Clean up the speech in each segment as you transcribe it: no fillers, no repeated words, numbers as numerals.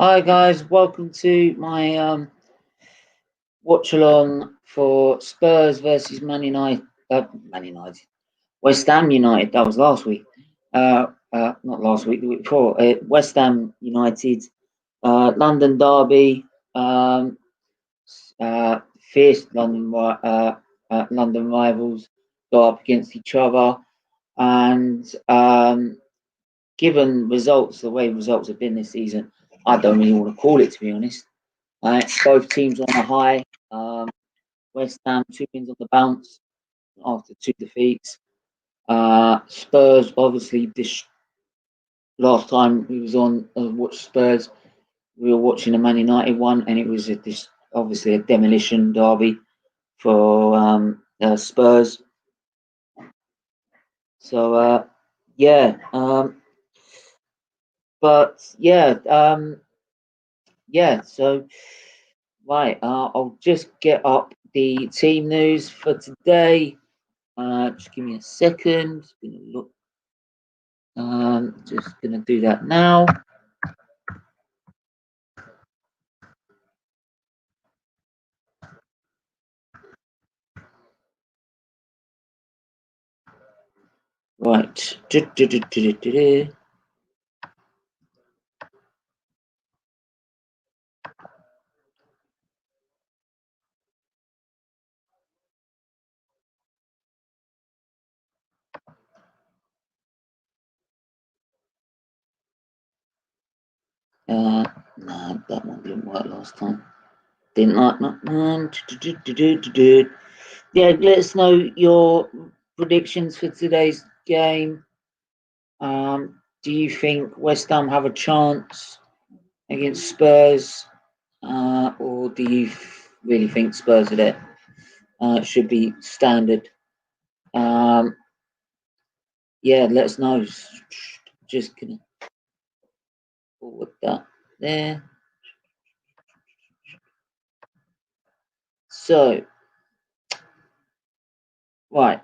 Hi guys, welcome to my watch along for Spurs versus Man United. West Ham United. That was last week. Not last week, the week before. West Ham United, London derby. Fierce London rivals go up against each other, and given results, the way results have been this season, I don't really want to call it, to be honest. Both teams on a high. West Ham 2 wins on the bounce after 2 defeats. Spurs, obviously, this last time we was on watch Spurs, we were watching a Man United one, and it was this obviously a demolition derby for Spurs. So yeah, but yeah. So right, I'll just get up the team news for today. Just give me a second. Gonna look. Just gonna do that now. Right. No, that one didn't work last time. Didn't like that. Yeah, let us know your predictions for today's game. Do you think West Ham have a chance against Spurs, or do you really think Spurs are there? It should be standard. Yeah, let us know. Just gonna forward that there. So, right,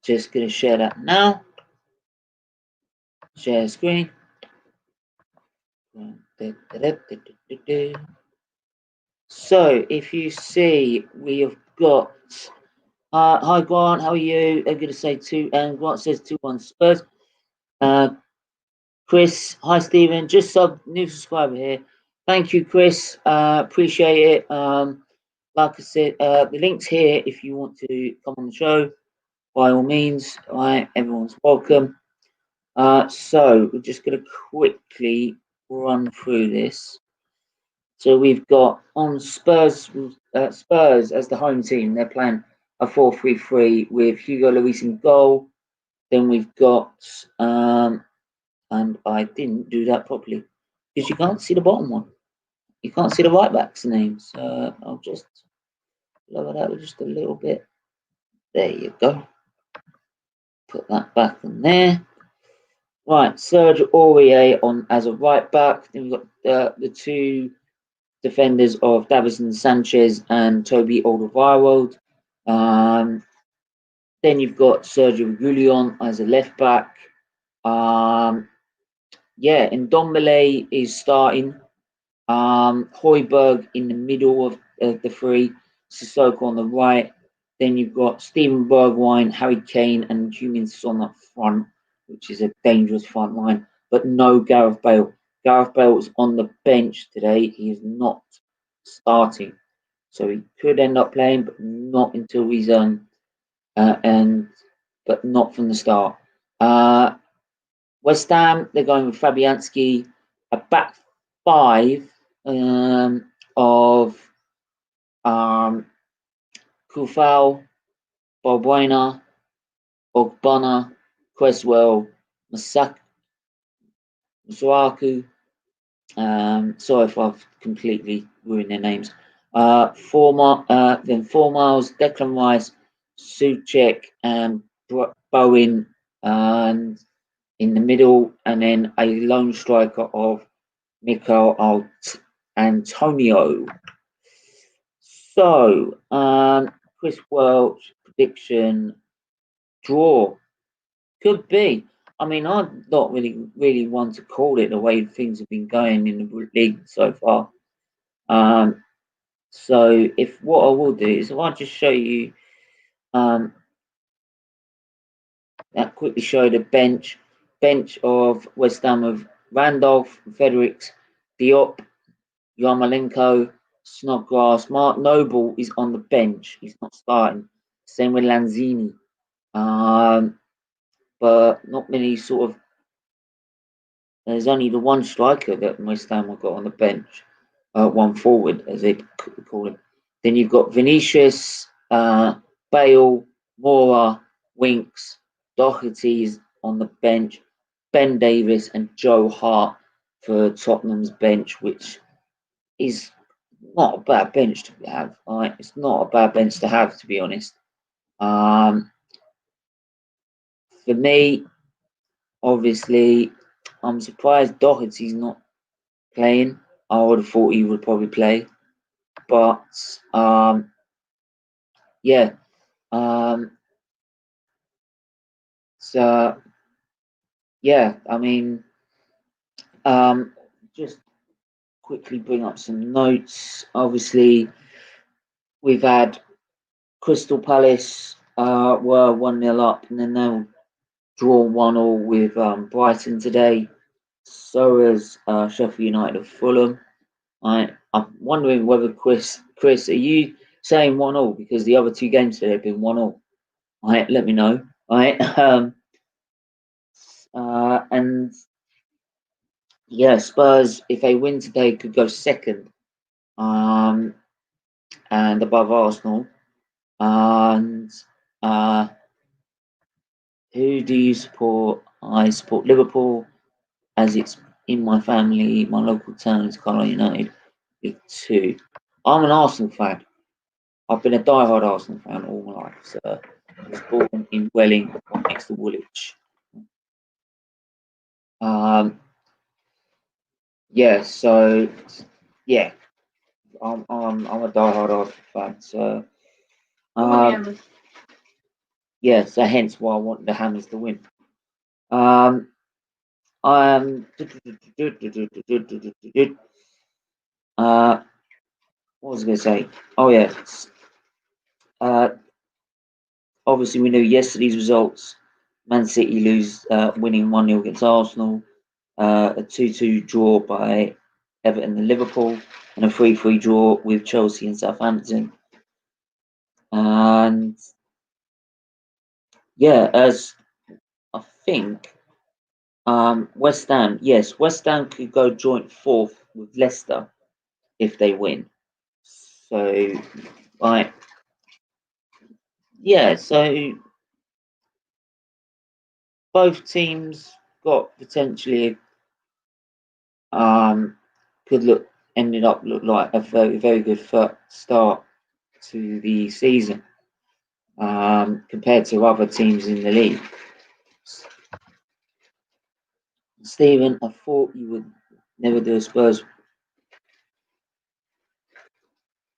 just gonna share that now. Share screen. So, if you see, we have got. Hi Grant, how are you? I'm gonna say two, and Grant says 2-1 Spurs. Chris, hi Stephen, just new subscriber here. Thank you, Chris. Appreciate it. Like I said, the link's here if you want to come on the show. By all means, all right, everyone's welcome. So we're just going to quickly run through this. So we've got on Spurs as the home team. They're playing a 4-3-3 with Hugo Lloris in goal. Then we've got, and I didn't do that properly because you can't see the bottom one. You can't see the right back's names. I'll just lower that just a little bit. There you go. Put that back on there. Right, Serge Aurier on as a right back. Then we've got the two defenders of Davison Sanchez and Toby Alderweireld. Then you've got Sergio Reguilon as a left back. Yeah, and Ndombele is starting. Højbjerg in the middle of the three. Sissoko on the right. Then you've got Steven Bergwijn, Harry Kane, and Heung-min Son up front, which is a dangerous front line. But no Gareth Bale. Gareth Bale is on the bench today. He is not starting, so he could end up playing, but not until he's but not from the start. West Ham, they're going with Fabianski, a back five of Kufal, Balbuena, Ogbonna, Creswell, Masuaku. Sorry if I've completely ruined their names. Then 4 miles, Declan Rice, Soucek, and Bowen, and in the middle, and then a lone striker of Mikel Antonio. So, Chris Welch prediction draw could be. I mean, I'm not really one to call it the way things have been going in the league so far. So if what I will do is if I just show you, that quickly show the bench of West Ham of Randolph, Fredericks, Diop, Yarmolenko, Snodgrass. Mark Noble is on the bench. He's not starting. Same with Lanzini. But not many sort of. There's only the one striker that West Ham have got on the bench, one forward, as they call him. Then you've got Vinicius, Bale, Mora, Winks, Doherty's on the bench, Ben Davis, and Joe Hart for Tottenham's bench, which is not a bad bench to have. Right? It's not a bad bench to have, to be honest. For me, obviously, I'm surprised Doherty's not playing. I would have thought he would probably play, but yeah. So yeah, I mean, just quickly bring up some notes. Obviously, we've had Crystal Palace were 1-0 up, and then they'll draw 1-1 with Brighton today. So is Sheffield United of Fulham. I'm wondering whether Chris, are you saying 1-1 because the other two games today have been 1-1? Right, let me know. Right, and yeah, Spurs if they win today could go second, and above Arsenal. And who do you support? I support Liverpool, as it's in my family. My local town is Carlisle United. Big two. I'm an Arsenal fan. I've been a diehard Arsenal fan all my life. So I was born in Welling, next to Woolwich. Yeah. So yeah, I'm a diehard Arsenal fan. So yeah. So hence why I want the Hammers to win. What was I going to say? Oh yeah. Obviously we know yesterday's results. Man City winning 1-0 against Arsenal. A 2-2 draw by Everton and Liverpool, and a 3-3 draw with Chelsea and Southampton. And yeah, as I think West Ham, yes, West Ham could go joint fourth with Leicester if they win. So, right, yeah, so both teams got potentially could ended up look like a very very good start to the season compared to other teams in the league. Stephen, I thought you would never do a Spurs.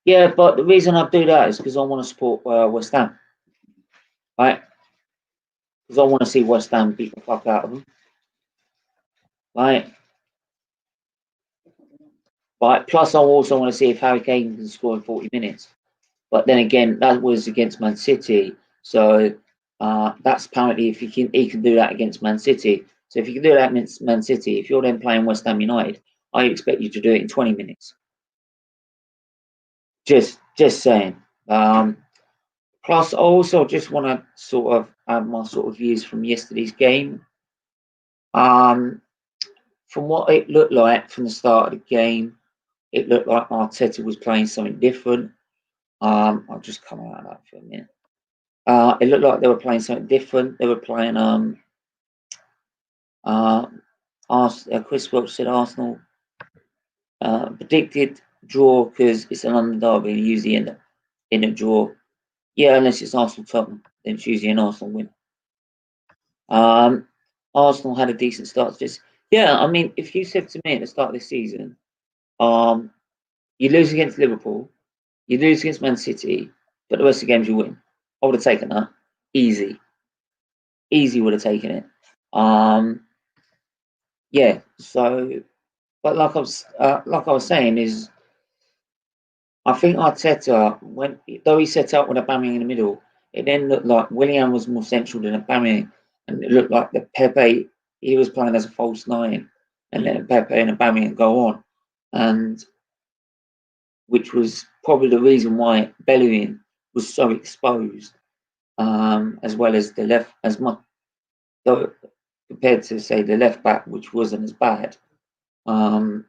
Yeah, but the reason I do that is because I want to support West Ham, right? Because I want to see West Ham beat the fuck out of them, right? Right. Plus, I also want to see if Harry Kane can score in 40 minutes. But then again, that was against Man City, so that's apparently if he can do that against Man City. So if you can do that against Man City, if you're then playing West Ham United, I expect you to do it in 20 minutes. Just saying. Plus, I also just want to sort of add my sort of views from yesterday's game. From what it looked like from the start of the game, it looked like Arteta was playing something different. I'll just come out of that for a minute. It looked like they were playing something different. They were playing Chris Welch said Arsenal predicted draw because it's an London derby and usually end up in a draw. Yeah, unless it's Arsenal Tottenham, then it's usually an Arsenal win. Arsenal had a decent start to this. Yeah, I mean, if you said to me at the start of this season, you lose against Liverpool, you lose against Man City, but the rest of the games you win, I would have taken that. Easy would have taken it. Yeah. So, but like I was saying, is I think Arteta, though he set up with Aubameyang in the middle, it then looked like Willian was more central than Aubameyang, and it looked like the Pepe, he was playing as a false nine, and letting Pepe and Aubameyang go on, and which was probably the reason why Bellerin was so exposed, as well as the left, as much though, compared to say the left back, which wasn't as bad. Um,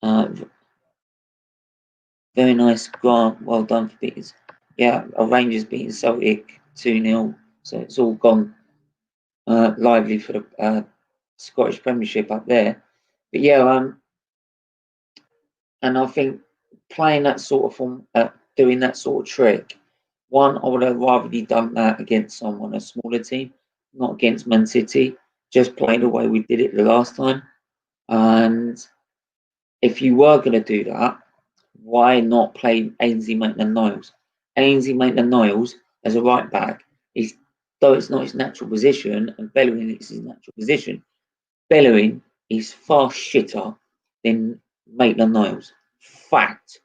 uh, Very nice, Grant. Well done for beating. Yeah, our Rangers beating Celtic 2-0. So it's all gone lively for the Scottish Premiership up there. But yeah, and I think playing that sort of form, doing that sort of trick, one, I would have rather done that against someone, a smaller team, not against Man City. Just play the way we did it the last time. And if you were going to do that, why not play Ainsley Maitland-Niles? Ainsley Maitland-Niles as a right back is, though it's not his natural position, and Bellerin is his natural position, Bellerin is far shitter than Maitland-Niles. Fact,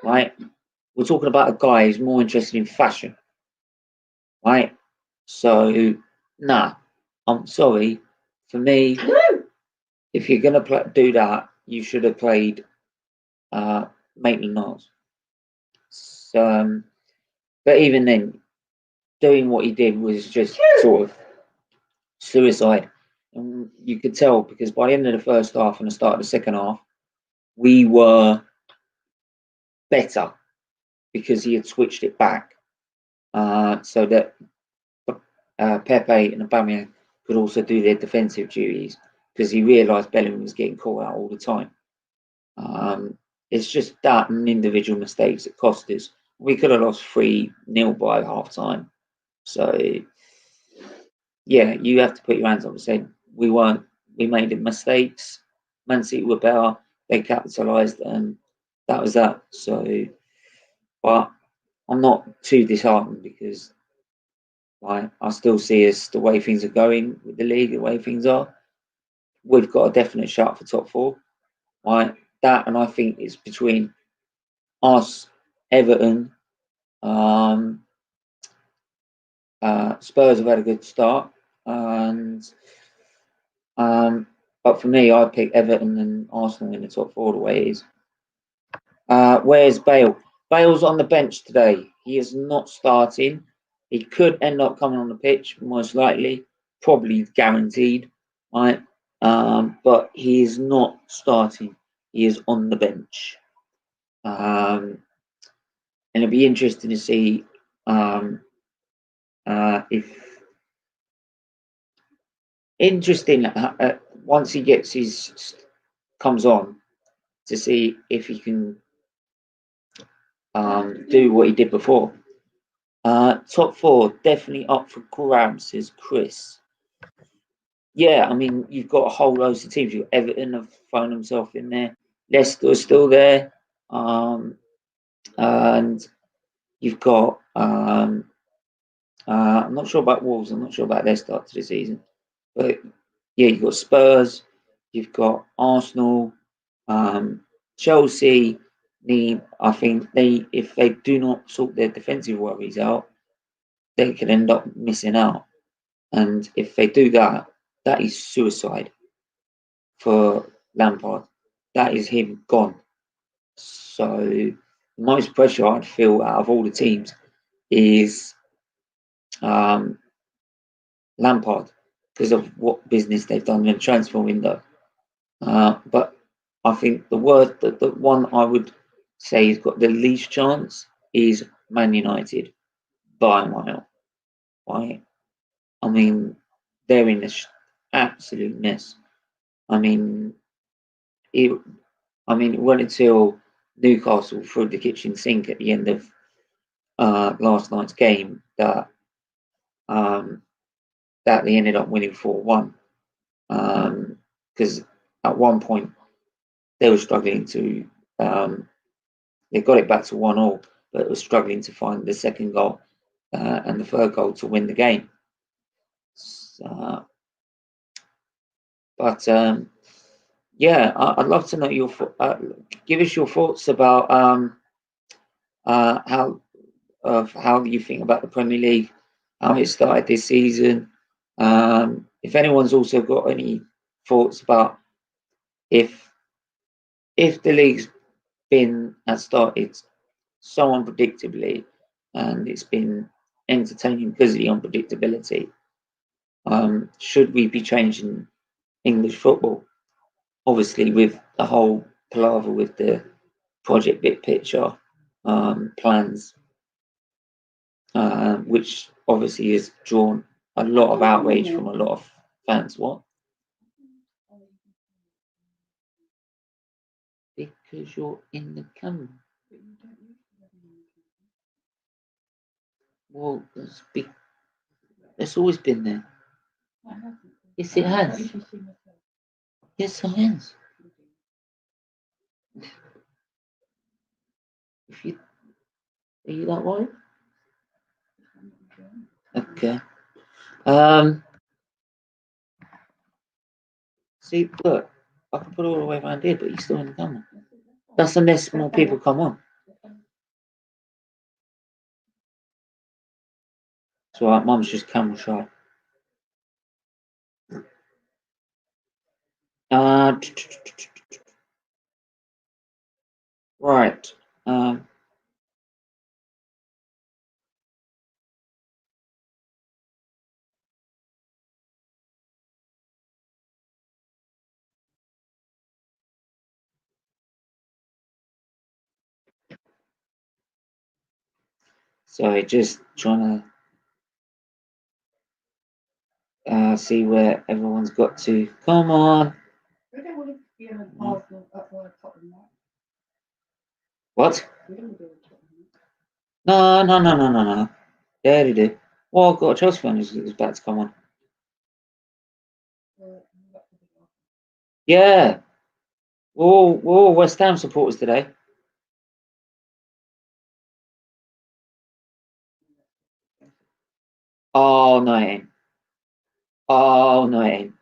right? We're talking about a guy who's more interested in fashion, right? So, nah, I'm sorry. For me, if you're gonna do that, you should have played Maitland-Niles. So, but even then, doing what he did was just sort of suicide. And you could tell because by the end of the first half and the start of the second half, we were better because he had switched it back so that Pepe and Aubameyang could also do their defensive duties because he realised Bellingham was getting caught out all the time. It's just that and individual mistakes that cost us. We could have lost 3-0 by half time. So yeah, you have to put your hands up and say we made mistakes. Man City were better, they capitalised, and that was that. So, but I'm not too disheartened because I still see us the way things are going with the league, the way things are. We've got a definite shot for top four. Right, that and I think it's between us, Everton, Spurs have had a good start, and but for me, I pick Everton and Arsenal in the top four the way it is. Where's Bale? Bale's on the bench today. He is not starting. He could end up coming on the pitch, most likely, probably guaranteed, right? But he is not starting. He is on the bench. And it'll be interesting to see if interesting once he gets his comes on to see if he can do what he did before. Top four definitely up for grabs, says Chris. Yeah, I mean you've got a whole load of teams. You've got Everton have thrown themselves in there. Leicester are still there, and you've got. I'm not sure about Wolves. I'm not sure about their start to the season, but yeah, you've got Spurs. You've got Arsenal, Chelsea. I think if they do not sort their defensive worries out, they could end up missing out. And if they do that, that is suicide for Lampard. That is him gone. So the most pressure I'd feel out of all the teams is Lampard because of what business they've done in the transfer window. But I think the one I would say has got the least chance is Man United by a mile. Right? I mean, they're in this absolute mess. I mean, it went until Newcastle threw the kitchen sink at the end of last night's game that they ended up winning 4-1. Because at one point they were struggling to they got it back to 1-1, but was struggling to find the second goal and the third goal to win the game. But yeah, I'd love to know your give us your thoughts about how you think about the Premier League, how it started this season. If anyone's also got any thoughts about if the league's has started so unpredictably and it's been entertaining because of the unpredictability, should we be changing English football? Obviously, with the whole palaver with the Project Big Picture plans, which obviously has drawn a lot of outrage from a lot of fans. What? Because you're in the camera. Well, it's always been there. Yes, it has. Yes, it has. If you Are you that worried? Okay. See, look, I can put it all the way around here, but you're still in the camera. That's unless more people come on. So Mum's just camera shy. Right. Sorry, just trying to see where everyone's got to. Come on. What? No. There it is. Well, I've got a Chelsea fan who's about to come on. Yeah. We're all West Ham supporters today. Oh, no, it ain't. Oh, no, it ain't.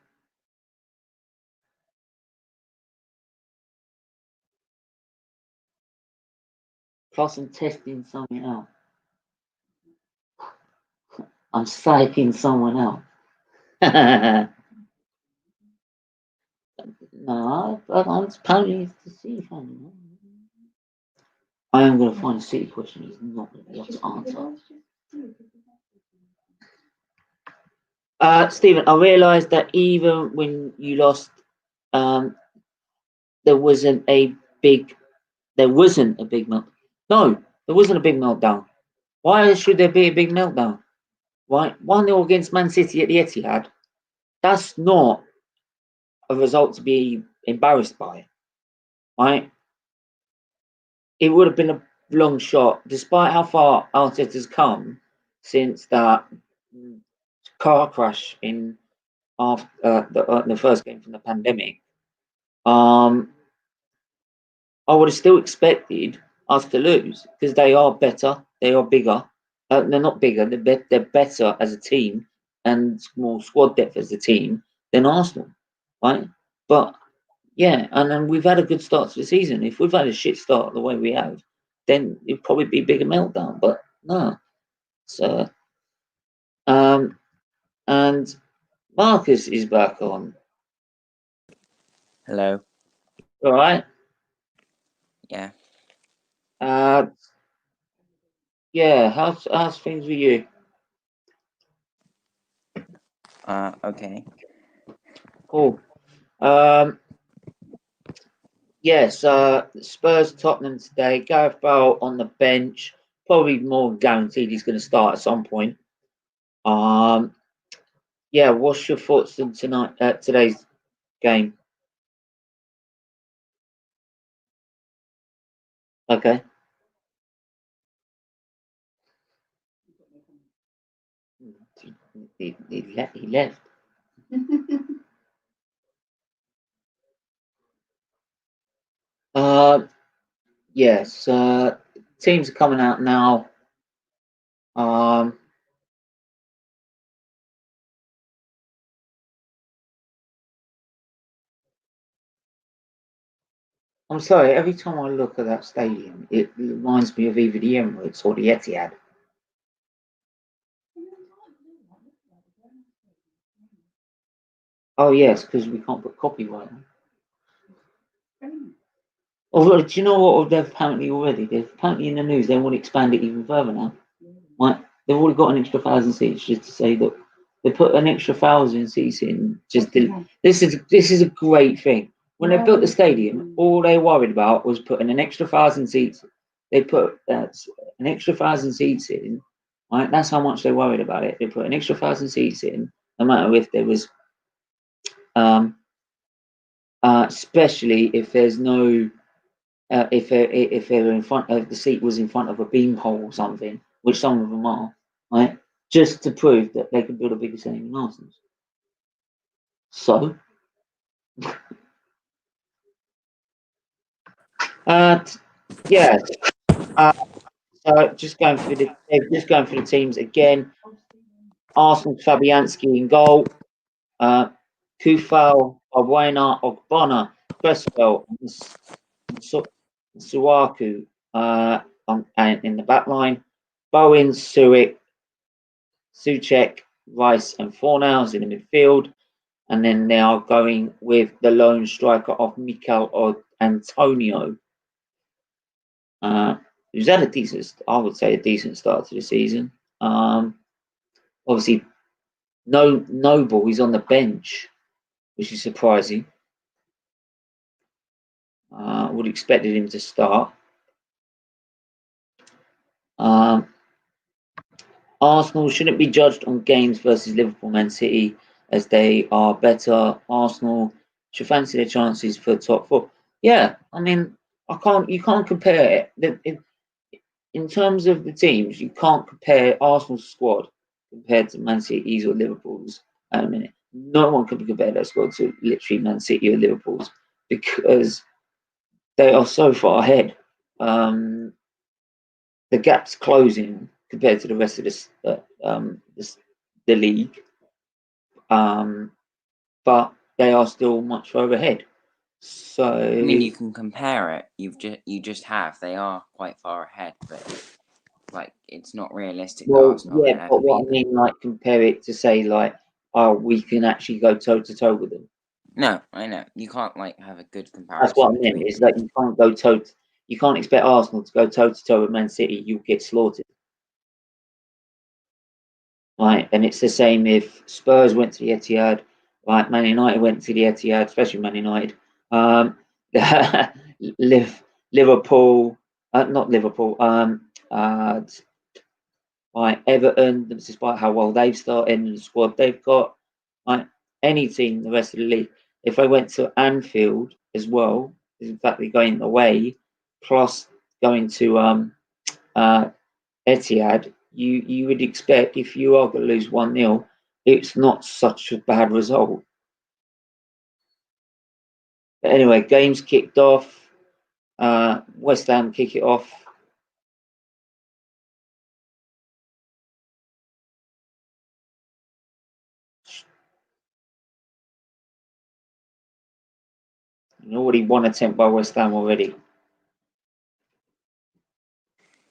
Plus, I'm testing something out. I'm psyching someone out. No, but I'm apparently to see something. I am going to find a city question he's not going to be able to answer. Stephen, I realised that even when you lost, there wasn't a big meltdown. No, there wasn't a big meltdown. Why should there be a big meltdown? Right, 1-0 against Man City at the Etihad. That's not a result to be embarrassed by, right? It would have been a long shot, despite how far Arteta's come since that car crash in after the first game from the pandemic. I would have still expected us to lose because they are better, they are bigger. They're not bigger, they're better as a team and more squad depth as a team than Arsenal, right? But yeah, and then we've had a good start to the season. If we've had a shit start the way we have, then it'd probably be a bigger meltdown. But no. So and Marcus is back on. Hello. All right. Yeah. Yeah. How's things with you? Okay. Cool. Yes. Spurs Tottenham today. Gareth Bale on the bench. Probably more guaranteed he's going to start at some point. Yeah. What's your thoughts on today's game? Okay. He left. Yes. Teams are coming out now. I'm sorry, every time I look at that stadium, it reminds me of either the Emirates or the Etihad. Oh yes, because we can't put copyright on. Although, do you know what they've apparently already? They've apparently in the news they want to expand it even further now. Right? They've already got an extra 1,000 seats just to say that they put an extra 1,000 seats in. This is a great thing. When they built the stadium, all they worried about was putting an extra 1,000 seats. They put an extra 1,000 seats in. Right? That's how much they worried about it. They put an extra 1,000 seats in, no matter if there was, especially if there's no. If they're in front of the seat was in front of a beanpole or something, which some of them are, right? Just to prove that they can build a bigger stadium than Arsenal. So, yeah. So just going through the teams again. Arsenal Fabianski in goal. Kufal, Awena, Ogbonna, Cresswell, Suaku and in the back line. Bowen, Suic, Suchek, Rice, and Fornals in the midfield. And then they are going with the lone striker of Mikel or Antonio. Who's had I would say, a decent start to the season. Obviously, no Noble, he's on the bench, which is surprising. Would have expected him to start. Arsenal shouldn't be judged on games versus Liverpool, Man City, as they are better. Arsenal should fancy their chances for top four. Yeah, I mean, you can't compare it. In terms of the teams, you can't compare Arsenal's squad compared to Man City's or Liverpool's at a minute. No one can compare their squad to literally Man City or Liverpool's because they are so far ahead. The gap's closing compared to the rest of the league, but they are still much further ahead. So I mean, you can compare it. You just have. They are quite far ahead, but like it's not realistic that Arsenal are going to but ever what beat I mean, like compare it to say like, oh, we can actually go toe to toe with them. No, I know you can't like have a good That's comparison what I meant. between Is them. that you can't go toe. You can't expect Arsenal to go toe to toe with Man City. You'll get slaughtered. Right, and it's the same if Spurs went to the Etihad, right? Man United went to the Etihad, especially Man United. Liverpool, not Liverpool. Right, Everton, despite how well they've started in the squad they've got, right? Any team, the rest of the league, if they went to Anfield as well, in fact they're going away, plus going to Etihad, you would expect if you are going to lose 1-0, it's not such a bad result. But anyway, games kicked off. West Ham kick it off. Already one attempt by West Ham already.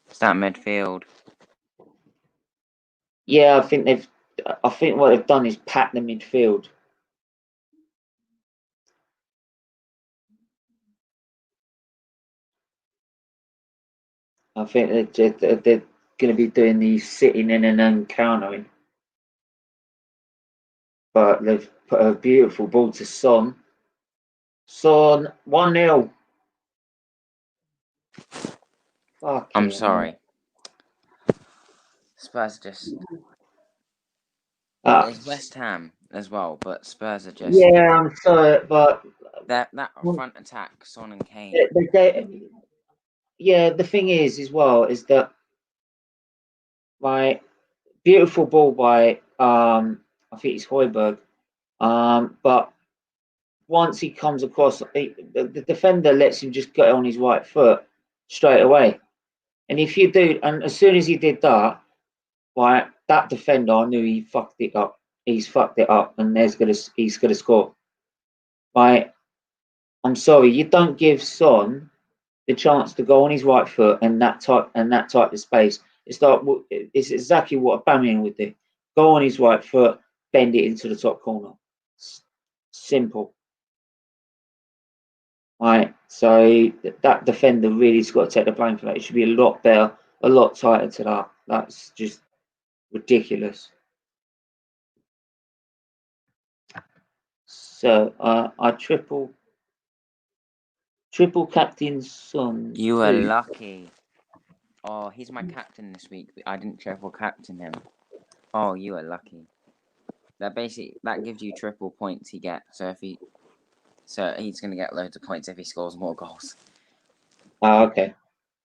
It's that midfield. Yeah, I think what they've done is pack the midfield. I think they're going to be doing the sitting in and then countering. But they've put a beautiful ball to Son. Son, 1-0. I'm sorry. Spurs just. It's West Ham as well, but Spurs are just. Yeah, I'm sorry, but that front attack, Son and Kane. Yeah, the thing is as well is that my beautiful ball by I think it's Højbjerg, but once he comes across, the defender lets him just get on his right foot straight away. And if you do, and as soon as he did that, right, that defender, I knew he fucked it up. He's fucked it up, and he's gonna score. Right, I'm sorry, you don't give Son the chance to go on his right foot and that type of space. It's exactly what Aubameyang would do. Go on his right foot, bend it into the top corner. Simple. Right. So that defender really's got to take the blame for that. It should be a lot better, a lot tighter to that. That's just ridiculous. So I triple captain Son. You were lucky. Oh, he's my captain this week. I didn't triple captain him. Oh, you are lucky. That gives you triple points he gets. So he's gonna get loads of points if he scores more goals. Oh, okay.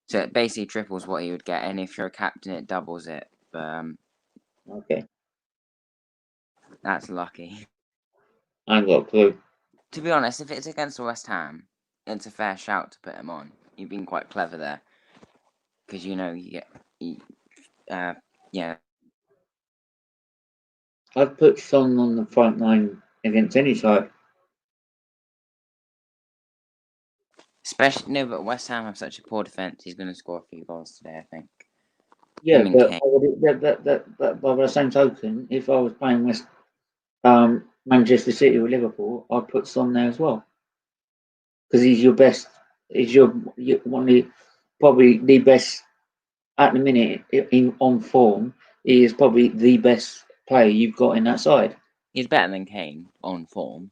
So it basically triples what he would get, and if you're a captain, it doubles it. But Okay. that's lucky. I ain't got a clue. To be honest, if it's against West Ham, it's a fair shout to put him on. You've been quite clever there, because you get, yeah. I've put Son on the front line against any side. Especially but West Ham have such a poor defense. He's going to score a few goals today, I think. Yeah, but by the same token, if I was playing Manchester City or Liverpool, I'd put Son there as well because he's your best. He's probably the best at the minute on form. He is probably the best player you've got in that side. He's better than Kane on form.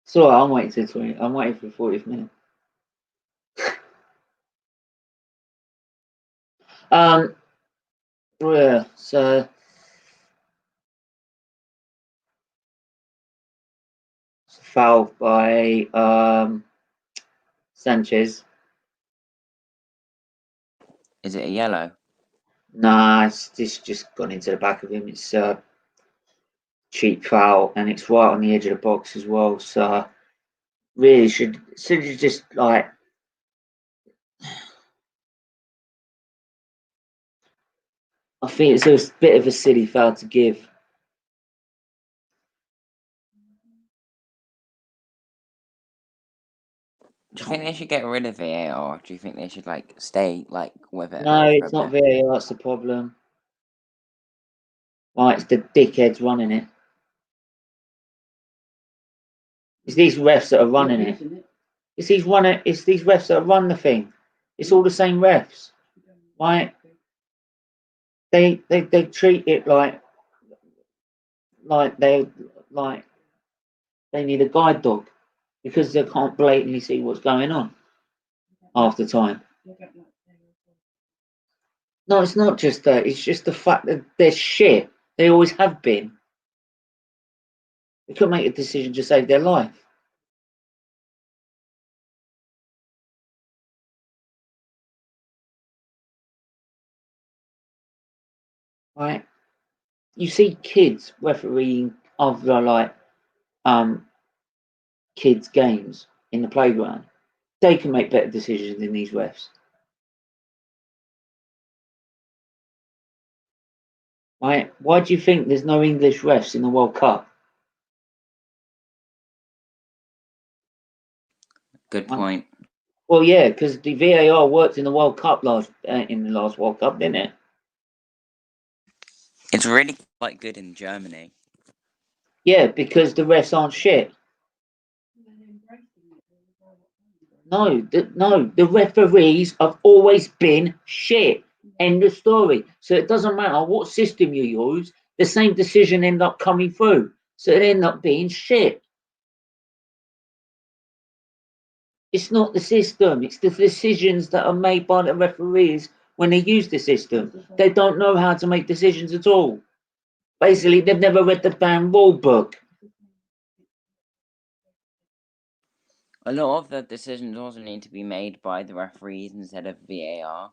So I'm waiting I'm waiting for the 40th minute. Yeah. So foul by Sanchez. Is it a yellow? Nah, it's just gone into the back of him. It's a cheap foul, and it's right on the edge of the box as well. So really should you just like. I think it's a bit of a silly foul to give. Do you think they should get rid of VAR, or do you think they should stay with it? No, it's not VAR. That's the problem. Right, it's the dickheads running it. It's these refs that are running it. It's these refs that run the thing. It's all the same refs, right? They treat it like they need a guide dog because they can't blatantly see what's going on half the time. No, it's not just that. It's just the fact that they're shit. They always have been. They couldn't make a decision to save their life. Right? You see kids refereeing other kids' games in the playground. They can make better decisions than these refs. Right? Why do you think there's no English refs in the World Cup? Good point. Well, yeah, because the VAR worked in the World Cup in the last World Cup, didn't it? It's really quite good in Germany. Yeah, because the refs aren't shit. No, the referees have always been shit. End of story. So it doesn't matter what system you use, the same decision end up coming through. So it end up being shit. It's not the system, it's the decisions that are made by the referees when they use the system. They don't know how to make decisions at all. Basically, they've never read the damn rule book. A lot of the decisions also need to be made by the referees instead of VAR.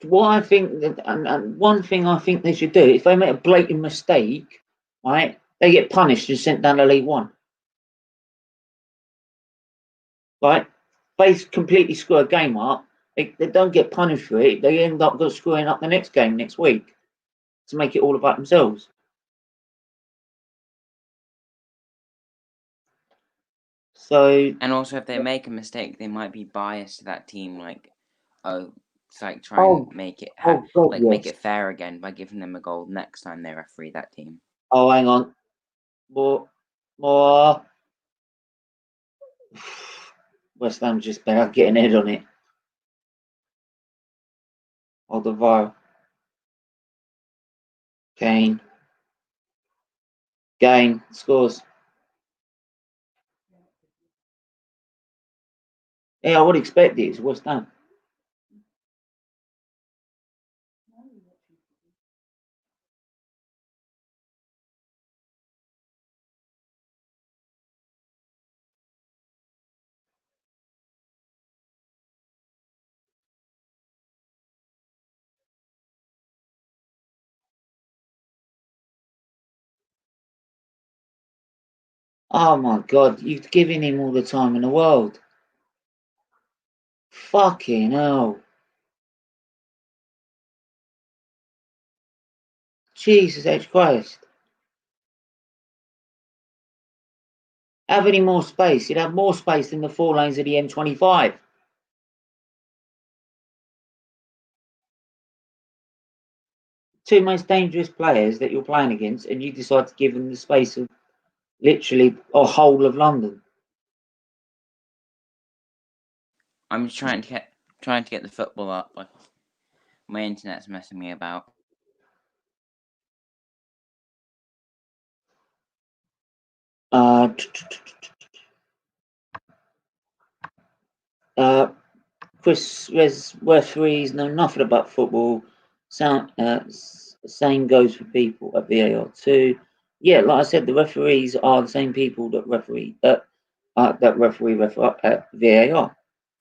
What I think, and one thing I think they should do, if they make a blatant mistake, right, they get punished and sent down to League One. Right? They completely screw a game up. They don't get punished for it. They end up screwing up the next game next week to make it all about themselves. So, And also, if they make a mistake, they might be biased to that team. Like, oh, it's like try and make it make it fair again by giving them a goal next time they referee that team. Oh, hang on, more. West Ham just better getting ahead on it. Alderweireld. Kane. Game scores. Yeah, I would expect it. It's West Ham. Oh my God, you've given him all the time in the world. Fucking hell. Jesus H. Christ. Have any more space? You'd have more space than the 4 lanes of the M25. Two most dangerous players that you're playing against, and you decide to give them the space of literally a whole of London. I'm just trying to get the football up. Like, my internet's messing me about. Chris referees know nothing about football. Same goes for people at VAR too. Yeah, like I said, the referees are the same people that referee at VAR.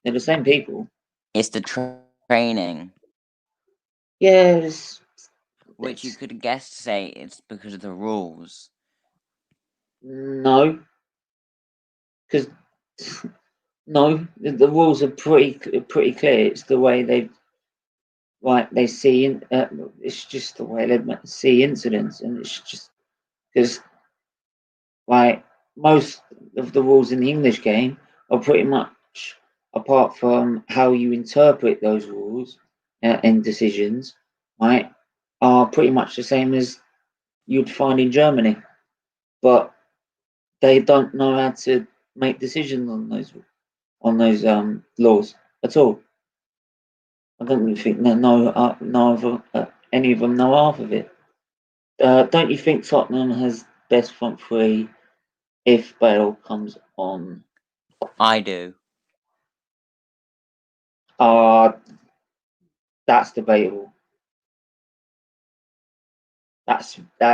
They're the same people. It's the training. Yes. Which you could guess to say it's because of the rules. No. Because no, the rules are pretty clear. It's the way they see. It's just the way they see incidents, and it's just because like most of the rules in the English game are pretty much, apart from how you interpret those rules and decisions, right, are pretty much the same as you'd find in Germany, but they don't know how to make decisions on those laws at all. I don't really think any of them know half of it. Don't you think Tottenham has best front three if Bale comes on? I do. That's debatable. That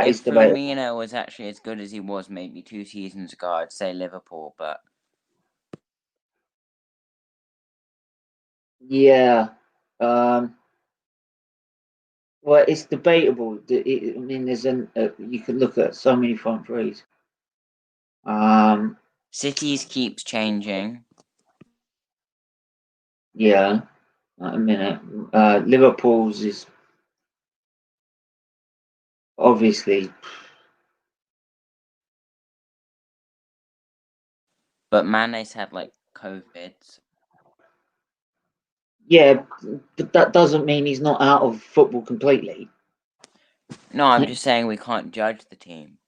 is If debatable. Firmino was actually as good as he was maybe 2 seasons ago, I'd say Liverpool, but Yeah. Well, it's debatable. I mean, you can look at so many front threes. City's keeps changing. Yeah. A minute. Liverpool's is obviously. But Mane's had like COVID. Yeah, but that doesn't mean he's not out of football completely. No, I'm just saying we can't judge the team.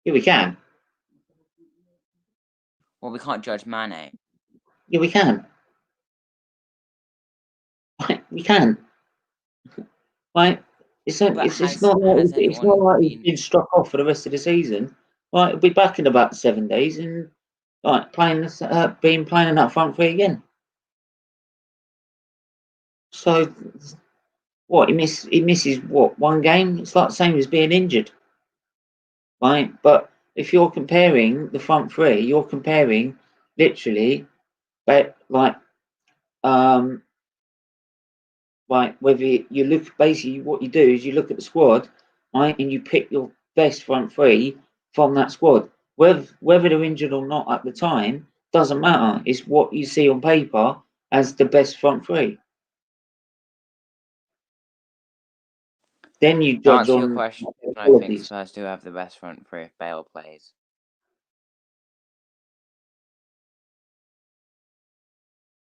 Yeah, we can. Well, we can't judge Mane. Yeah, we can. We can. Right? It's not like he's been struck off for the rest of the season. Right, he'll be back in about 7 days and playing in that front three again. So what he misses what, one game? It's like the same as being injured. Right? But if you're comparing the front three, you're comparing literally like right, whether you look, basically what you do is you look at the squad, right, and you pick your best front three from that squad. Whether they're injured or not at the time doesn't matter. It's what you see on paper as the best front three. Then you To judge answer your on question, their I think qualities. Spurs do have the best front three if Bale plays.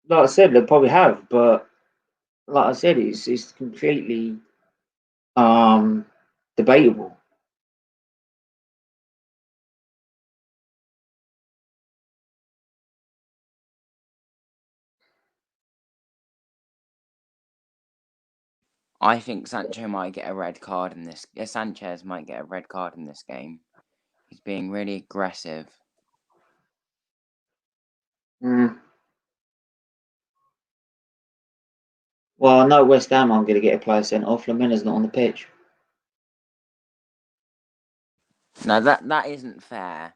Like I said, they probably have, but like I said, it's completely debatable. I think Sancho might get a red card in this. Sanchez might get a red card in this game. He's being really aggressive. Mm. Well, I know West Ham aren't going to get a player sent off. Lamina's not on the pitch. No, that isn't fair.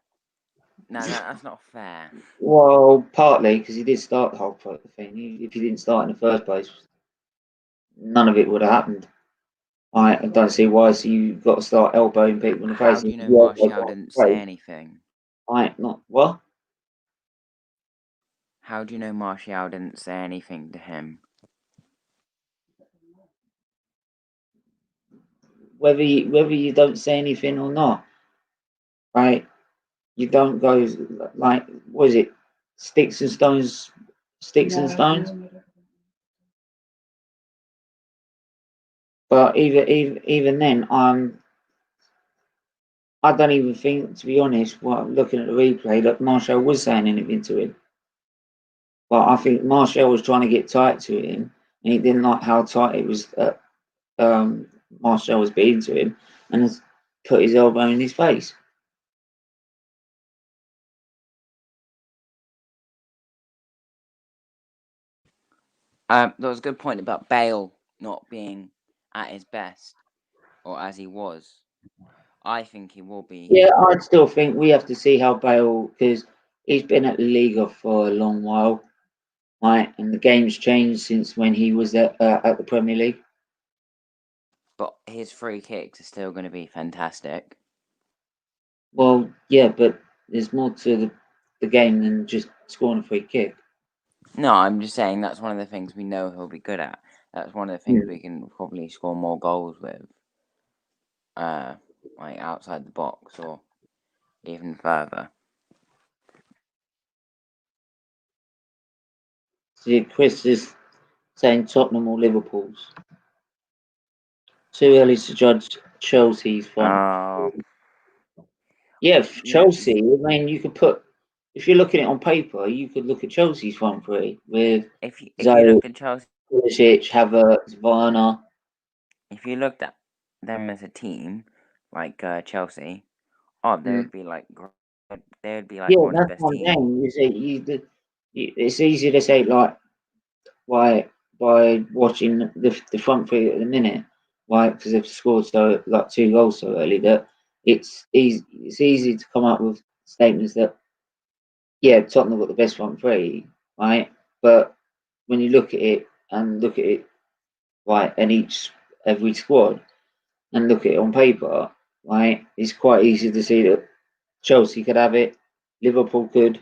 No, that's not fair. Well, partly because he did start the whole thing. If he didn't start in the first place, none of it would have happened. I don't see why. So you've got to start elbowing people in the face. How do you know Martial didn't say anything? Not what? How do you know Martial didn't say anything to him? Whether you don't say anything or not, right? You don't go like, what is it? Sticks and stones, and stones. But even then, I don't even think, to be honest, looking at the replay, that Martial was saying anything to him. But I think Martial was trying to get tight to him, and he didn't like how tight it was. Martial was being to him, and has put his elbow in his face. There was a good point about Bale not being at his best, or as he was. I think he will be. Yeah, I still think we have to see how Bale, because he's been at the Liga for a long while, right? And the game's changed since when he was at the Premier League. But his free kicks are still going to be fantastic. Well, yeah, but there's more to the game than just scoring a free kick. No, I'm just saying that's one of the things we know he'll be good at. That's one of the things we can probably score more goals with. Like outside the box or even further. See, Chris is saying Tottenham or Liverpool's. Too early to judge Chelsea's front. Yeah, Chelsea. I mean, you could put, if you're looking at it on paper, you could look at Chelsea's front three with if you Zaire, look at Chelsea, Pulisic, Havertz, Werner. if you looked at them as a team, like Chelsea, they would be like Yeah, one of the that's best one teams. thing. You see, it's easy to say like by watching the front three at the minute, right? Because they've scored so like 2 goals so early that it's easy to come up with statements that yeah, Tottenham got the best front three, right? But when you look at it, right, and every squad and look at it on paper, right, it's quite easy to see that Chelsea could have it, Liverpool could.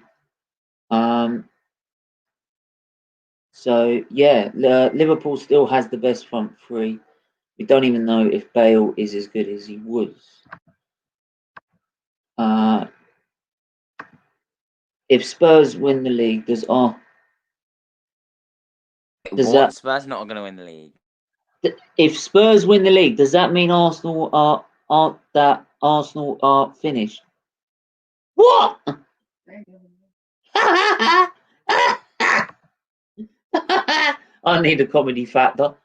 So yeah, Liverpool still has the best front three. We don't even know if Bale is as good as he was. If Spurs win the league, does that Spurs not going to win the league? if Spurs win the league, does that mean Arsenal are finished? What? I need a comedy factor.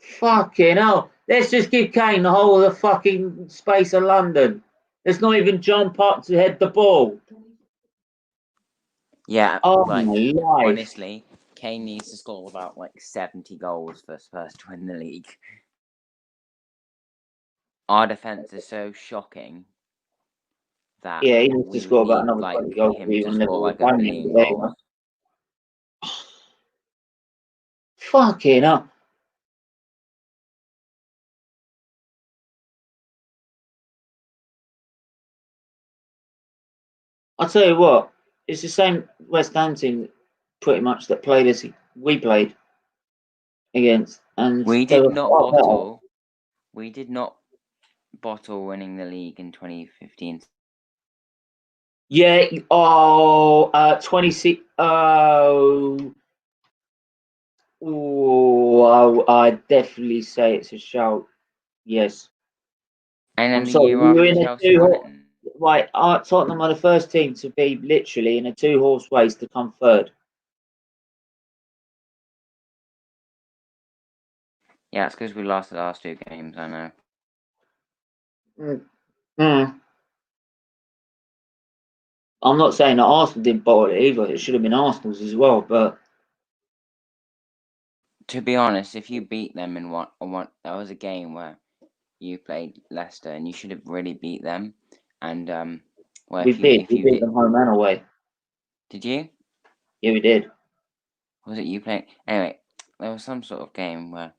Fucking hell. Let's just give Kane the whole of the fucking space of London. Let's not even jump up to head the ball. Yeah, Oh my life. honestly, Kane needs to score about 70 goals for Spurs to win the league. Our defense is so shocking that Yeah, he needs to score about need another 20 goals him to to even level score with a Kane. billion goals. Fucking hell. I'll tell you what, it's the same West Ham team pretty much that played as we played against, and We they did were not far better. bottle. We did not bottle winning the league in 2015. Yeah, 26. Oh, I'd definitely say it's a shout. Yes. And then I'm the sorry, year we were after in a Chelsea won it. right, Tottenham are the first team to be literally in a two-horse race to come third. Yeah, it's because we lost the last 2 games, I know. Mm. I'm not saying that Arsenal didn't bottle it either. It should have been Arsenal's as well, but To be honest, if you beat them in one, that was a game where you played Leicester and you should have really beat them. And well, we did. if We you beat them home and away. did you? Yeah, we did. Was it you playing? Anyway, there was some sort of game where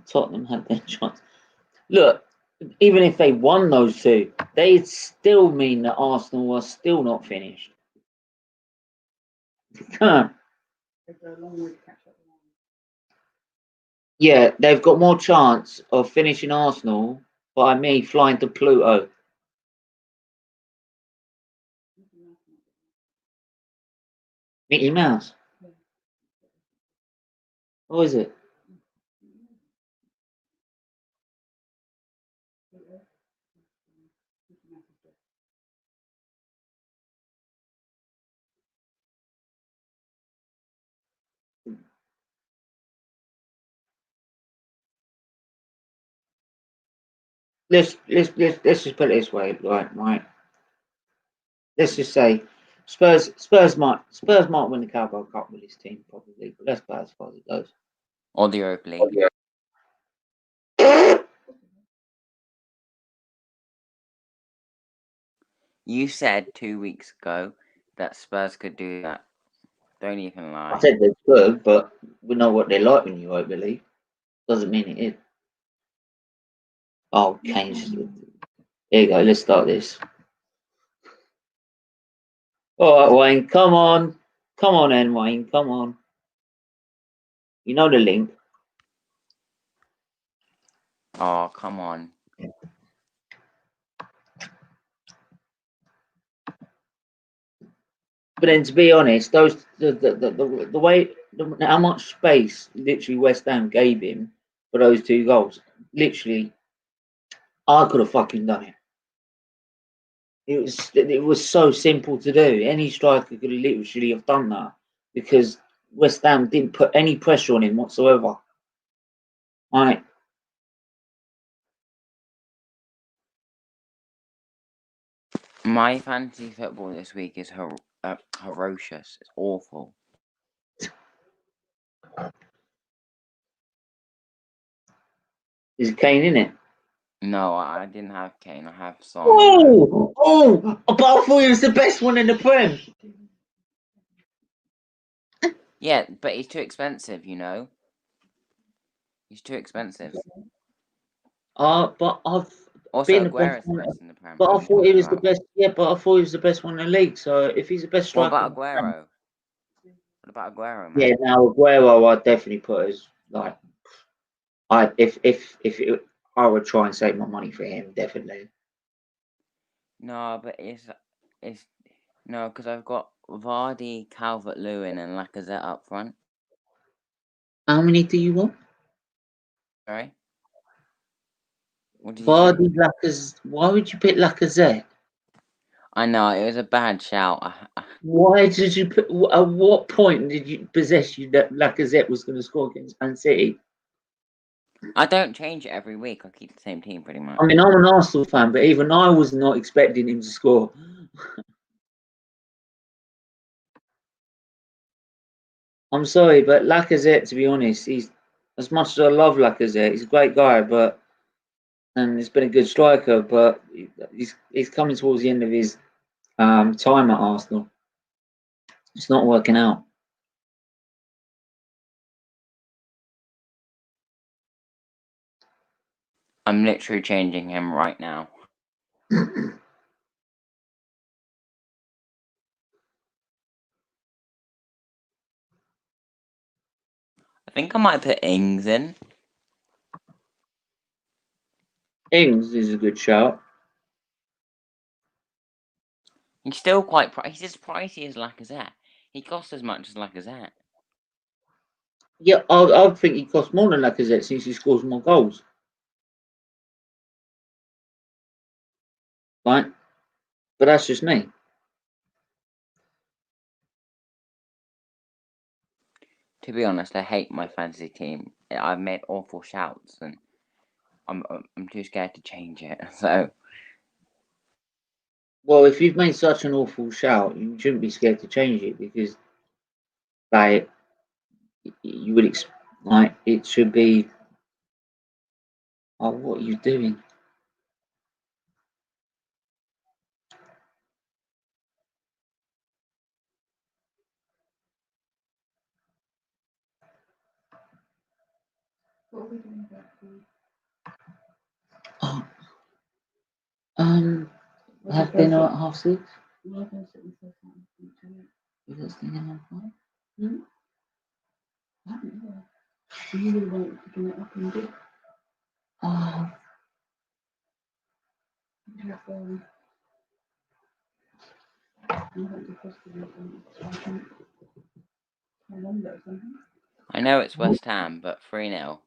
Tottenham had their chance. Look, even if they won those two, they'd still mean that Arsenal was still not finished. Yeah, they've got more chance of finishing Arsenal by me flying to Pluto. Mickey Mouse. What is it? Let's just put it this way, right. Let's just say Spurs might win the Carabao Cup with this team probably, but that's about as far as it goes. or the Europa League. You said 2 weeks ago that Spurs could do that. Don't even I lie. said they're good, but we know what they're like when you Europa League. Doesn't mean it is. Oh, Kane's. Here you go. Let's start this. All right, Wayne. Come on, then, Wayne. Come on. You know the link. Oh, come on. But then, to be honest, the way how much space literally West Ham gave him for those two goals, literally, I could have fucking done it. It was so simple to do. Any striker could literally have done that because West Ham didn't put any pressure on him whatsoever. Right. My fantasy football this week is ferocious. It's awful. Is Kane in it? No, I didn't have Kane. I have Son. But I thought he was the best one in the Prem. Yeah, but he's too expensive, you know. He's too expensive. But I've Also, been the best Aguero's the one. best in the Prem. But What I are you thought he talking was the about? best. Yeah, but I thought he was the best one in the league. So if he's the best What striker, about Aguero? What about Aguero, yeah, man? now Aguero, I'd definitely put as like I would try and save my money for him, definitely. No, but it's no, because I've got Vardy, Calvert-Lewin, and Lacazette up front. How many do you want? Sorry, what did you say? Vardy, Lacazette. Why would you pick Lacazette? I know it was a bad shout. Why did you put? At what point did you possess you that Lacazette was going to score against Man City? I don't change it every week. I keep the same team pretty much. I mean, I'm an Arsenal fan, but even I was not expecting him to score. I'm sorry, but Lacazette, to be honest, he's as much as I love Lacazette, he's a great guy, and he's been a good striker, but he's coming towards the end of his time at Arsenal. It's not working out. I'm literally changing him right now. I think I might put Ings in. Ings is a good shout. He's still quite he's as pricey as Lacazette. He costs as much as Lacazette. Yeah, I think he costs more than Lacazette since he scores more goals. Right? But that's just me. To be honest, I hate my fantasy team. I've made awful shouts, and I'm too scared to change it. So, well, if you've made such an awful shout, you shouldn't be scared to change it because, like, you would like it should be. Oh, what are you doing? What are we doing about food? Oh, have dinner at 6:30. We're not going to sit and say something. You got dinner at 5? I haven't either. So you really want to get up and do? Oh, You have, you haven't requested anything, so I can't remember or something. I know it's West Ham, but 3-0.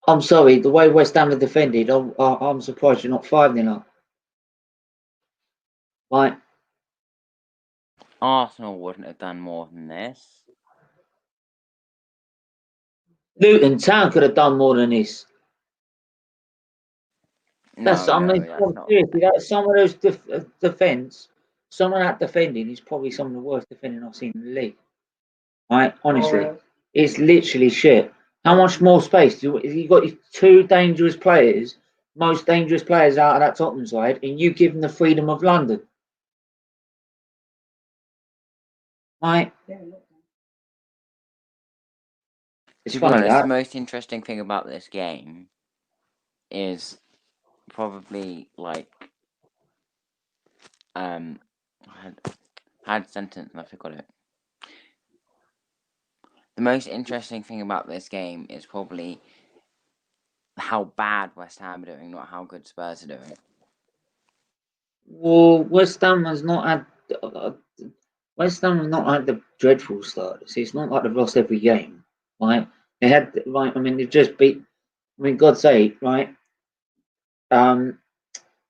I'm sorry. The way West Ham are defended, I'm surprised you're not 5-0 up. Right? Arsenal wouldn't have done more than this. Luton Town could have done more than this. No, That's, I mean, that's not. seriously, that's some of those defence. Some of that defending is probably some of the worst defending I've seen in the league. Right? Honestly, it's literally shit. How much more space? You got your two dangerous players, most dangerous players out of that Tottenham side, and you give them the freedom of London. Right? It's To be funny honest, that. the most interesting thing about this game is probably like I had a sentence and I forgot it. The most interesting thing about this game is probably how bad West Ham are doing, not how good Spurs are doing. Well, West Ham has not had. West Ham has not had the dreadful start. See, it's not like they've lost every game, right? They had, right? I mean, they've just beat. I mean, God's sake, right?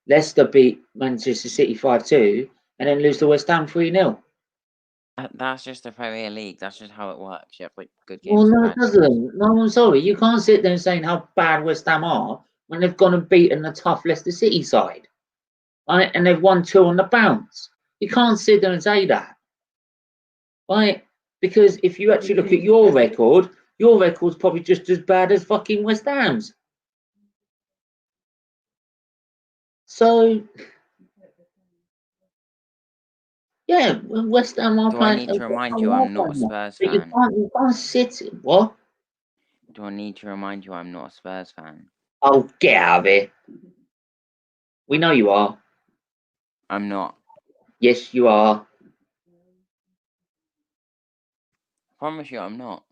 Leicester beat Manchester City 5-2, and then lose to West Ham 3-0. That's just the Premier League. That's just how it works. You have like good Well, games and no, it bad games. doesn't. No, I'm sorry. You can't sit there and saying how bad West Ham are when they've gone and beaten the tough Leicester City side, right? And they've won 2 on the bounce. You can't sit there and say that, right? Because if you actually look at your record's probably just as bad as fucking West Ham's. So, yeah, when West Ham are Do I playing, need to remind you I'm not a Spurs but fan? you can't sit. What? Do I need to remind you I'm not a Spurs fan? Oh, get out of here. We know you are. I'm not. Yes, you are. I promise you I'm not.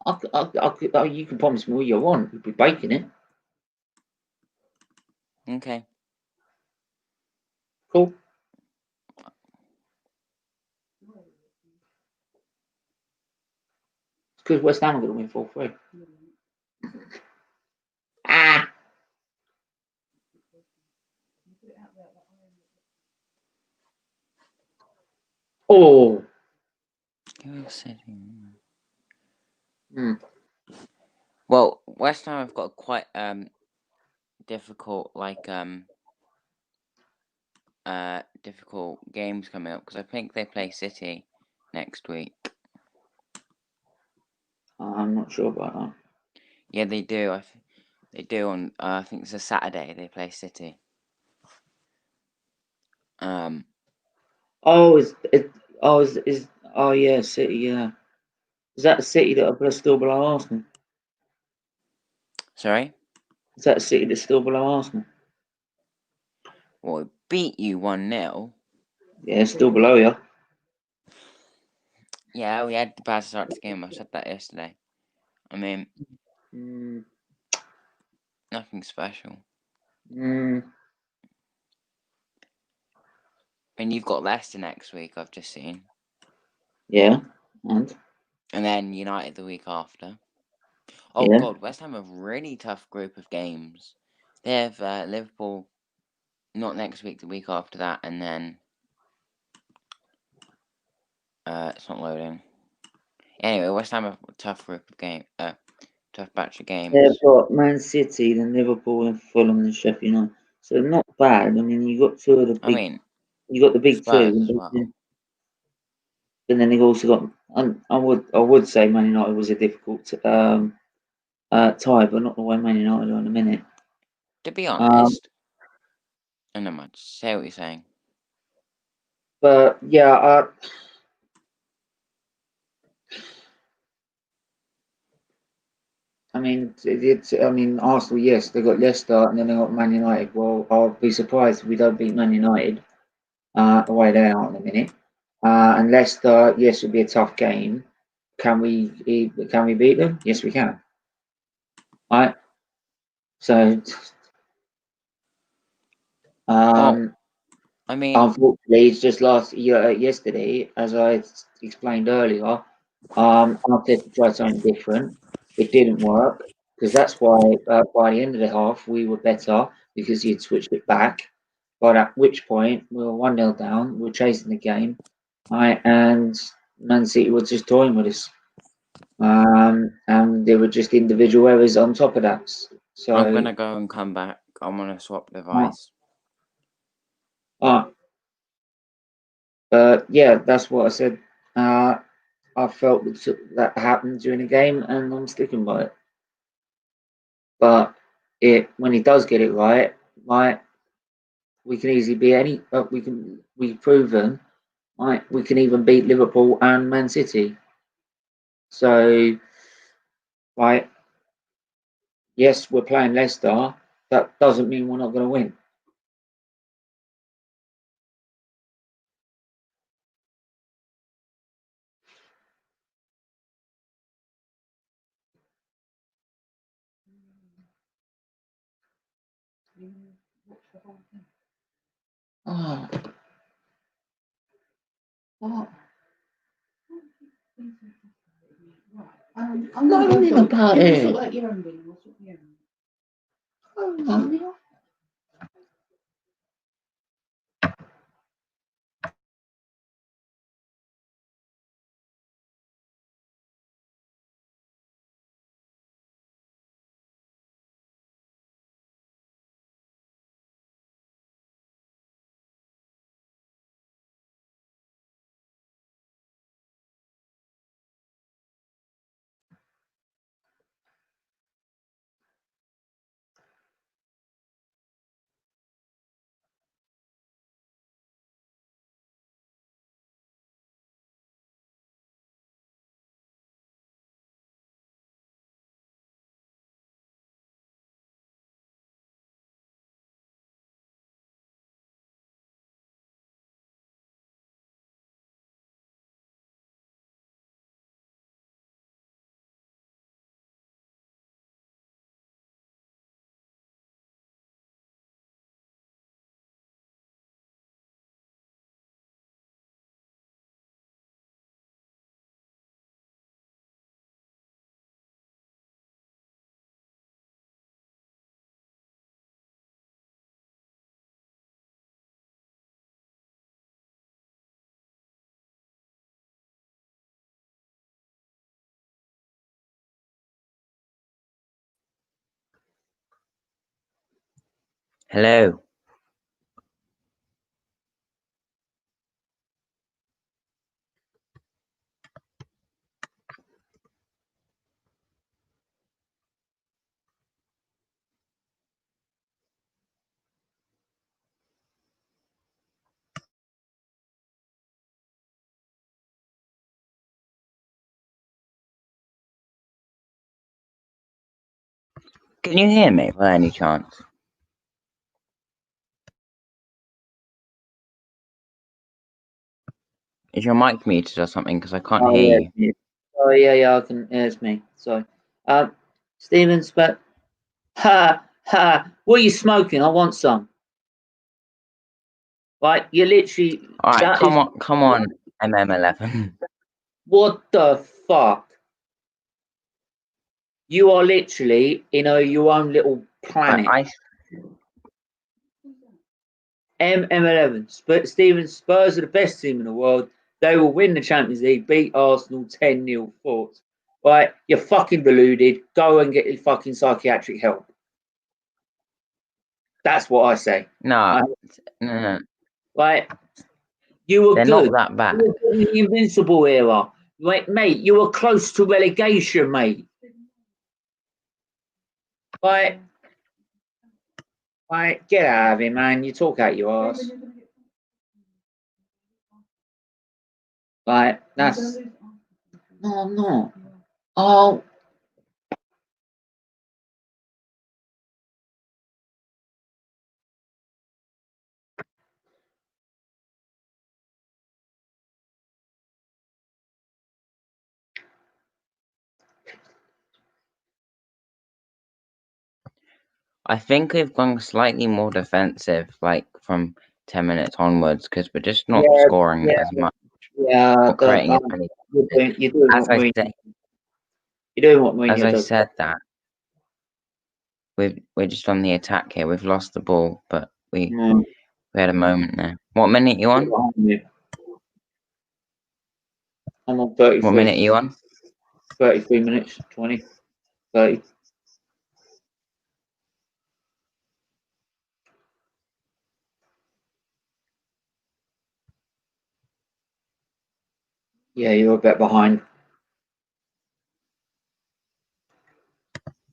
You can promise me all you want. You'll be breaking it. Okay. Cool. Because West Ham are going to win 4-3. Ah. Oh. Well, West Ham have got quite difficult difficult games coming up because I think they play City next week. I'm not sure about that. Yeah, they do. They do on. I think it's a Saturday. They play City. Oh, oh yeah, City, yeah. Is that City that are still below Arsenal? Sorry? Is that City that's still below Arsenal? Well, it beat you 1-0. Yeah, still below you. Yeah, we had the bad start to the game. I said that yesterday. I mean, Mm, nothing special. mm, And you've got Leicester next week, I've just seen. yeah, and And then United the week after. Oh, yeah. God, West Ham have a really tough group of games. They have Liverpool not next week, the week after that, and then... it's not loading. Anyway, West Ham have a tough group of tough batch of games. They've got Man City, then Liverpool, and Fulham, and Sheffield United. So not bad. I mean, you got two of the I big. mean, You got the big Spurs two, as well. but then they've also got. I would say Man United was a difficult tie, but not the way Man United are in a minute. To be honest, I don't know, say what you're saying. But yeah, I mean, Arsenal. Yes, they got Leicester, and then they got Man United. Well, I'll be surprised if we don't beat Man United the way they are in a minute. And Leicester, yes, it'll be a tough game. Can we beat them? Yes, we can. Right. So, Well, I mean, unfortunately, it's just yesterday, as I explained earlier. Arteta tried something different. It didn't work because that's why by the end of the half we were better because he had switched it back. But at which point we were 1-0 down, we were chasing the game, right? And Man City were just toying with us. And there were just individual errors on top of that. So, I'm gonna go and come back. I'm gonna swap device. yeah, that's what I said. I felt that happened during the game, and I'm sticking by it. But when he does get it right, we can easily be any. We've proven, right? We can even beat Liverpool and Man City. So, right, yes, we're playing Leicester. That doesn't mean we're not going to win. Oh, what? I'm not not worrying about you it. sort like your own thing. I'll sort my own. Hello. Can you hear me by any chance? Is your mic muted or something? Because I can't hear you. Yeah. Oh yeah, I can. Yeah, it's me. Sorry. Stevens, but what are you smoking? I want some. Right, you literally. All right, that come is- on, MM11. What the fuck? You are literally in your own little planet. MM11. Spurs are the best team in the world. They will win the Champions League, beat Arsenal 10-0 thoughts. Right, you're fucking deluded. Go and get your fucking psychiatric help. That's what I say. No. Right, you were They're good. not that bad. You were in the Invincible era. Right, mate, you were close to relegation, mate. Right, get out of here, man. You talk out your ass. Right, that's... No, I'm not. Oh... I think we've gone slightly more defensive, like from 10 minutes onwards, because we're just not scoring as much. Yeah, or creating as many. you're doing As what I Mourinho said, You're doing what Mourinho as I does. said that we're just on the attack here. We've lost the ball, but we had a moment there. What minute are you on? I'm on 33. What minute are you on? 33 minutes, 20, 30. Yeah, you're a bit behind.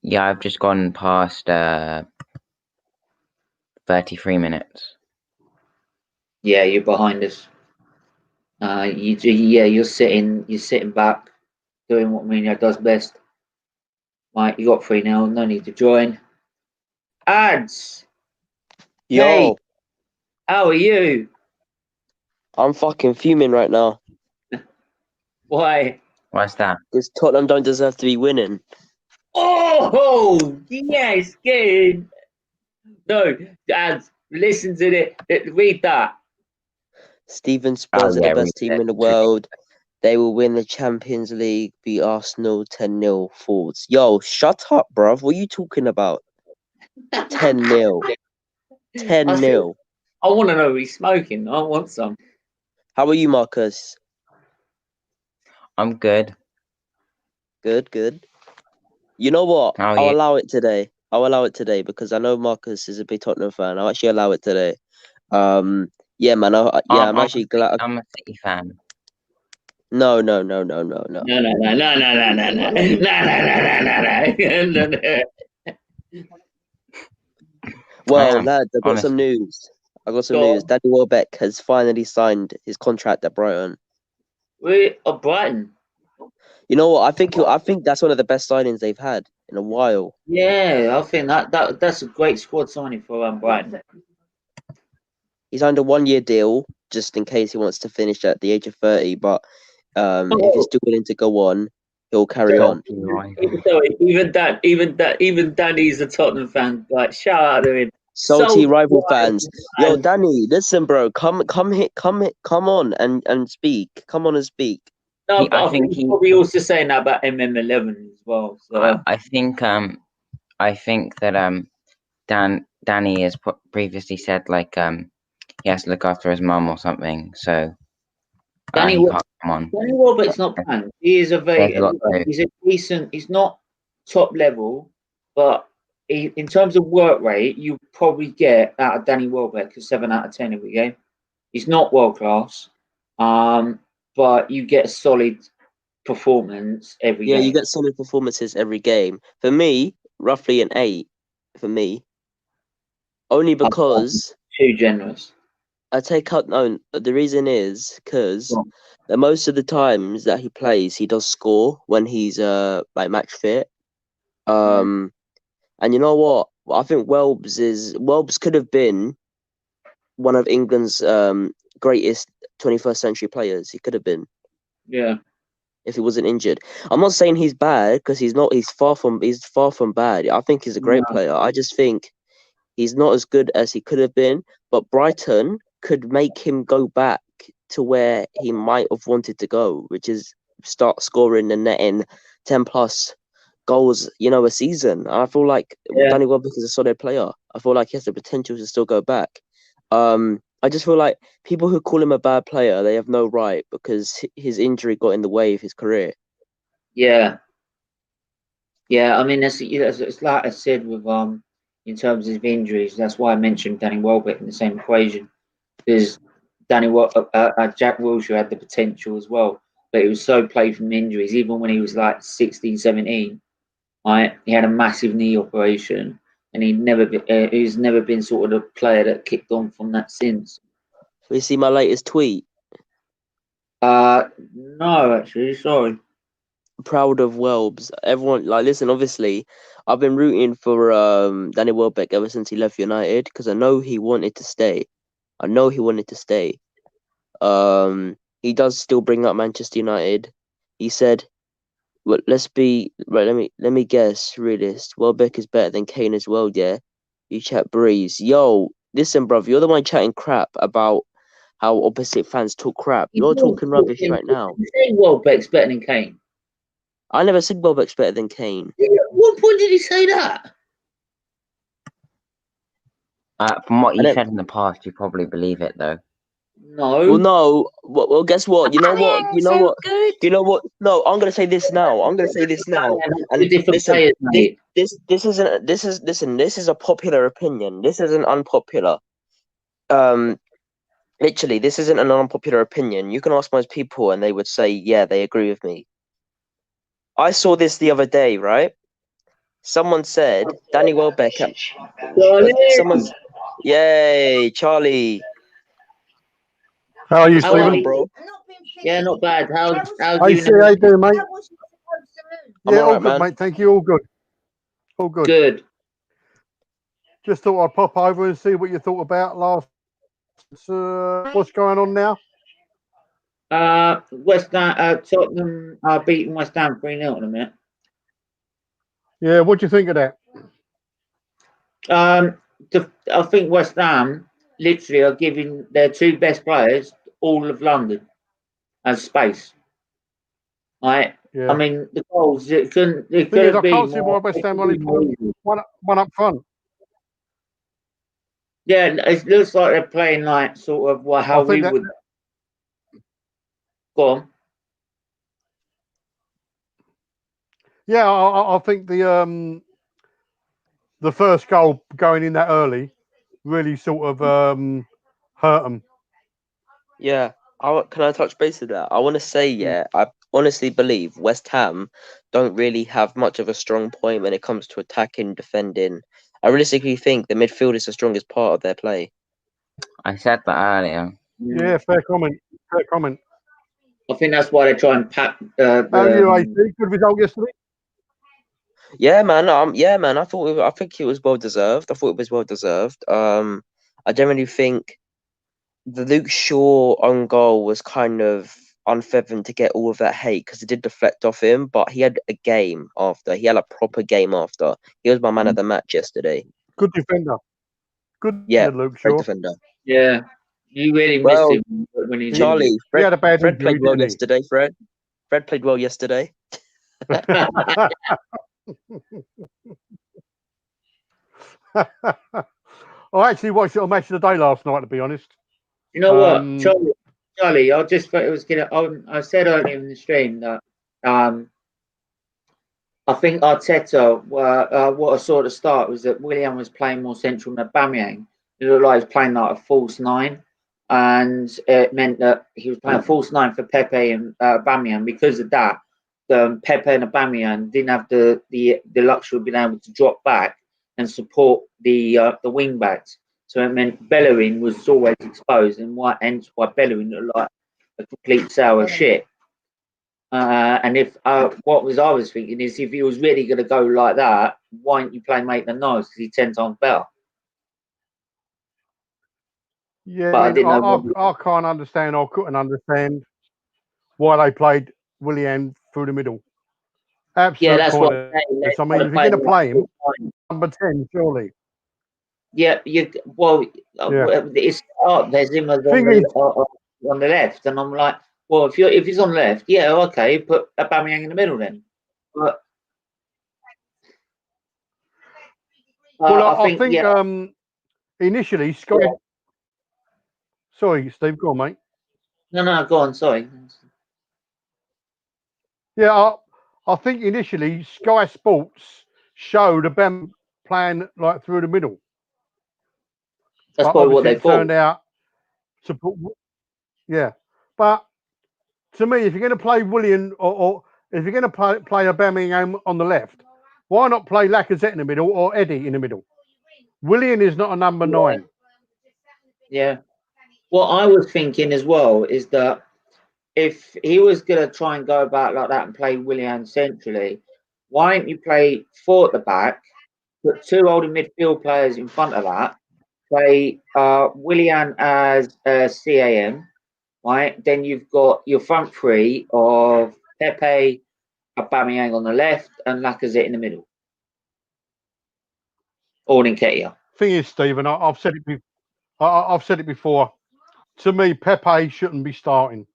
Yeah, I've just gone past 33 minutes. Yeah, you're behind us. You're sitting back, doing what Mourinho does best. Right, you got 3-0, no need to join. Ads! Yo, Hey, how are you? I'm fucking fuming right now Why? What's that? because Tottenham don't deserve to be winning. Oh, yes, good. No, Ads, listen to it. Read that. Steven Spurs are the read best team in the world. They will win the Champions League, beat Arsenal 10-0 forwards. Yo, shut up, bruv. What are you talking about? 10-0. 10-0. I want to know what he's smoking. I want some. How are you, Marcus? I'm good. Good. You know what? How are I'll you? allow it today. Because I know Marcus is a big Tottenham fan. I'll actually allow it today. Yeah, man. I'm actually glad. I'm a City fan. No. No. Well, lads, I got some honestly. news. Danny Welbeck has finally signed his contract at Brighton. We're at Brighton. You know what? I think that's one of the best signings they've had in a while. Yeah, I think that's a great squad signing for Brighton. He signed a 1-year deal just in case he wants to finish at the age of 30. But if he's still willing to go on, he'll carry on. Even Danny's a Tottenham fan. Like, shout out to him. Salty rival fans. Yo, Danny, listen, bro. Come on and speak. Come on and speak. No, but I think he's probably also saying that about MM11 as well. So I think that Danny has previously said like he has to look after his mum or something, so Danny he can't come on. Danny Welbeck's not bad. He is he's a decent. He's not top level, but in terms of work rate, you probably get out of Danny Welbeck a 7 out of 10 every game. He's not world class, but you get a solid performance every game. Yeah, you get solid performances every game. For me, roughly an 8. For me, only because too generous. I take out. No, the reason is because most of the times that he plays, he does score when he's like match fit. And you know what? I think Welbs could have been one of England's greatest 21st century players. He could have been. Yeah. If he wasn't injured. I'm not saying he's bad because he's not. He's far from bad. I think he's a great player. I just think he's not as good as he could have been. But Brighton could make him go back to where he might have wanted to go, which is start scoring and netting 10 plus goals, a season. And I feel like Danny Welbeck is a solid player. I feel like he has the potential to still go back. I just feel like people who call him a bad player, they have no right because his injury got in the way of his career. Yeah. Yeah, I mean, it's like I said with in terms of injuries. That's why I mentioned Danny Welbeck in the same equation, because Jack Wilshere had the potential as well, but he was so plagued from injuries. Even when he was like 16, 17, right, he had a massive knee operation, and he's never been sort of the player that kicked on from that since. You see my latest tweet? No, actually, sorry. Proud of Welbs. Everyone, listen, obviously, I've been rooting for Danny Welbeck ever since he left United because I know he wanted to stay. He does still bring up Manchester United. He said, "Well, let's be right. Let me guess. Realist. Welbeck is better than Kane as well. Yeah, you chat breeze. Yo, listen, bruv. You're the one chatting crap about how opposite fans talk crap. You're talking rubbish right now. You say Welbeck's better than Kane? I never said Welbeck's better than Kane. At what point did he say that? From what you said in the past, you probably believe it though. No. Well, no. Well, guess what? You know what? You know what? No, I'm gonna say this now. And listen, this is a popular opinion. This isn't unpopular. Literally, this isn't an unpopular opinion. You can ask most people, and they would say, yeah, they agree with me. I saw this the other day, right? Someone said Danny Welbeck. Yay, Charlie. How are you, How are Stephen? you, bro? Yeah, not bad. How you How you doing, mate? Yeah, all good, man. mate. Thank you. All good. All good. Good. Just thought I'd pop over and see what you thought about last. What's going on now? Tottenham are beating West Ham 3-0 in a minute. Yeah, what do you think of that? I think West Ham literally are giving their two best players all of London as space. Right? Yeah. I mean, the goals, it couldn't be. I can't see why West Ham only put one up front. Yeah, it looks like they're playing like sort of how we would. Go on. Yeah, I think the first goal going in that early really sort of hurt them. Yeah, can I touch base with that? I want to say, yeah, I honestly believe West Ham don't really have much of a strong point when it comes to attacking, defending. I realistically think the midfield is the strongest part of their play. I said that earlier. Yeah, fair comment. I think that's why they try and pack. How are you, AC? Good result yesterday. Yeah, man. I think it was well deserved. I generally think the Luke Shaw own goal was kind of unfair for him to get all of that hate because it did deflect off him, but he had a game after. He had a proper game after. He was my man of the match yesterday. Good defender. Yeah, Luke great Shaw. defender. Yeah, you really missed him when he Charlie. He had a bad Fred injury, played well didn't he? yesterday. Fred played well yesterday. I actually watched a match of the day last night, to be honest. You know what, Charlie? I just thought it was gonna. I said earlier in the stream that I think Arteta, what I saw at the start was that Willian was playing more central than Aubameyang. It looked like he was playing like a false nine, and it meant that he was playing a false nine for Pepe and Aubameyang. Because of that, Pepe and Aubameyang didn't have the luxury of being able to drop back and support the wing backs. So it meant Bellerin was always exposed, and hence why Bellerin looked like a complete sour shit. And if what I was thinking is, if he was really going to go like that, why don't you play Maitland-Niles, because he's 10 times better? Yeah, But I didn't know. I can't understand or couldn't understand why they played Willian through the middle. Yeah, Absolute that's what pointless. I'm saying. I mean, if you're going to play him, number 10, surely. Yeah, it's there's him as Thing is, on the left, and I'm like, well, if he's on the left, yeah, okay, put Aubameyang in the middle then. But well, I think yeah, initially Sky. Yeah. Sorry, Steve, go on, mate. no, go on, sorry. Yeah, I think initially Sky Sports showed Aubameyang playing like through the middle. That's But probably what obviously they it thought. turned out to put. Yeah, but to me, if you're going to play Willian or if you're going to play Aubameyang on the left, why not play Lacazette in the middle or Eddie in the middle? Willian is not a number 9. Yeah. What I was thinking as well is that if he was going to try and go about like that and play Willian centrally, why don't you play 4 at the back, put 2 holding midfield players in front of that, play Willian as CAM, right? Then you've got your front 3 of Pepe, Aubameyang on the left, and Lacazette in the middle. Or Nketiah. Thing is, Stephen, I've said it. I've said it before. To me, Pepe shouldn't be starting.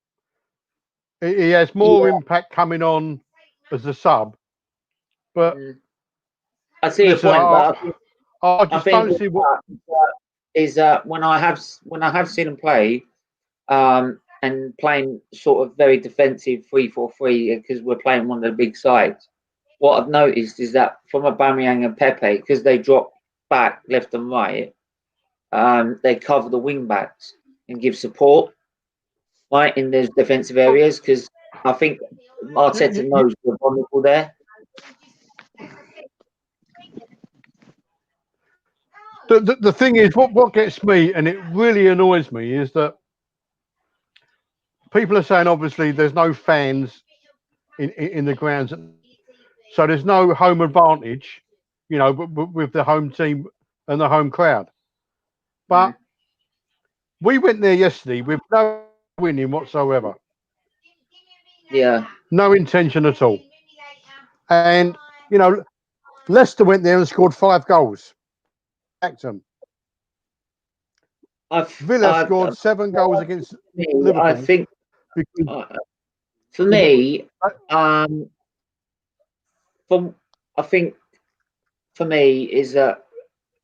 He has more impact coming on as a sub. But I see your point, but I just don't see what is when I have seen him play, and playing sort of very defensive 3-4-3 because we're playing one of the big sides. What I've noticed is that from Aubameyang and Pepe, because they drop back left and right, they cover the wing backs and give support right in those defensive areas, because I think Arteta knows we're vulnerable there. The thing is, what gets me, and it really annoys me, is that people are saying obviously there's no fans in the grounds, so there's no home advantage, with the home team and the home crowd. But we went there yesterday with no winning whatsoever. Yeah. No intention at all. And, Leicester went there and scored 5 goals. Acton. Villa scored 7 goals against Liverpool. I think for me, is that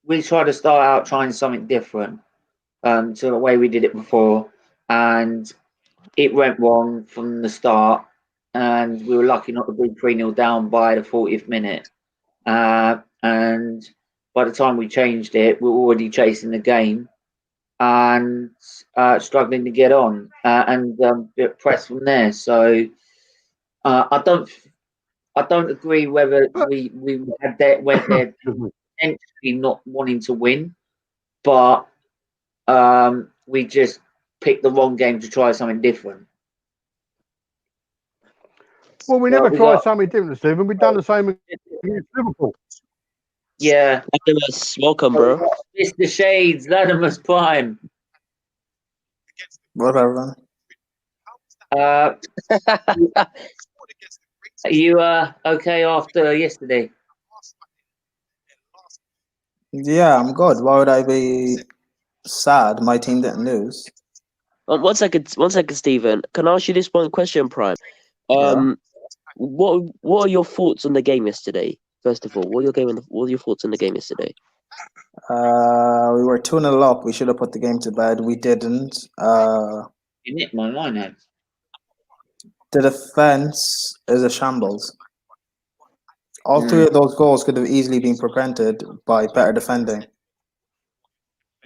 we try to start out trying something different to the way we did it before, and it went wrong from the start, and we were lucky not to be 3-0 down by the 40th minute. And by the time we changed it, we were already chasing the game and struggling to get on and press from there. So I don't agree whether we went there intentionally not wanting to win, but we just picked the wrong game to try something different. Well, we never tried something different, Stephen. We've done the same against Liverpool. Yeah. Latimus, welcome, bro. Mr. Shades, Latimus Prime. Whatever. Are you okay after yesterday? Yeah, I'm good. Why would I be sad? My team didn't lose. 1 second, Stephen. Can I ask you this one question, Prime? What are your thoughts on the game yesterday? First of all, what are your thoughts on the game yesterday? We were 2-0 up. We should have put the game to bed. We didn't. You nicked my line out. The defense is a shambles. All 3 of those goals could have easily been prevented by better defending.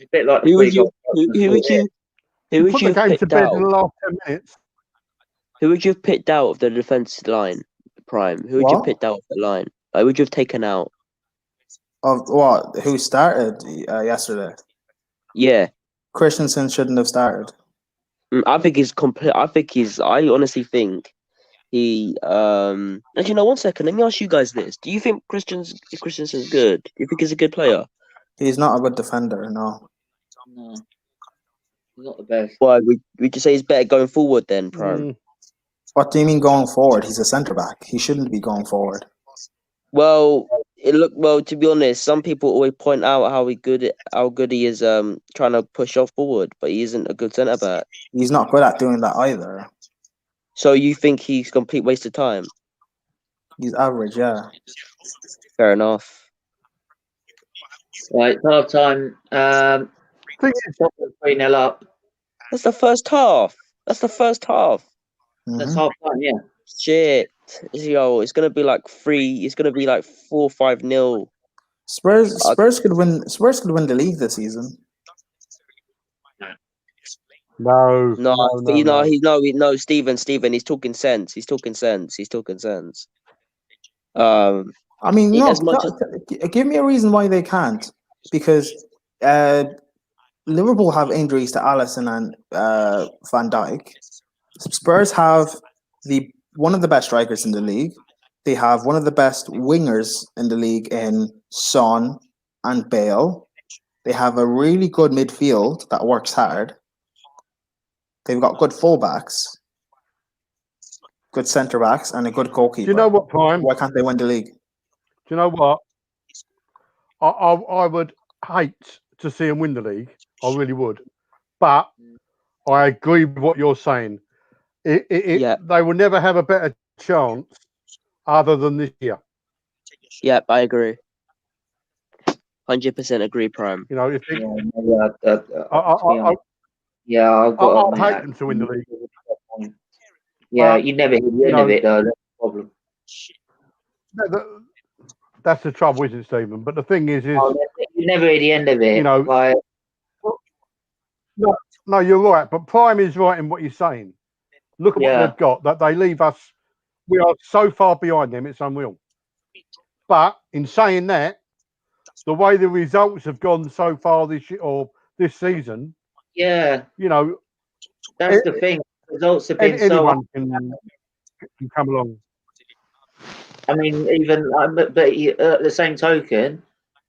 A bit like who would you have picked out in the last 10 minutes? Who would you have picked out of the defense line, Prime? Who would you have picked out of the line? Who would you have taken out? Of what? Who started yesterday? Yeah. Christensen shouldn't have started. I think he's complete. I honestly think He actually no, 1 second. Let me ask you guys this: do you think Christensen's good? Do you think he's a good player? He's not a good defender, no. No, he's not the best. Why would you say he's better going forward then, Prime? Mm, What do you mean going forward? He's a centre back. He shouldn't be going forward. Well, to be honest, some people always point out how good he is trying to push off forward, but he isn't a good centre back. He's not good at doing that either. So you think he's a complete waste of time? He's average, yeah. Fair enough. Right, half time. thing is, Tottenham 3-0 up. That's the first half. That's That's Mhm. half time, yeah. Shit. Yo, it's gonna be like 3. It's gonna be like 4-5-0. Spurs could win the league this season. no, Steven, he's talking sense. He's talking sense. I mean, no, as much as give me a reason why they can't. Because Liverpool have injuries to Alisson and Van Dijk. Spurs have one of the best strikers in the league. They have one of the best wingers in the league in Son and Bale. They have a really good midfield that works hard. They've got good fullbacks, good centre backs, and a good goalkeeper. do you know what, Prime? Why can't they win the league? Do you know what? I would hate to see him win the league. I really would. But I agree with what you're saying. Yeah. They will never have a better chance other than this year. Yep, I agree. 100% agree, Prime. You know, if it, I'll I hate them to win the league. Yeah, But, you never hit the end of it, though. That's the problem. That's the trouble, isn't it, Stephen? But the thing is You never hit the end of it. you know, Like, no, you're right. But Prime is right in what he's saying. Look at what they've got. That they leave us. We are so far behind them. It's unreal. But in saying that, the way the results have gone so far this year or this season, yeah, you know, that's the thing. Results have been anyone can come along. I mean, even but at the same token,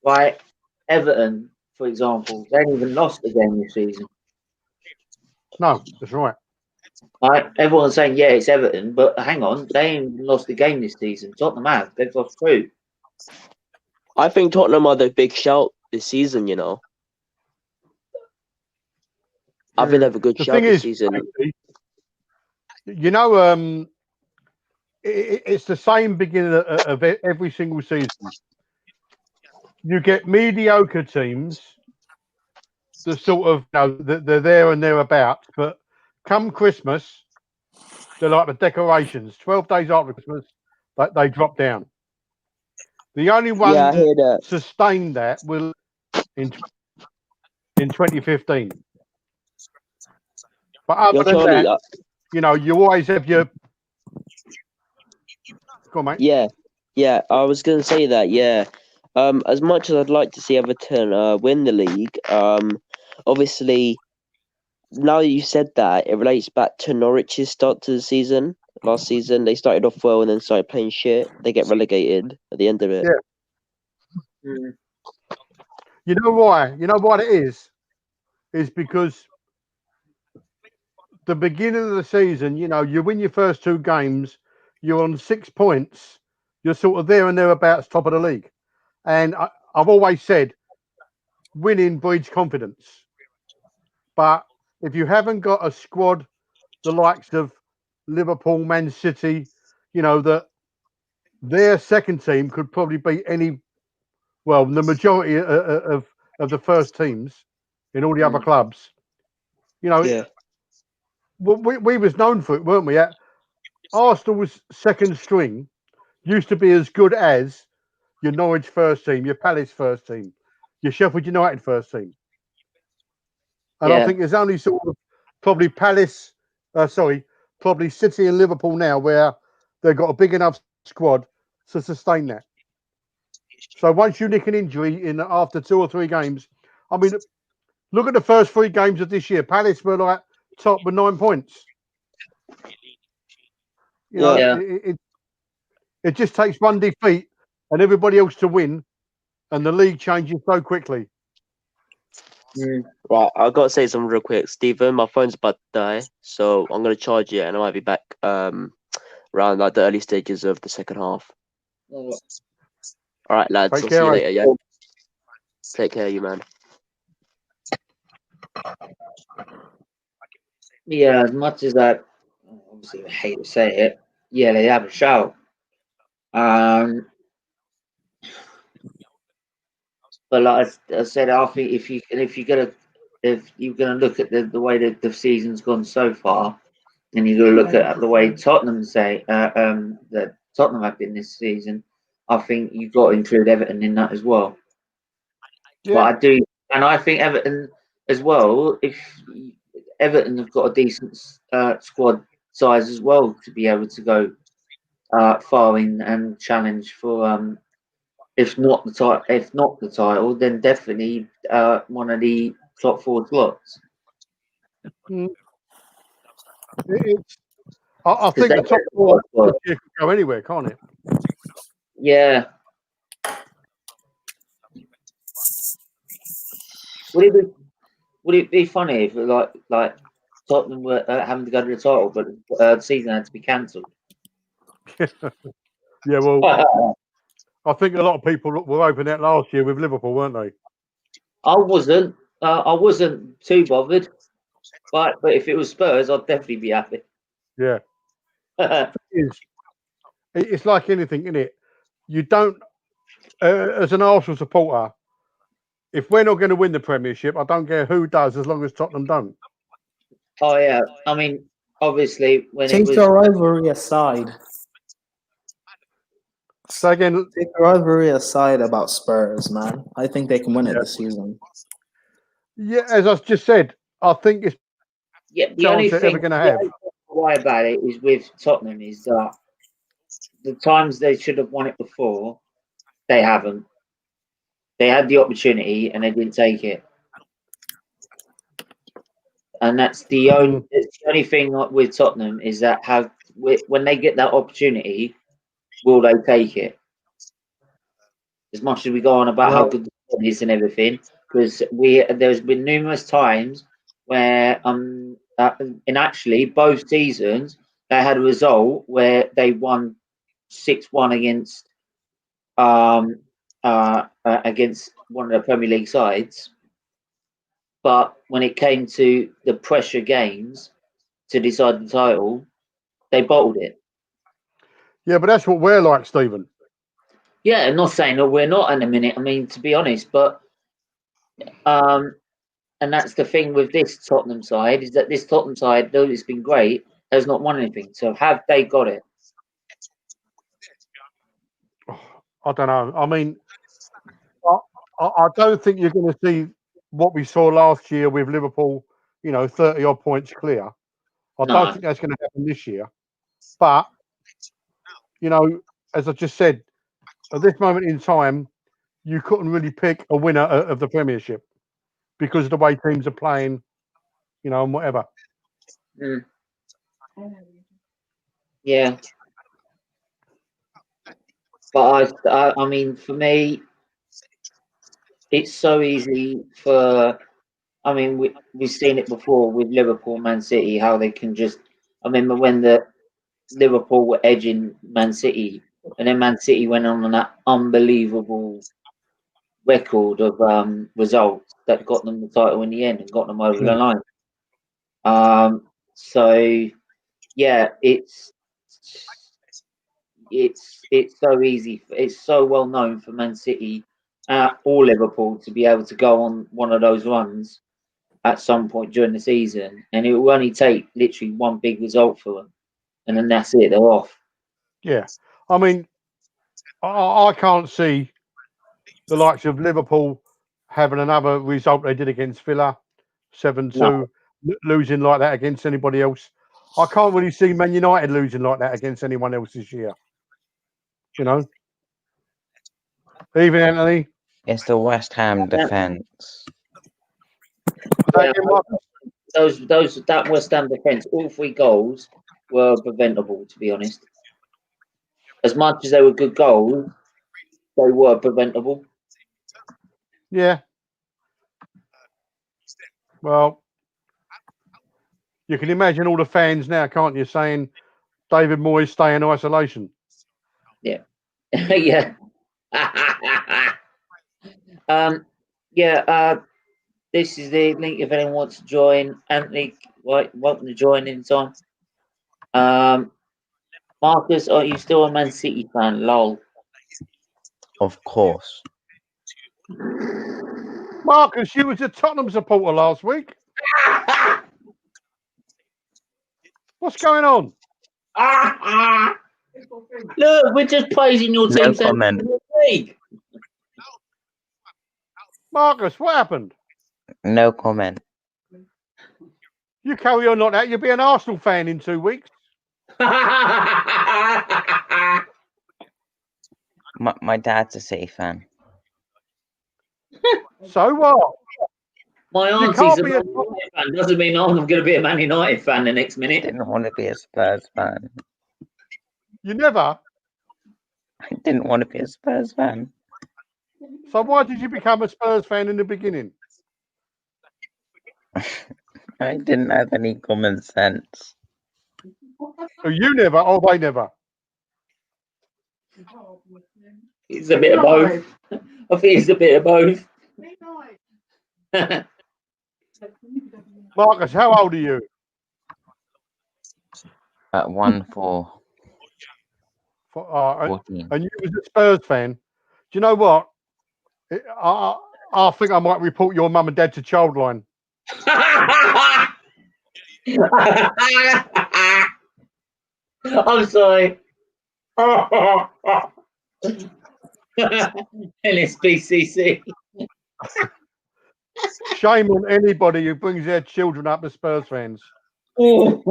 like Everton, for example, they haven't even lost a game this season. No, that's right. Like everyone's saying, yeah, it's Everton, but hang on, they ain't even lost a game this season. Tottenham have. They've lost 2. I think Tottenham are the big shout this season, you know. I think they have a good shout this season. You know, it's the same beginning of every single season. You get mediocre teams, the sort of, they're there and thereabouts, but come Christmas, they're like the decorations. 12 days after Christmas, they drop down. The only one that sustained that will in 2015. But other than that, you know, you always have your. Go on, mate. Yeah. I was going to say that. Yeah. As much as I'd like to see Everton win the league, obviously, now that you said that, it relates back to Norwich's start to the season. Last season, they started off well and then started playing shit. They get relegated at the end of it. Yeah. You know why? You know what it is? Is because the beginning of the season, you know, you win your first 2 games, you're on 6 points, you're sort of there and thereabouts, top of the league. And I've always said, winning breeds confidence. But if you haven't got a squad, the likes of Liverpool, Man City, you know, that their second team could probably beat the majority of the first teams in all the other clubs. You know, we was known for it, weren't we? Arsenal's second string used to be as good as your Norwich first team, your Palace first team, your Sheffield United first team. And I think there's only sort of probably probably City and Liverpool now where they've got a big enough squad to sustain that. So once you nick an injury after 2 or 3 games, I mean, look at the first 3 games of this year. Palace were like top with 9 points. You know, Yeah. it just takes one defeat and everybody else to win, and the league changes so quickly. Right, I've got to say something real quick. Stephen, my phone's about to die, so I'm going to charge it and I might be back around like the early stages of the second half. All All right, lads. Take I'll care, see you mate. later, yeah? Take care, you man. Yeah, as much as I obviously I hate to say it, yeah, they have a shout. But like I said, I think if you're gonna look at the way that the season's gone so far, and you're gonna look at the way Tottenham that Tottenham have been this season, I think you've got to include Everton in that as well. Yeah. But I do, and I think Everton as well. If Everton have got a decent squad size as well to be able to go far in and challenge for if not the title, then definitely one of the top 4 slots. I think the top 4 this year could go anywhere, can't it? Yeah. Would it be funny if like Tottenham were having to go to the title, but the season had to be cancelled? Yeah, well, I think a lot of people were hoping that last year with Liverpool, weren't they? I wasn't too bothered, but if it was Spurs, I'd definitely be happy. Yeah. It's like anything, isn't it? You don't, as an Arsenal supporter, if we're not going to win the Premiership, I don't care who does, as long as Tottenham don't. Oh yeah, I mean, obviously when Take it was the rivalry aside. So again, Take the rivalry aside about Spurs, man. I think they can win it this season. yeah, as I just said, I think it's the only they're thing ever going to have. why about it is with Tottenham is that the times they should have won it before, they haven't. They had the opportunity and they didn't take it. And that's the only thing with Tottenham is that when they get that opportunity, will they take it? As much as we go on about how good the squad is and everything, because there's been numerous times where in actually both seasons they had a result where they won 6-1 against one of the Premier League sides. But when it came to the pressure games to decide the title, they bottled it. Yeah, but that's what we're like, Stephen. Yeah, I'm not saying that we're not in a minute. I mean, to be honest, but and that's the thing with this Tottenham side is that this Tottenham side, though it's been great, has not won anything. So have they got it? I don't know. I mean, I don't think you're going to see what we saw last year with Liverpool, 30 odd points clear. I don't think that's going to happen this year. But, as I just said, at this moment in time, you couldn't really pick a winner of the Premiership because of the way teams are playing, and whatever. Yeah. But I mean, for me, it's so easy for. I mean, we've seen it before with Liverpool, Man City, how they can just. I remember when the Liverpool were edging Man City, and then Man City went on that unbelievable record of results that got them the title in the end and got them over the line. So yeah, it's so easy. It's so well known for Man City or Liverpool to be able to go on one of those runs at some point during the season, and it will only take literally one big result for them, and then that's it. They're off. Yeah, I mean, I can't see the likes of Liverpool having another result they did against Villa, 7-2, losing like that against anybody else. I can't really see Man United losing like that against anyone else this year. Even Anthony. It's the West Ham defence. Yeah, that West Ham defence, all 3 goals were preventable, to be honest. As much as they were good goals, they were preventable. Yeah. Well, you can imagine all the fans now, can't you, saying David Moyes stay in isolation. Yeah. Yeah. This is the link if anyone wants to join. Anthony, welcome to join anytime. Marcus, are you still a Man City fan? Lol. Of course. Marcus, you was a Tottenham supporter last week. What's going on? Look, we're just praising your No team. comment. Marcus, what happened? No comment. You carry on like that, you'll be an Arsenal fan in 2 weeks. My dad's a City fan. So what? My You auntie's can't a be Man United fan. Doesn't mean I'm going to be a Man United fan the next minute. Didn't want to be a Spurs fan. You never. I didn't want to be a Spurs fan. So why did you become a Spurs fan in the beginning? I didn't have any common sense. So you never, or they never? It's a bit of both. I think it's a bit of both. Marcus, how old are you? At 1-4. 14. And you was a Spurs fan. Do you know what? I think I might report your mum and dad to Childline. I'm sorry. NSPCC. Shame on anybody who brings their children up as Spurs fans. Oh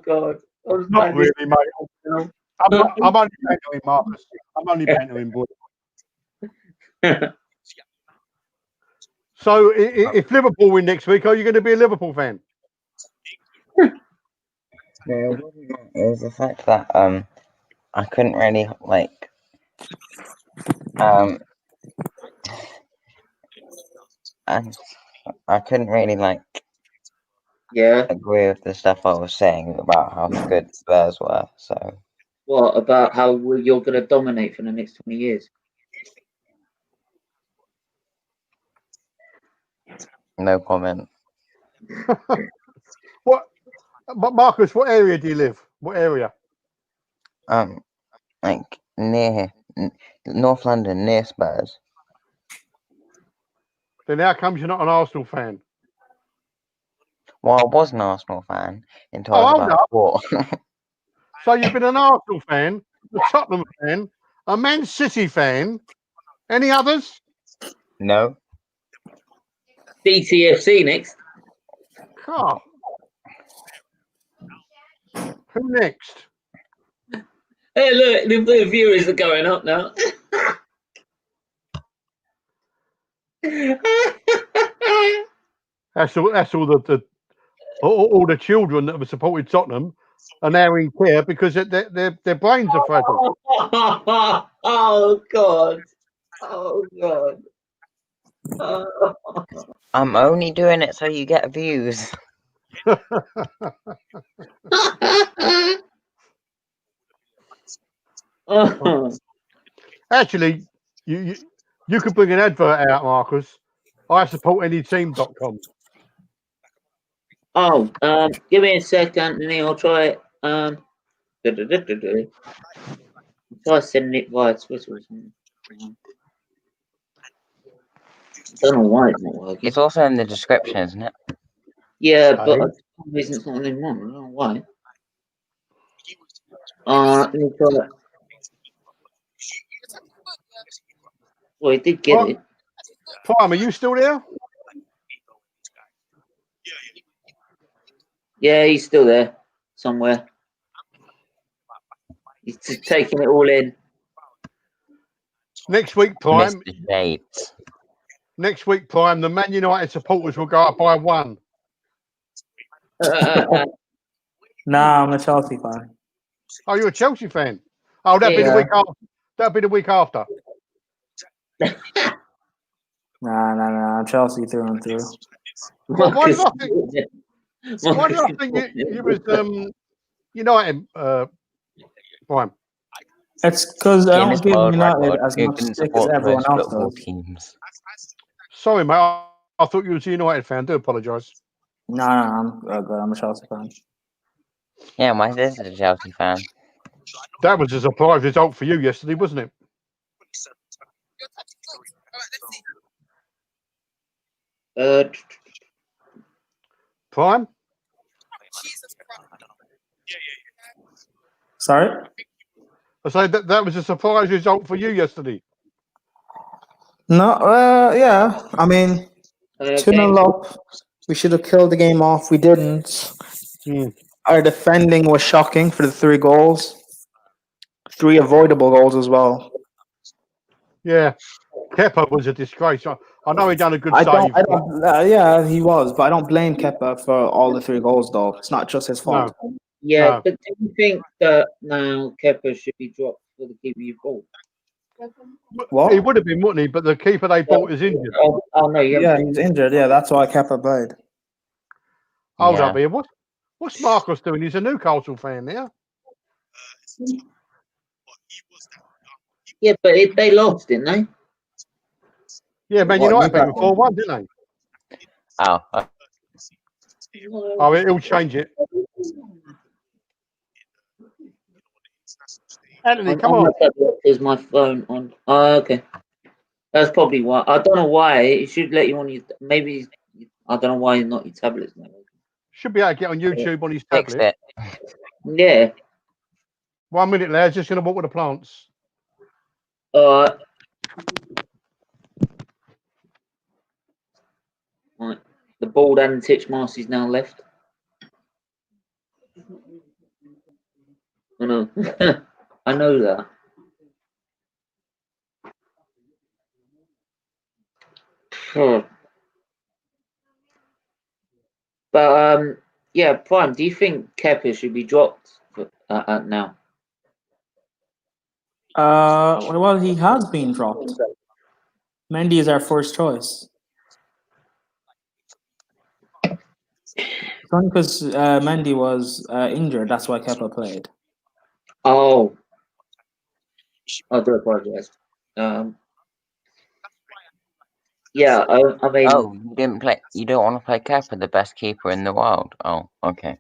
God. Not really, mate. I'm only bantering, Marcus. I'm only bantering, boy. So, if Liverpool win next week, are you going to be a Liverpool fan? No, it was the fact that I couldn't really I couldn't really Yeah. agree with the stuff I was saying about how good Spurs were. So What about how you're going to dominate for the next 20 years? no comment. What? But Marcus, what area do you live? What area? Near North London, near Spurs. Then how comes you're not an Arsenal fan? Well, I was an Arsenal fan until Oh, I was hold about up. 4. So you've been an Arsenal fan, a Tottenham fan, a Man City fan. Any others? No. DTFC next. Oh. Who next? Hey, look, the viewers are going up now. That's all the children that have supported Tottenham are now in care because their brains are frazzled. Oh God! Oh God! Oh. I'm only doing it so you get views. Actually, you could bring an advert out, Marcus. I support anyteam.com. Oh, give me a second, Anthony. I'll try it. Try sending it via Twitter or something. I don't know why it's not working. It's also in the description, isn't it? Yeah, but for some reason it's not anymore. I don't know why. Let me try it. Well, he did get it. Prime, are you still there? Yeah, he's still there somewhere. He's just taking it all in. Next week, Prime. Mr. Shades. Next week, Prime. The Man United supporters will go up by 1. Nah, I'm a Chelsea fan. Oh, you're a Chelsea fan. Oh, that'd be the Yeah. week after. That'd be the week after. Nah. Chelsea through and through. Why did I think? Why did I think you was United? Fine. It's because I Guinness don't give World United Record. as Who much can stick as support everyone most else football does. teams? Sorry, mate. I thought you was a United fan. I do apologise. Nah, I'm good. I'm a Chelsea fan. Yeah, my sister's a Chelsea fan. That was a surprise result for you yesterday, wasn't it? Prime. Sorry? I say that was a surprise result for you yesterday. No, yeah. I mean, 2-0 up. We should have killed the game off. We didn't. Hmm. Our defending was shocking for the 3 goals. 3 avoidable goals as well. Yeah. Kepa was a disgrace. I know he done a good I save. don't, yeah, he was, but I don't blame Kepa for all the 3 goals, though. It's not just his fault. Yeah, No. but do you think that now Kepa should be dropped for the keeper you bought? What? He would have been, wouldn't he? But the keeper they bought is injured. Oh no, you Yeah, haven't. he's injured. Yeah, that's why Kepa played. Hold Yeah. up here. What's Marcus doing? He's a Newcastle fan now. Yeah, but they lost, didn't they? Yeah, Man What, United beat him Newcastle? 4-1, didn't they? Oh, Oh, he'll change it. Anthony, come on. Is my phone on? Oh, okay. That's probably why. I don't know why. It should let you on your. Maybe I don't know why not your tablets now. Should be able to get on YouTube on his fixed tablet. it. Yeah. 1 minute, lads. Just going to walk with the plants. Right. The bald and Titchmarsh is now left. I know. I know that. Sure. But yeah, Prime. Do you think Kepa should be dropped now? Well, he has been dropped. Mendy is our first choice. It's only because Mendy was injured. That's why Kepa played. Oh, I do apologize. Yeah, I mean, Oh, you didn't play. You don't want to play Kepa, the best keeper in the world. Oh, okay.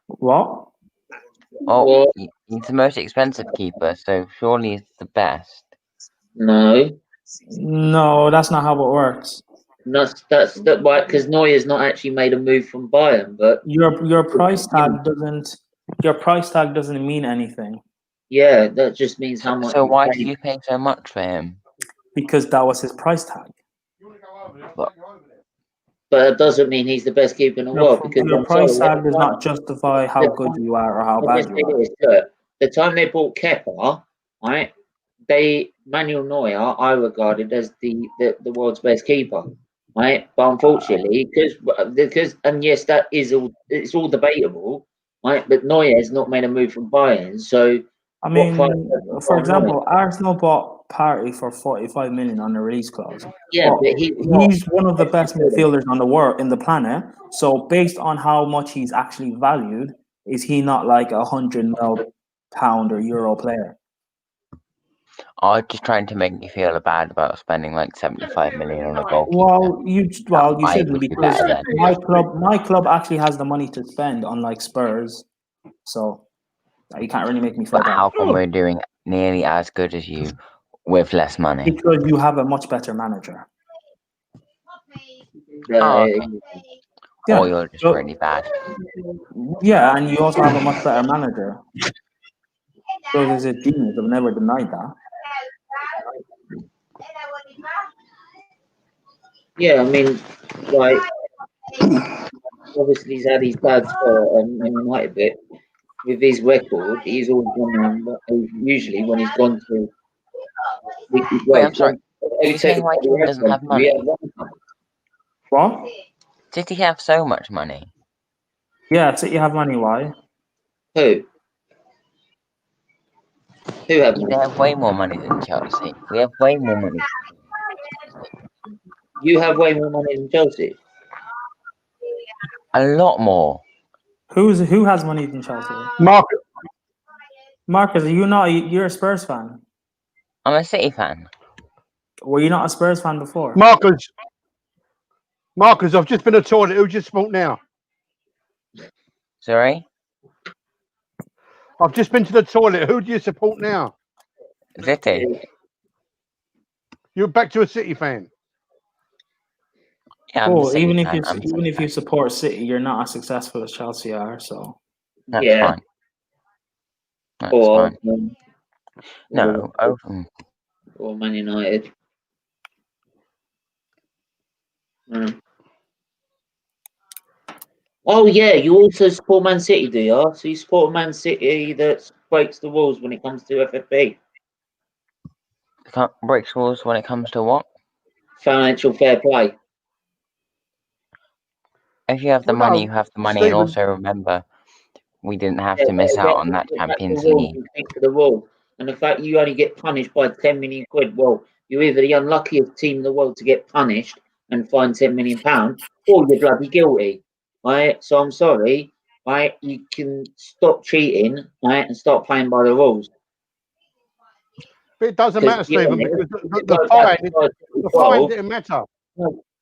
What? Oh, Well- he's the most expensive keeper, so surely he's the best. no, that's not how it works. that's why, because Neuer's not actually made a move from Bayern, but Your price tag doesn't mean anything yeah, that just means how much. So you why pay. did you pay so much for him? because that was his price tag. But that doesn't mean he's the best keeper in the world. Because Your I'm price sorry, tag does not justify how good you are or how I'll just bad say you are. this, look, the time they bought Kepa, right? Manuel Neuer, I regarded as the world's best keeper, right? But unfortunately, because and yes, it's all debatable, right? But Neuer has not made a move from Bayern, so I mean, what price- for example, Arsenal bought Partey for 45 million on the release clause. yeah, but He's one of the best midfielders on the world in the planet. So based on how much he's actually valued, is he not like £100 million or euro player? I'm just trying to make you feel bad about spending like 75 million on a goalkeeper. Well, you I shouldn't, would be because better than my club actually has the money to spend, unlike Spurs. So you can't really make me feel But bad. how come we're doing nearly as good as you with less money? Because you have a much better manager. Oh, okay. Yeah. Or you're just really bad. Yeah, and you also have a much better manager. So is a genius. I've never denied that. yeah, I mean, like obviously he's had his bad spell and United, but with his record, he's always gone. Usually, when he's gone to, Wait, I'm sorry. Are you saying my team doesn't have money? What? Did he have so much money? Yeah, City have money. Why? Who? Who have They money? have way more money than Chelsea. We have way more money. You have way more money than Chelsea. A lot more. Who has money than Chelsea? Marcus, Marcus, are you not? You're a Spurs fan. I'm a City fan. Were you not a Spurs fan before? Marcus, I've just been to the toilet. Who do you support now? Sorry? I've just been to the toilet. Who do you support now? City. You're back to a City fan. Yeah, I'm a Well, City even fan. if you support City, you're not as successful as Chelsea are. So That's Yeah. fine. That's Or fine. No. or Man United. Oh yeah, you also support Man City, do you? So you support Man City that breaks the rules when it comes to FFP, Breaks rules when it comes to what? financial fair play. If you have the Well, money, no, you have the money. Stephen- And also remember, we didn't have Yeah, to miss out yeah, on that yeah, Champions the rules, League. you stick to the rule. And the fact you only get punished by 10 million quid, well, you're either the unluckiest team in the world to get punished and fined £10 million, or you're bloody guilty. Right? So I'm sorry, right? You can stop cheating, right, and start playing by the rules. But it doesn't matter, Stephen, because the fine didn't matter.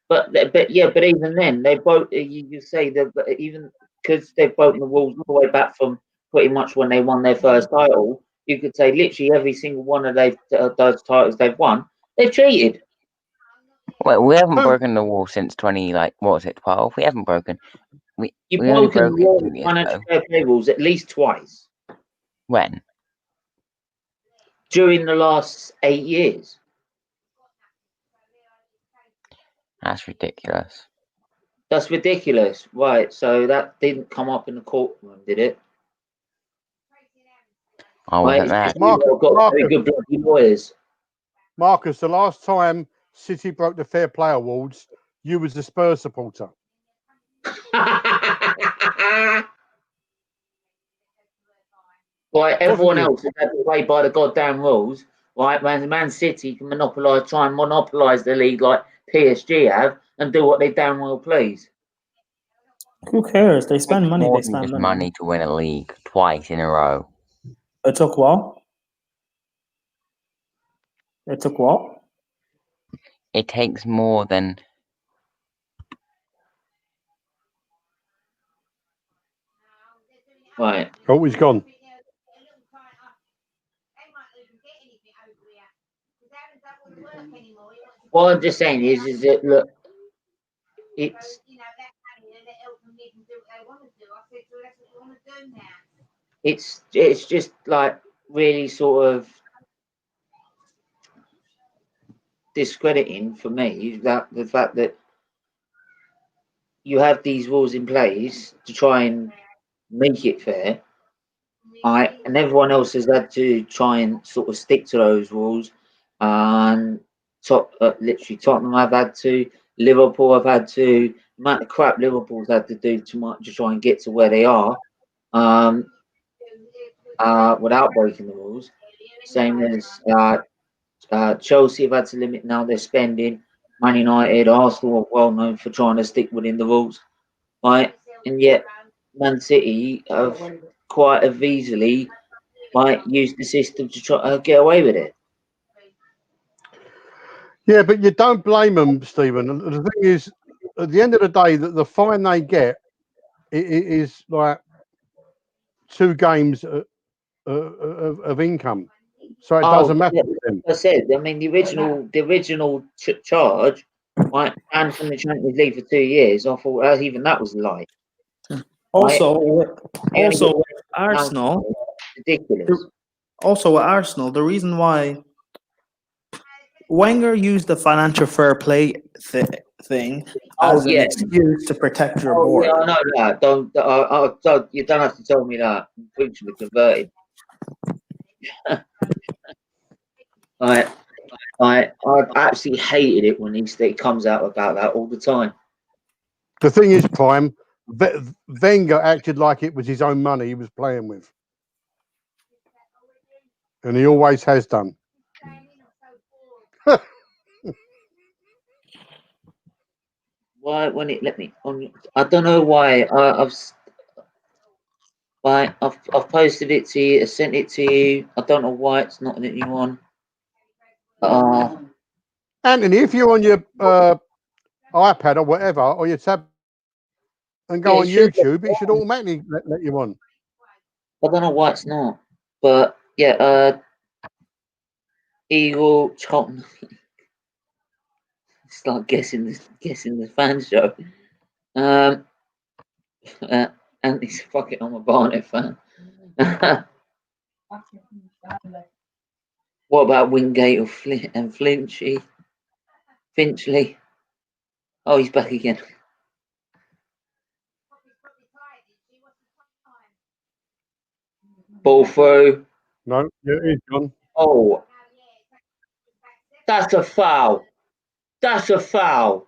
But even then they broke. You say that even because they've broken the rules all the way back from pretty much when they won their first title. You could say literally every single one of those titles they've won, they've cheated. Well, we haven't broken the wall since 12? We haven't broken. You've we only broken broke the it law 2 of years financial ago. fair play rules at least twice When? during the last 8 years. That's ridiculous. That's ridiculous, right? So that didn't come up in the courtroom, did it? I wasn't there. You've got very good bloody lawyers. Marcus, the last time City broke the Fair Play Awards, you was a Spurs supporter. Right, everyone else has had to play by the goddamn rules. Right, Man City can try and monopolise the league like PSG have, and do what they damn well please. who cares? They spend money. More They than spend just money. money to win a league twice in a row. It took what? It took what? It takes more than. Right. Oh, he's gone. What I'm just saying is that look, it's just like really sort of discrediting for me that the fact that you have these rules in place to try and make it fair, right? And everyone else has had to try and sort of stick to those rules. And literally, Tottenham have had to, Liverpool have had to, the amount of crap Liverpool's had to do too much to try and get to where they are, without breaking the rules. Same as Chelsea have had to limit now their spending. Man United, Arsenal are well known for trying to stick within the rules, right? And yet, Man City have quite easily used the system to try to get away with it. Yeah, but you don't blame them, Stephen. The thing is, at the end of the day, the fine they get is like 2 games of income, so it doesn't matter to them. Like I said, I mean, the original charge, right, banned from the Champions League for 2 years. I thought even that was a lie. Also, Right? with Arsenal, ridiculous. Also with Arsenal, the reason why Wenger used the financial fair play thing as an excuse to protect your board. Yeah, I know that. Don't you don't have to tell me that. I'm preaching the converted. I absolutely hated it when he comes out about that all the time. The thing is, Prime, Wenger acted like it was his own money he was playing with. And he always has done. Why when it let me on? I don't know why. I've posted it to you. I sent it to you. I don't know why it's not letting you on. Anthony, if you're on your iPad or whatever, or your tab, and go on YouTube, it should automatically let you on. I don't know why it's not. But yeah, Eagle Tottenham. It's like guessing the fan show. And he's fucking I'm a Barnet fan. What about Wingate or Finchley? Oh, he's back again. Ball through. No, yeah, he's gone. Oh, that's a foul. That's a foul.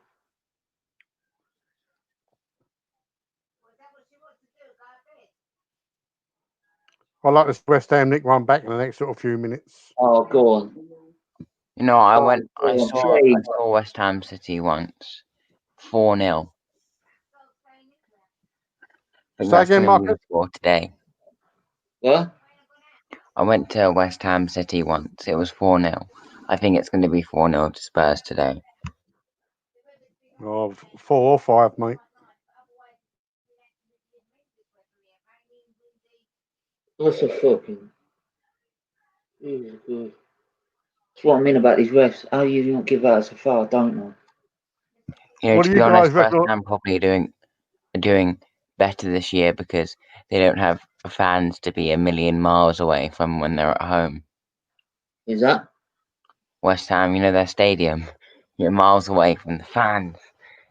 I like this West Ham Nick one back in the next sort of few minutes. Oh, go on. You know, I saw West Ham City once, 4-0. Say again, Marcus? For today. What? I went to West Ham City once. It was 4-0. I think it's going to be 4-0 to Spurs today. Oh, 4 or 5, mate. What's a fucking? That's what I mean about these refs. How you don't give that as a foul, don't know. You know, What to do be you honest, guys West reckon? Ham probably are doing better this year because they don't have fans to be a million miles away from when they're at home. Is that? West Ham, you know, their stadium, you're miles away from the fans.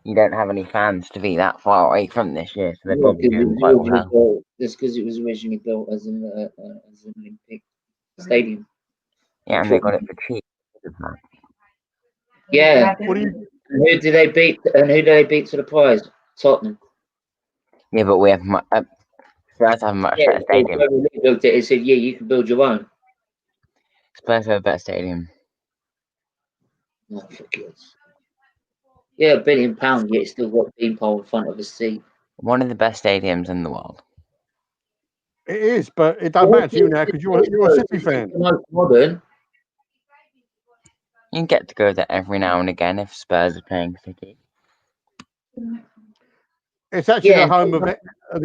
You don't have any fans to be that far away from this year, so they're probably doing quite well. That's because it was originally built as an Olympic stadium. Yeah, and they got it for cheap. Yeah. What do you? Who did they beat? And who did they beat to the prize? Tottenham. Yeah, but we have Spurs have a much better stadium. They looked at it and said, "Yeah, you can build your own." Spurs have a better stadium. Oh, for goodness. Yeah, £1 billion, yet it's still got a beanpole in front of the seat. One of the best stadiums in the world. It is, but it don't matter to you now because you're a City fan. Modern. You can get to go there every now and again if Spurs are playing City. It's actually the home of the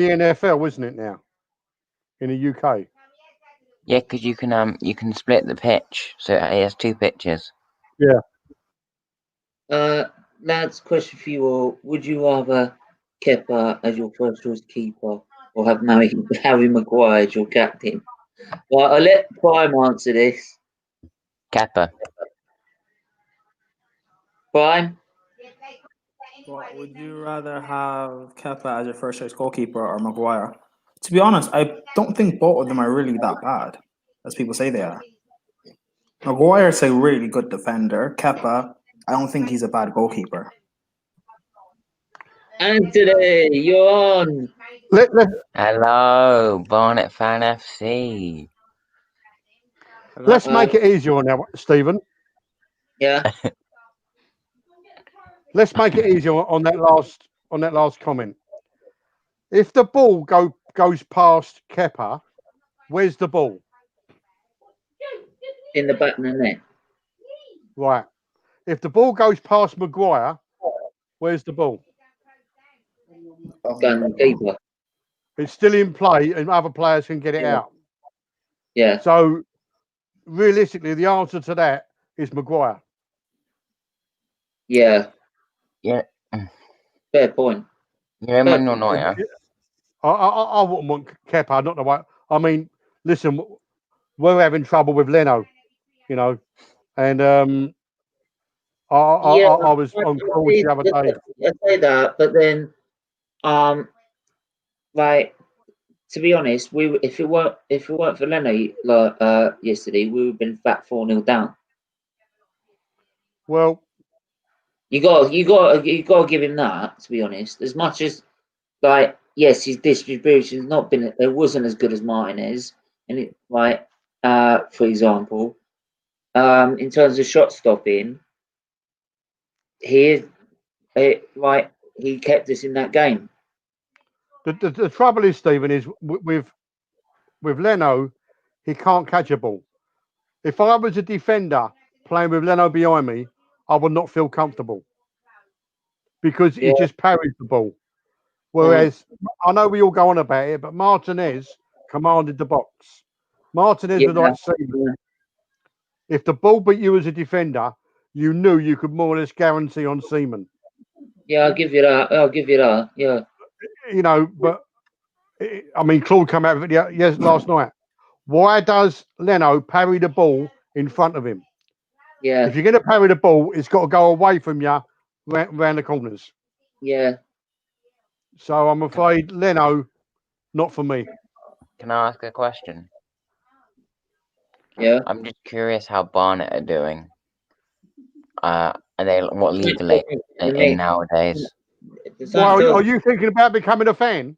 NFL, isn't it now? In the UK. Yeah, because you can split the pitch, so it has 2 pitches. Yeah. Lads, question for you all: would you rather Kepa as your first choice keeper, or have Harry Maguire as your captain? Well, I'll let Prime answer this. Kepa. Prime. What, would you rather have Kepa as your first choice goalkeeper or Maguire? To be honest, I don't think both of them are really that bad, as people say they are. Maguire's a really good defender. Kepa, I don't think he's a bad goalkeeper. Anthony, you're on. Hello, Barnet Fan FC. Let's make it easier on now, Stephen. Yeah. Let's make it easier on that last comment. If the ball goes past Kepa, where's the ball? In the back of the net. Right. If the ball goes past Maguire, where's the ball? Going the keeper. It's still in play and other players can get it out. Yeah. So realistically, the answer to that is Maguire. Yeah. Yeah. Fair point. Yeah, Manuel Neuer. I wouldn't want Kepa, not the way. I mean, listen, we're having trouble with Leno, you know, and I was on calls the other day. I say that, but then, like, to be honest, if it weren't for Leno, yesterday, we would have been back 4-0 down. Well, you got to give him that. To be honest, as much as like yes, his distribution has not been. It wasn't as good as Martinez, and it like for example, in terms of shot stopping, he he kept us in that game. The trouble is, Stephen, is with Leno, he can't catch a ball. If I was a defender playing with Leno behind me, I would not feel comfortable because he just parries the ball. Whereas I know we all go on about it, but Martinez commanded the box. Martinez was like Seaman. If the ball beat you as a defender, you knew you could more or less guarantee on Seaman. Yeah, I'll give you that. I'll give you that. Yeah. You know, but I mean, Claude came out with it last night. Why does Leno parry the ball in front of him? Yeah. If you're going to parry the ball, it's got to go away from you round the corners. Yeah. So I'm afraid Leno, not for me. Can I ask a question? Yeah. I'm just curious how Barnet are doing. Are they what league are they in nowadays? Well, are you thinking about becoming a fan?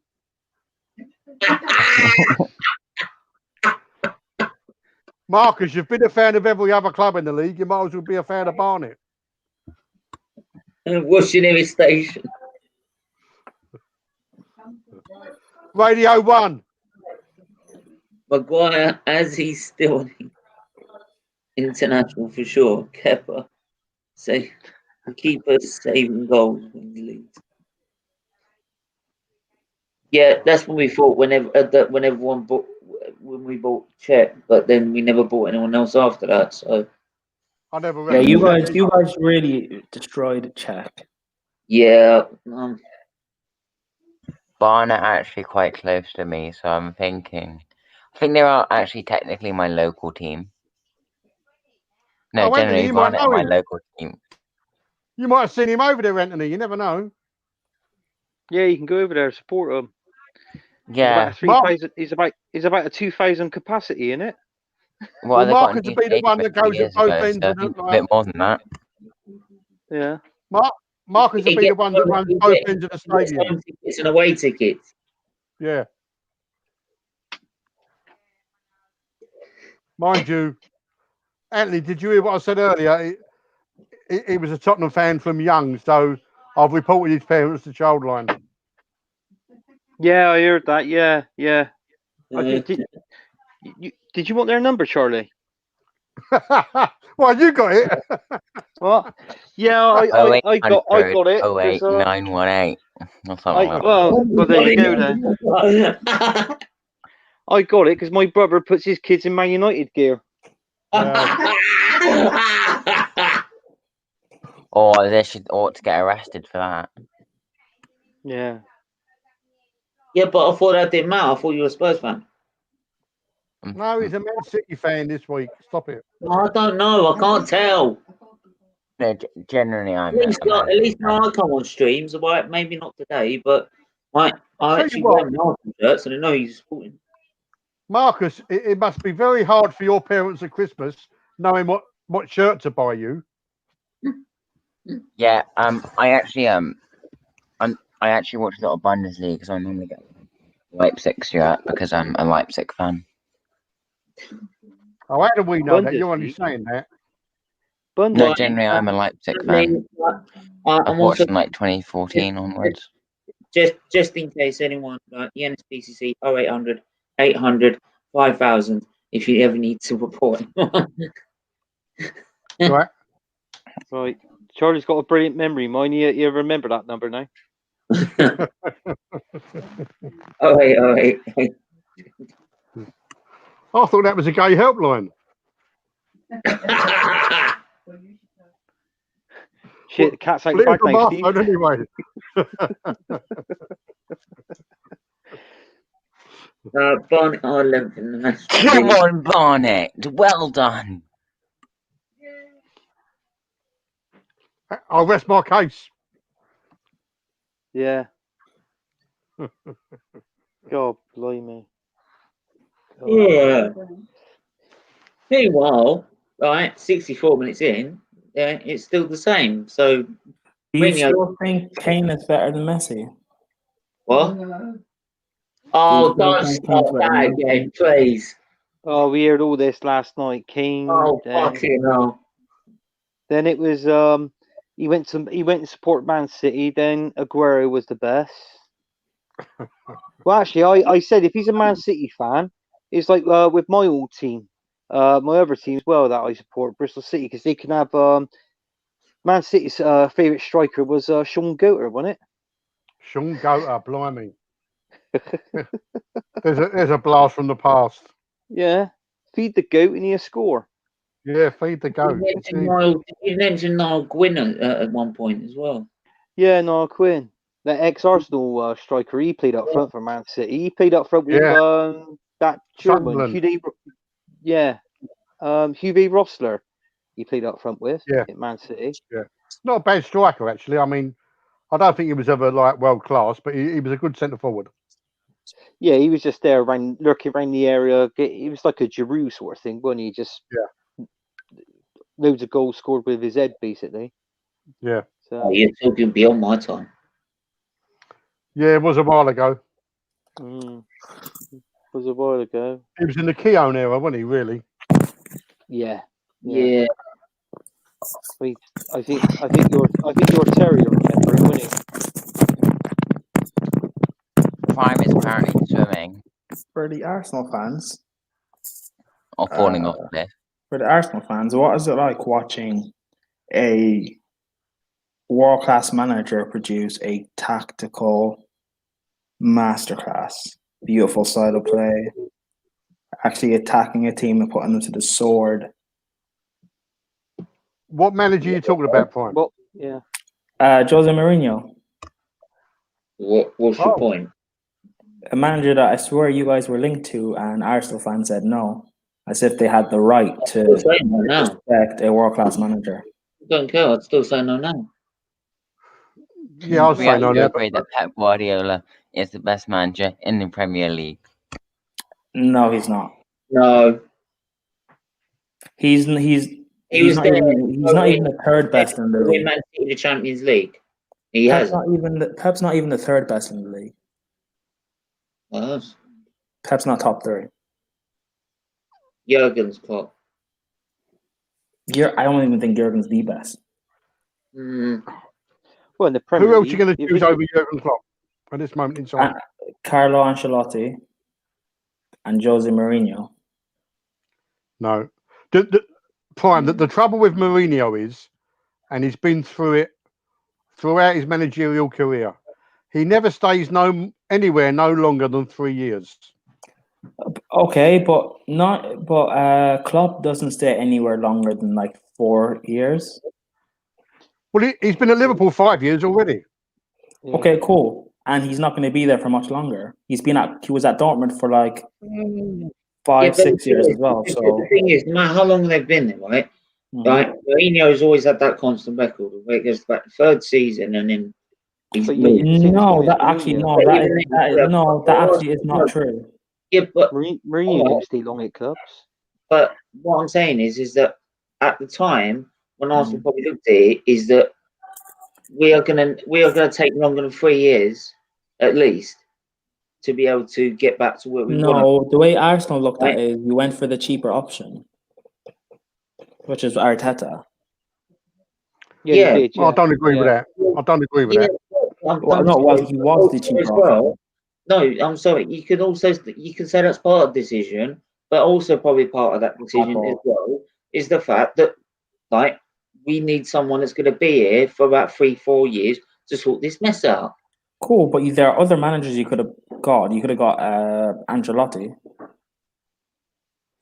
Marcus, you've been a fan of every other club in the league. You might as well be a fan of Barnet. What's your nearest station? Radio 1. Maguire, as he's still international for sure. Kepa, say the keeper saving goals when he leads. Yeah, that's what we thought when everyone bought when we bought Czech, but then we never bought anyone else after that. So I never. Yeah, you guys really destroyed Czech. Yeah. Barnet are actually quite close to me, so I'm thinking. I think they are actually technically my local team. No, generally Anthony, Barnet are my local team. You might have seen him over there, Anthony. You never know. Yeah, you can go over there and support him. Yeah, He's about a 2,000 capacity in it. Well, Marcus will be the one that goes at both ends. A bit more than that. Yeah. Marcus will be the one that runs both ends of the stadium. It's an away ticket. Yeah. Mind you, Anthony, did you hear what I said earlier? He was a Tottenham fan from young, so I've reported his parents to Childline. Yeah, I heard that. Yeah. Did you want their number, Charlie? Well, you got it. What? Yeah, I got it. 08918 or something like that. Well, there you go then. I got it because my brother puts his kids in Man United gear. Or they ought to get arrested for that. Yeah. Yeah, but I thought that didn't matter. I thought you were a Spurs fan. No, he's a Man City fan this week. Stop it. No, I don't know. I can't tell. No, generally I'm. At least now I come on streams. Right? Maybe not today, but I actually wear my Arsenal shirts and I know he's supporting. Marcus, it must be very hard for your parents at Christmas knowing what shirt to buy you. Yeah, I actually watch a lot of Bundesliga because I normally get Leipzig shirt because I'm a Leipzig fan. Oh, how do we know that? You're only saying that. No, generally I'm a Leipzig fan. I've watched from like 2014 onwards. Just in case anyone, the NSPCC 0800 800 5000 if you ever need to report. Right. Right. Charlie's got a brilliant memory. Mine, you remember that number now? 0808. I thought that was a gay helpline. Shit, the cat's out the bag now, Steve. Anyway. Barnet are 11th in the match. Come on, Barnet. Well done. I'll rest my case. Yeah. God blimey. Yeah. Meanwhile, right, 64 minutes in, it's still the same. So, do you still think Kane is better than Messi? What? Oh, don't start that again, please. Oh, we heard all this last night. Kane. Oh, then, fucking hell. then it was he went to support Man City. Then Aguero was the best. Well, actually, I said if he's a Man City fan, it's like with my old team, my other team as well that I support, Bristol City, because they can have Man City's favourite striker was Sean Goater, wasn't it? Sean Goater, blimey. There's a blast from the past. Yeah, feed the goat and he'll score. Yeah, feed the goat. You mentioned Niall Gwynn at one point as well. Yeah, Niall Quinn, that ex-Arsenal striker, he played up front for Man City. He played up front with that German, Sunderland. Hugo Rosler. He played up front with at Man City. Yeah, not a bad striker actually. I mean, I don't think he was ever like world class, but he was a good centre forward. Yeah, he was just there lurking around the area. He was like a Giroud sort of thing, wasn't he? Just loads of goals scored with his head, basically. Yeah. So you're talking beyond my time. Yeah, it was a while ago. It was a while ago. He was in the Keown era, wasn't he? Really? Yeah. I think your Terry will remember him, wouldn't he? Prime is apparently swimming For the Arsenal fans, or falling off a cliff. For the Arsenal fans, what is it like watching a world-class manager produce a tactical masterclass, beautiful style of play, actually attacking a team and putting them to the sword? What manager are you talking about, Prime? Well, yeah. Jose Mourinho. What's your point? A manager that I swear you guys were linked to, and Arsenal fans said no, as if they had the right to respect a world-class manager. I don't care. I'd still say no now. Yeah, I'll say no now. Agree that Pep Guardiola is the best manager in the Premier League. No, he's not. No. He's not even the third best in the league. Man City the Champions League. He has. Pep's not even the third best in the league. Pep's not top 3. Jurgen's Klopp. I don't even think Jurgen's the best. Well, in the Premier Who else League, are you going to choose over Jurgen Klopp at this moment in time? Carlo Ancelotti and Jose Mourinho. No. Prime, the trouble with Mourinho is, and he's been through it throughout his managerial career, he never stays anywhere no longer than 3 years. Okay, but Klopp doesn't stay anywhere longer than like 4 years. Well, he's been at Liverpool 5 years already. Okay, cool. And he's not going to be there for much longer. He was at Dortmund for like 5-6 years as well. So the thing is, no matter how long they've been there, right? Right, Mourinho's always had that constant record of where it goes back the 3rd season and then he's that actually is not true. Yeah, but Mourinho didn't stay long at clubs. But what I'm saying is that at the time when Arsenal probably looked at it, is that we are gonna take longer than 3 years at least to be able to get back to where we want. No, the way Arsenal looked at it is we went for the cheaper option, which is Arteta. Yeah. Well, I don't agree with that. I don't agree with that. He was the cheaper option. No, I'm sorry. You can say that's part of the decision, but also probably part of that decision as well is the fact that we need someone that's going to be here for about 3-4 years to sort this mess out. Cool, but there are other managers you could have got. You could have got Ancelotti.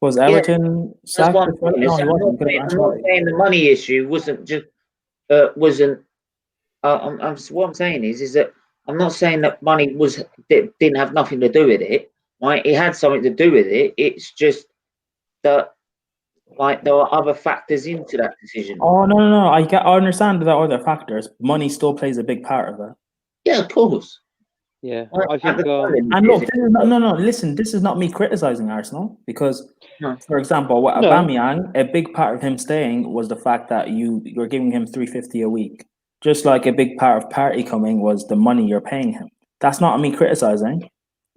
Was Everton sacked? No, he wasn't. I'm not saying the money issue wasn't just wasn't. What I'm saying is that I'm not saying that money didn't have nothing to do with it. Right, it had something to do with it. It's just that there are other factors into that decision. Oh no! I understand that there are other factors. Money still plays a big part of it. Yeah, of course. Yeah, I think. And look, listen. This is not me criticizing Arsenal because, for example, Aubameyang, a big part of him staying was the fact that you're giving him $350 a week. Just like a big part of Partey coming was the money you're paying him. That's not me criticizing.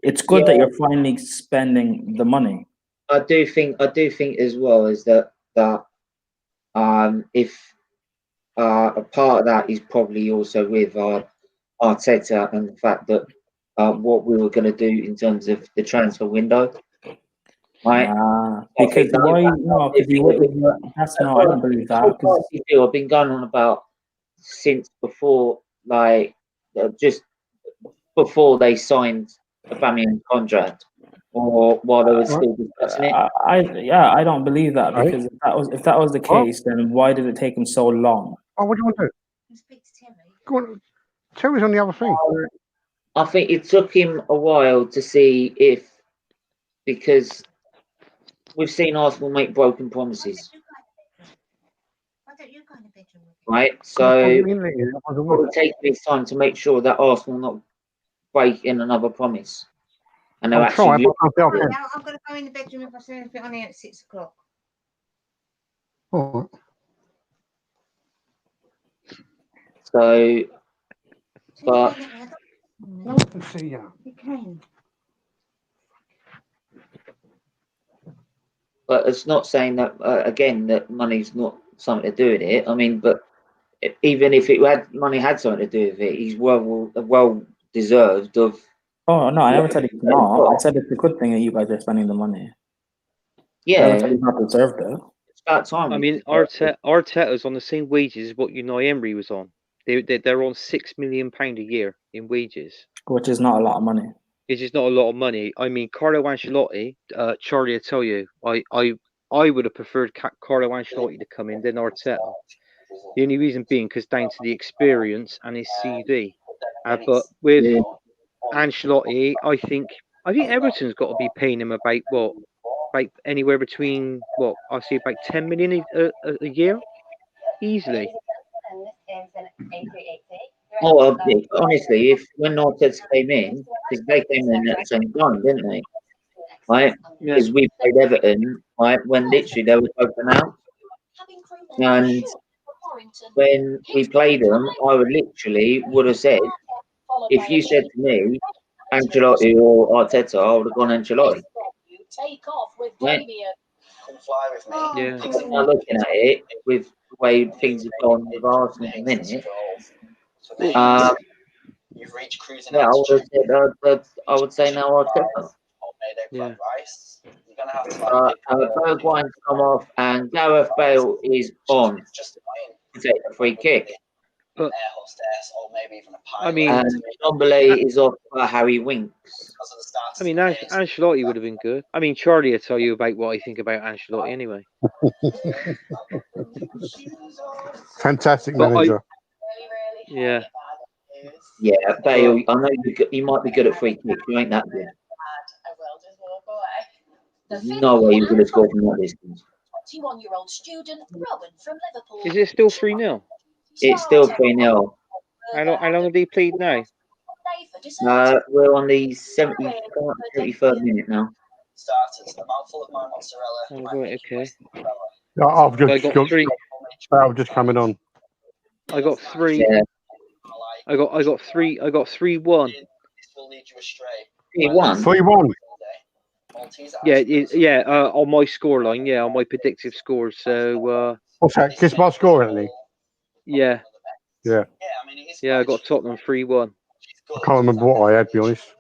It's good that you're finally spending the money. I do think as well is that if a part of that is probably also with Arteta and the fact that what we were going to do in terms of the transfer window, right? Because why? No, because that's no. I don't believe that. I've been going on about since before, like just before they signed a Aubameyang contract, or while they were still discussing it. I don't believe that, because if that was the case, then why did it take him so long? Oh, what do you want to do? Go on. Terry's on the other thing. I think it took him a while to see if, because we've seen Arsenal make broken promises, right? So it will take his time to make sure that Arsenal not break in another promise. And they're actually. I'm going to go in the bedroom if I see anything on here at 6 o'clock. Oh. So, but No one can see you. You can. But it's not saying that again that money's not something to do with it. I mean, but even if money had something to do with it, he's well deserved of. Oh no, I never said it's not. I said it's a good thing that you guys are spending the money. Yeah, he's not deserved it. It's about time. I mean, Arteta's on the same wages as what Unai Emery was on. They're on £6 million a year in wages, which is not a lot of money. It's just not a lot of money. I mean, Carlo Ancelotti, Charlie, I tell you, I would have preferred Carlo Ancelotti to come in than Arteta. The only reason being because down to the experience and his CV. But with Ancelotti, I think Everton's got to be paying him about anywhere between I see about 10 million a year, easily. Oh, honestly, when Arteta came in, because they came in at the same time, didn't they? Right? Because we played Everton, right? When literally they were open out, and when we played them, I would have said, if you said to me, Ancelotti or Arteta, I would have gone Ancelotti. Right? Yeah. Now looking at it, with the way things have gone with Arsenal at the minute, I would say now Arteta. Yeah. Bergwijn's come off and Gareth Bale is on to take a free kick. But, I mean, and Ndombele is off for Harry Winks. I mean, Ancelotti would have been good. I mean, Charlie will tell you about what I think about Ancelotti anyway. Fantastic manager. Yeah. Yeah, Bale. I know you might be good at free kicks. You ain't that good. There's no way you're going to score from that distance. 21-year-old student Rowan from Liverpool. Is it still 3-0? It's still 3-0. How long have they played now? We're on the 73rd minute now. Oh, right, okay. I've just coming on. I got 3. Yeah. I got 3. I got 3-1. 3-1. 3-1. Yeah. On my scoreline, on my predictive score. So. What's that? Kiss my score, Anthony. Yeah. Yeah. Yeah, I got Tottenham 3-1. I can't remember what I had, to be honest.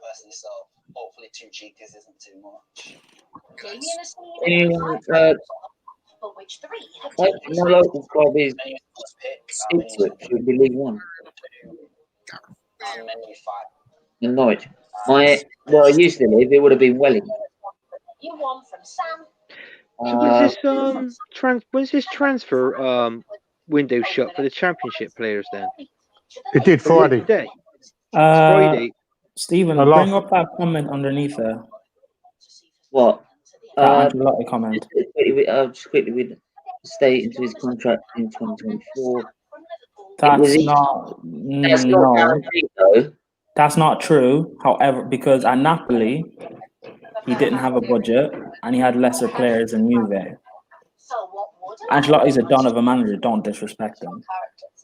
Hopefully 2 cheekers isn't too much. My local club is Ipswich, should be League One. In Norwich. Where I used to live, it would have been Welling. You won from Sam. So when's this transfer window shut for the Championship players then? It did Friday. Today. Friday. Stephen, bring up that comment underneath there. What? That Ancelotti comment. Just quickly with state into his contract in 2024. That's not guaranteed, though. That's not true. However, because at Napoli, he didn't have a budget and he had lesser players than Juve. Ancelotti's a don of a manager. Don't disrespect him.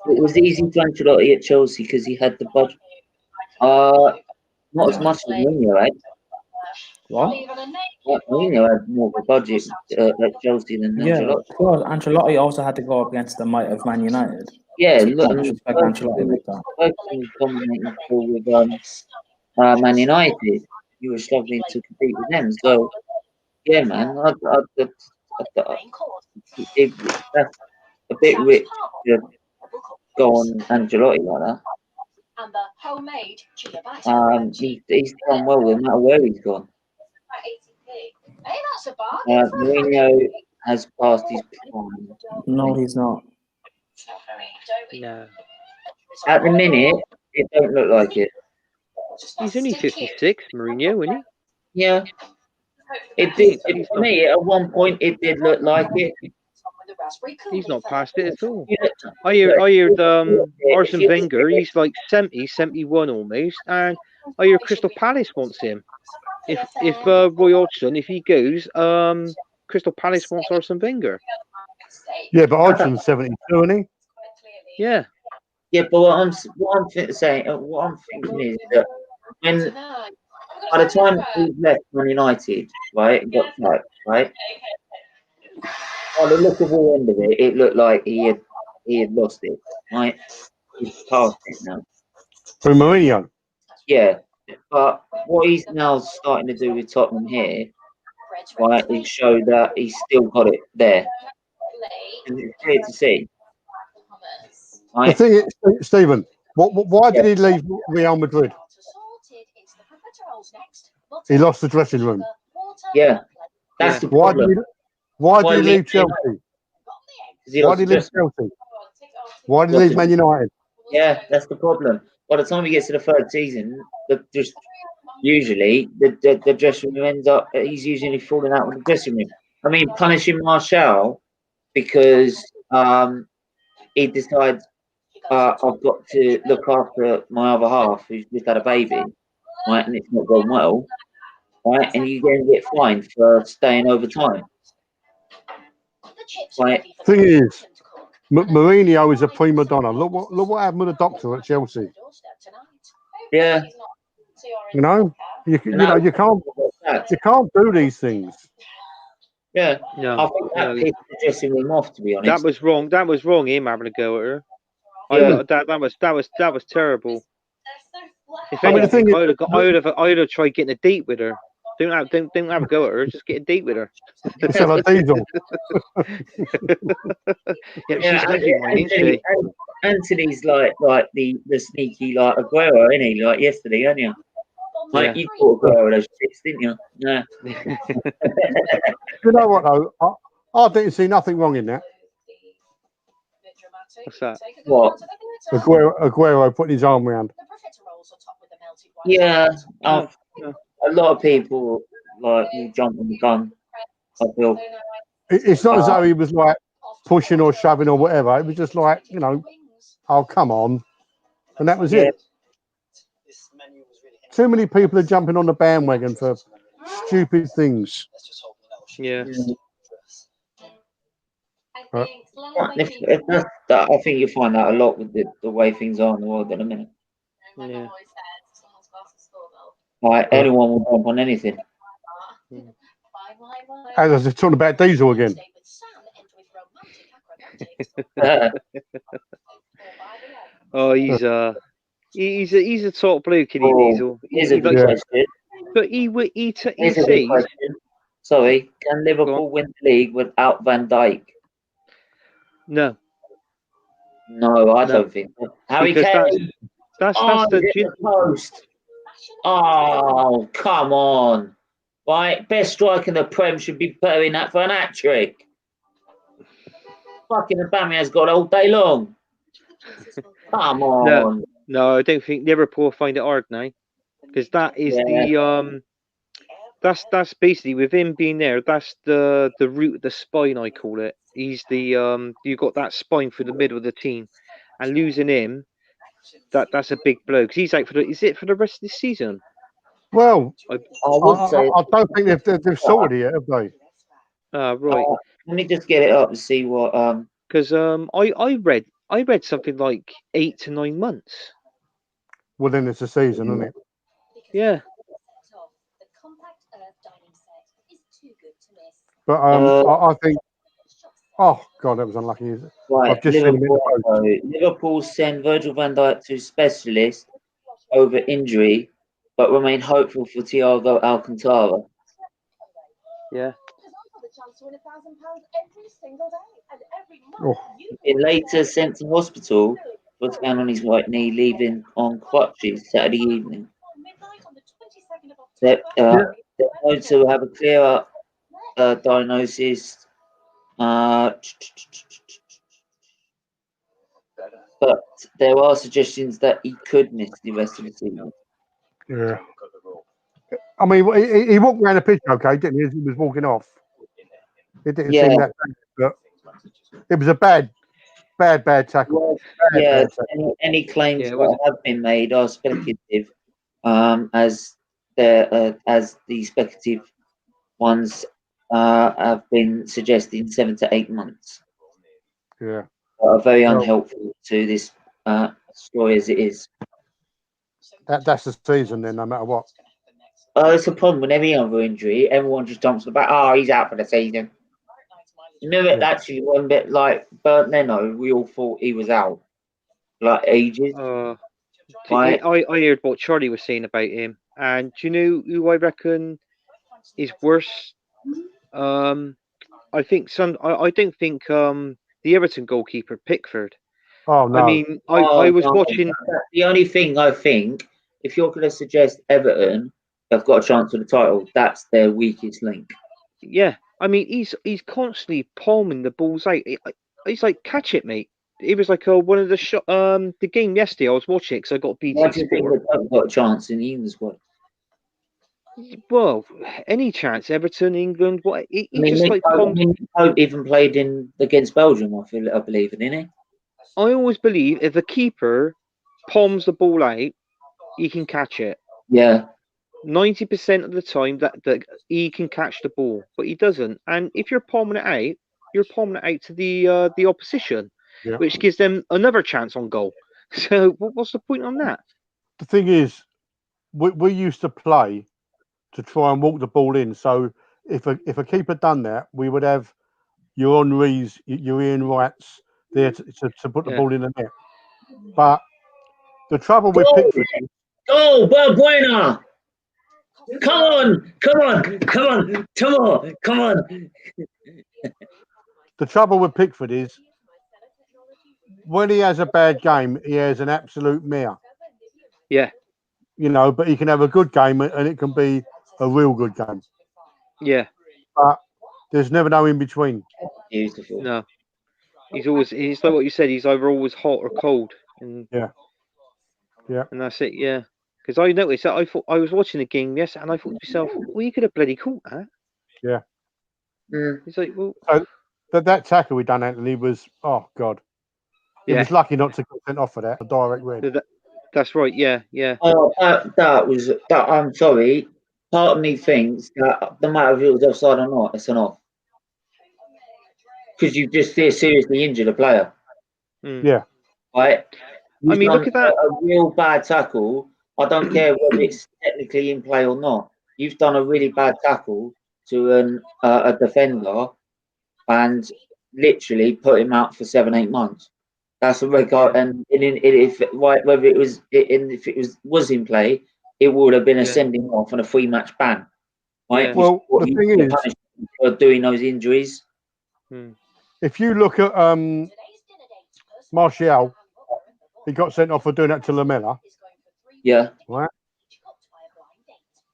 It was easy for Ancelotti at Chelsea because he had the budget. Not as much as Mourinho had. What? Mourinho had more of a budget at Chelsea than Yeah, Ancelotti. of course. Ancelotti also had to go up against the might of Man United. Yeah, So look, don't disrespect Ancelotti like that. Ferguson was dominating still with Man United. You were struggling to compete with them. So, yeah, man, that's a bit rich to go on Ancelotti like that. He's done well no matter where he's gone. Mourinho has passed his prime. No, he's not. No. At the minute, it don't look like it. He's only 56, Mourinho, isn't he? Yeah. It did. For me, at one point, it did look like it. He's not past it at all. Yeah. I heard Arsene Wenger, he's like 70, 71 almost, and I hear Crystal Palace wants him. If Roy Hodgson, if he goes, Crystal Palace wants Arsene Wenger. Yeah, but Hodgson's 72, isn't he? Yeah. Yeah, but what I'm thinking is that when by the time he left Man United, right, and got sacked, right, by the look of all end of it, it looked like he had lost it, right? He's past it now. From Mourinho. Yeah, but what he's now starting to do with Tottenham here, right, is show that he's still got it there. And it's clear to see. Right? The thing is, Stephen, why did he leave Real Madrid? He lost the dressing room. Yeah, that's the Why problem. did he leave Chelsea? Why did he leave Chelsea? Why did he leave Man United? Yeah, that's the problem. By the time he gets to the third season, usually the dressing room ends up. He's usually falling out with the dressing room. I mean, punishing Martial because he decides I've got to look after my other half who's just had a baby, right, and it's not going well, right, and you then get fined for staying over time. Right. Thing is, Mourinho is a prima donna. Look what happened with the doctor at Chelsea. Yeah. You know, you can't do these things. Yeah. No, I think that pissed the dressing room off, to be honest. that was wrong. That was wrong. Him having a go at her. Yeah. That was terrible. If I mean, the anything, thing I would have tried getting a date with her. Don't have a go at her. Just get a date with her. Sell a diesel. Yeah, she's lovely, isn't she? Anthony's like the sneaky like Aguero, isn't he? Like yesterday, aren't you? Like you thought Aguero those shits, didn't you? Yeah. You know what though? I didn't see nothing wrong in that. What's that? What? Aguero putting his arm around. Yeah. Yeah. A lot of people like will jump on the gun. I feel. It's not as though he was like pushing or shoving or whatever. It was just like, you know, oh come on, and that was it. Too many people are jumping on the bandwagon for stupid things. Yeah. I think you find that a lot with the way things are in the world at the minute. Yeah. Like anyone will jump on anything. And I was just talking about diesel again. Oh, he's a top bloke, isn't he, Diesel? Here's a good question. But he Here's a good question. Sorry, can Liverpool win the league without Van Dijk? No. No, I don't think so. Harry Kane. That's the post. Oh, come on. Right, best striker in the Prem should be putting that for an hat trick. Fucking Aubameyang's got all day long. Come on. No, I don't think Liverpool find it hard now. Because that is that's basically with him being there, that's the root of the spine, I call it. He's the you got that spine through the middle of the team. And losing him, that's a big blow. Because he's out for the rest of the season? Well, I would say I don't think they've sorted it yet, have they? Right. Let me just get it up and see what because I read something like 8 to 9 months. Well, then it's a season, isn't it? Yeah. But I think. Oh God, that was unlucky. Right, I've just seen him in the Liverpool. post. Liverpool send Virgil van Dijk to specialist over injury, but remain hopeful for Thiago Alcantara. Yeah. Oh. He later sent to hospital for a scan on his right knee, leaving on crutches Saturday evening. They're known to have a clearer diagnosis, but there are suggestions that he could miss the rest of the season. Yeah. I mean, he walked around the pitch okay, didn't he? As he was walking off. It didn't seem that bad, but it was a bad tackle. Well, Bad tackle. any claims Yeah, it that was. have been made are speculative, as the speculative ones have been suggesting 7 to 8 months. Yeah. Are very Well, unhelpful to this story as it is. That's the season then, no matter what. It's a problem with any other injury. Everyone just jumps about, oh, he's out for the season. Remember, actually, one bit like Bert Leno, we all thought he was out, like ages. I heard what Charlie was saying about him, and do you know who I reckon is worse? I think I don't think the Everton goalkeeper Pickford. Oh no! I mean, I was watching. The only thing I think, if you're going to suggest Everton have got a chance for the title, that's their weakest link. Yeah, I mean, he's constantly palming the balls out. He's like, catch it, mate. It was like one of the game yesterday. I was watching it because I got BT Why do you think Sport. they've got a chance in the England squad? Well, any chance, Everton, England, what? He just Nick like Pope even played against Belgium, I believe, didn't he? I always believe if a keeper palms the ball out, he can catch it. Yeah. 90% of the time that he can catch the ball, but he doesn't. And if you're palming it out, you're palming it out to the opposition, which gives them another chance on goal. So what's the point on that? The thing is, we used to play to try and walk the ball in. So if a keeper done that, we would have your Henrys, your Ian Wrights there to put the ball in the net. But the trouble with Pickford is... Oh, Balbuena! Come on! The trouble with Pickford is when he has a bad game, he has an absolute mare. Yeah. You know, but he can have a good game and it can be a real good game. Yeah. But there's never no in between. Beautiful. No. He's like what you said, he's either always hot or cold. And yeah. And that's it, yeah. Because I noticed that I was watching the game, yes, and I thought to myself, well, you could have bloody caught that. Yeah. It's like, well, so that tackle we done, Anthony, was God. He was lucky not to get sent off for that. A direct red. That's right. Yeah. Oh, that. I'm sorry. Part of me thinks that no matter if it was offside or not, it's an off. Because you just seriously injured a player. Yeah. Right. I mean, look at that. A real bad tackle. I don't care whether it's technically in play or not. You've done a really bad tackle to a defender and literally put him out for 7-8 months. That's a record. And if it was in play, it would have been a sending off and a 3-match ban. Right? Yeah. Well, the thing is, for doing those injuries. If you look at Martial, he got sent off for doing that to Lamella. Yeah. Right.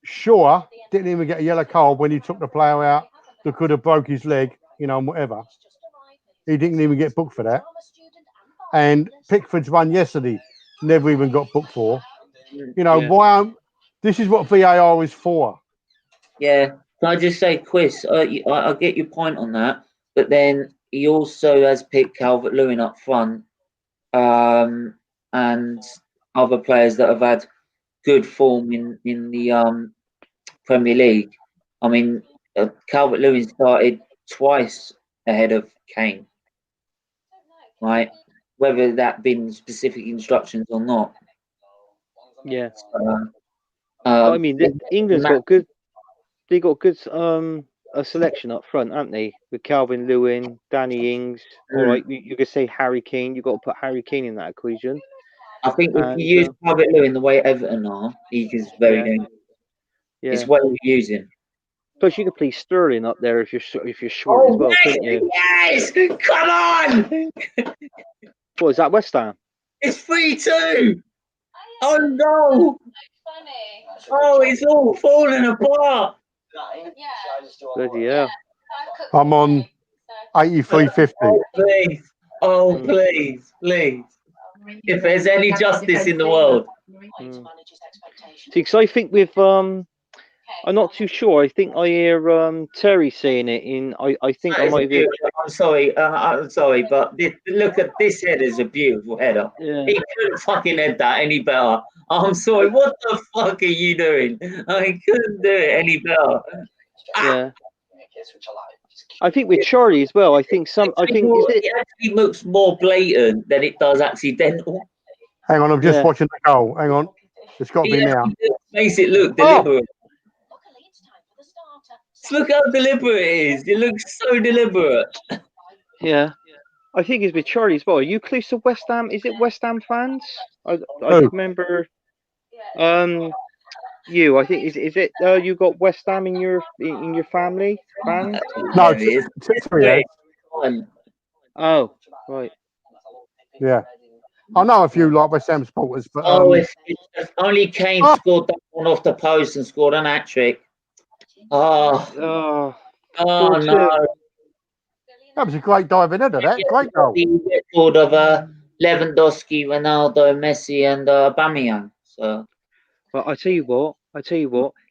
Shaw didn't even get a yellow card when he took the player out that could have broke his leg, and whatever. He didn't even get booked for that. And Pickford's one yesterday never even got booked for. Why? This is what VAR is for. Yeah. Can I just say, Chris, I get your point on that, but then he also has picked Calvert-Lewin up front, and other players that have had good form in the Premier League. I mean, Calvert-Lewin started twice ahead of Kane, right? Whether that been specific instructions or not. Yeah. I mean, England's Matt- got good. They got good a selection up front, haven't they? With Calvin Lewin, Danny Ings. All right, you could say Harry Kane. You got to put Harry Kane in that equation. I think if And, you use Calvert Lewin the way Everton are, he is very dangerous. Yeah. It's what we use him. Plus, you could play Sterling up there if you're short as well, couldn't you? Yes! Come on! What is that, West Ham? It's 3-2! Oh no! Oh, it's all falling apart! Bloody hell. I'm on 83.50. Oh, please. Oh, please. Please. If there's any justice in the world. See, because I think with I'm not too sure. I think I hear Terry saying it in. I think I might have. I'm sorry, but look at this header is a beautiful header. Yeah. He couldn't fucking head that any better. I'm sorry, what the fuck are you doing? I couldn't do it any better. Yeah. I think with Charlie as well. I think it actually looks more blatant than it does accidental. Hang on, I'm just watching the goal. Hang on. It's got to be now. Makes it look deliberate. Look how deliberate it is. It looks so deliberate. Yeah. I think it's with Charlie as well. Are you close to West Ham? Is it West Ham fans? I remember. You. I think is it? You got West Ham in your family fans? No, it's Oh, right. Yeah. I know a few like West Ham supporters, but if only Kane scored that one off the post and scored an hat trick. Oh no! That was a great diving header. That great goal. The record of Lewandowski, Ronaldo, Messi, and Aubameyang. So, well, I tell you what.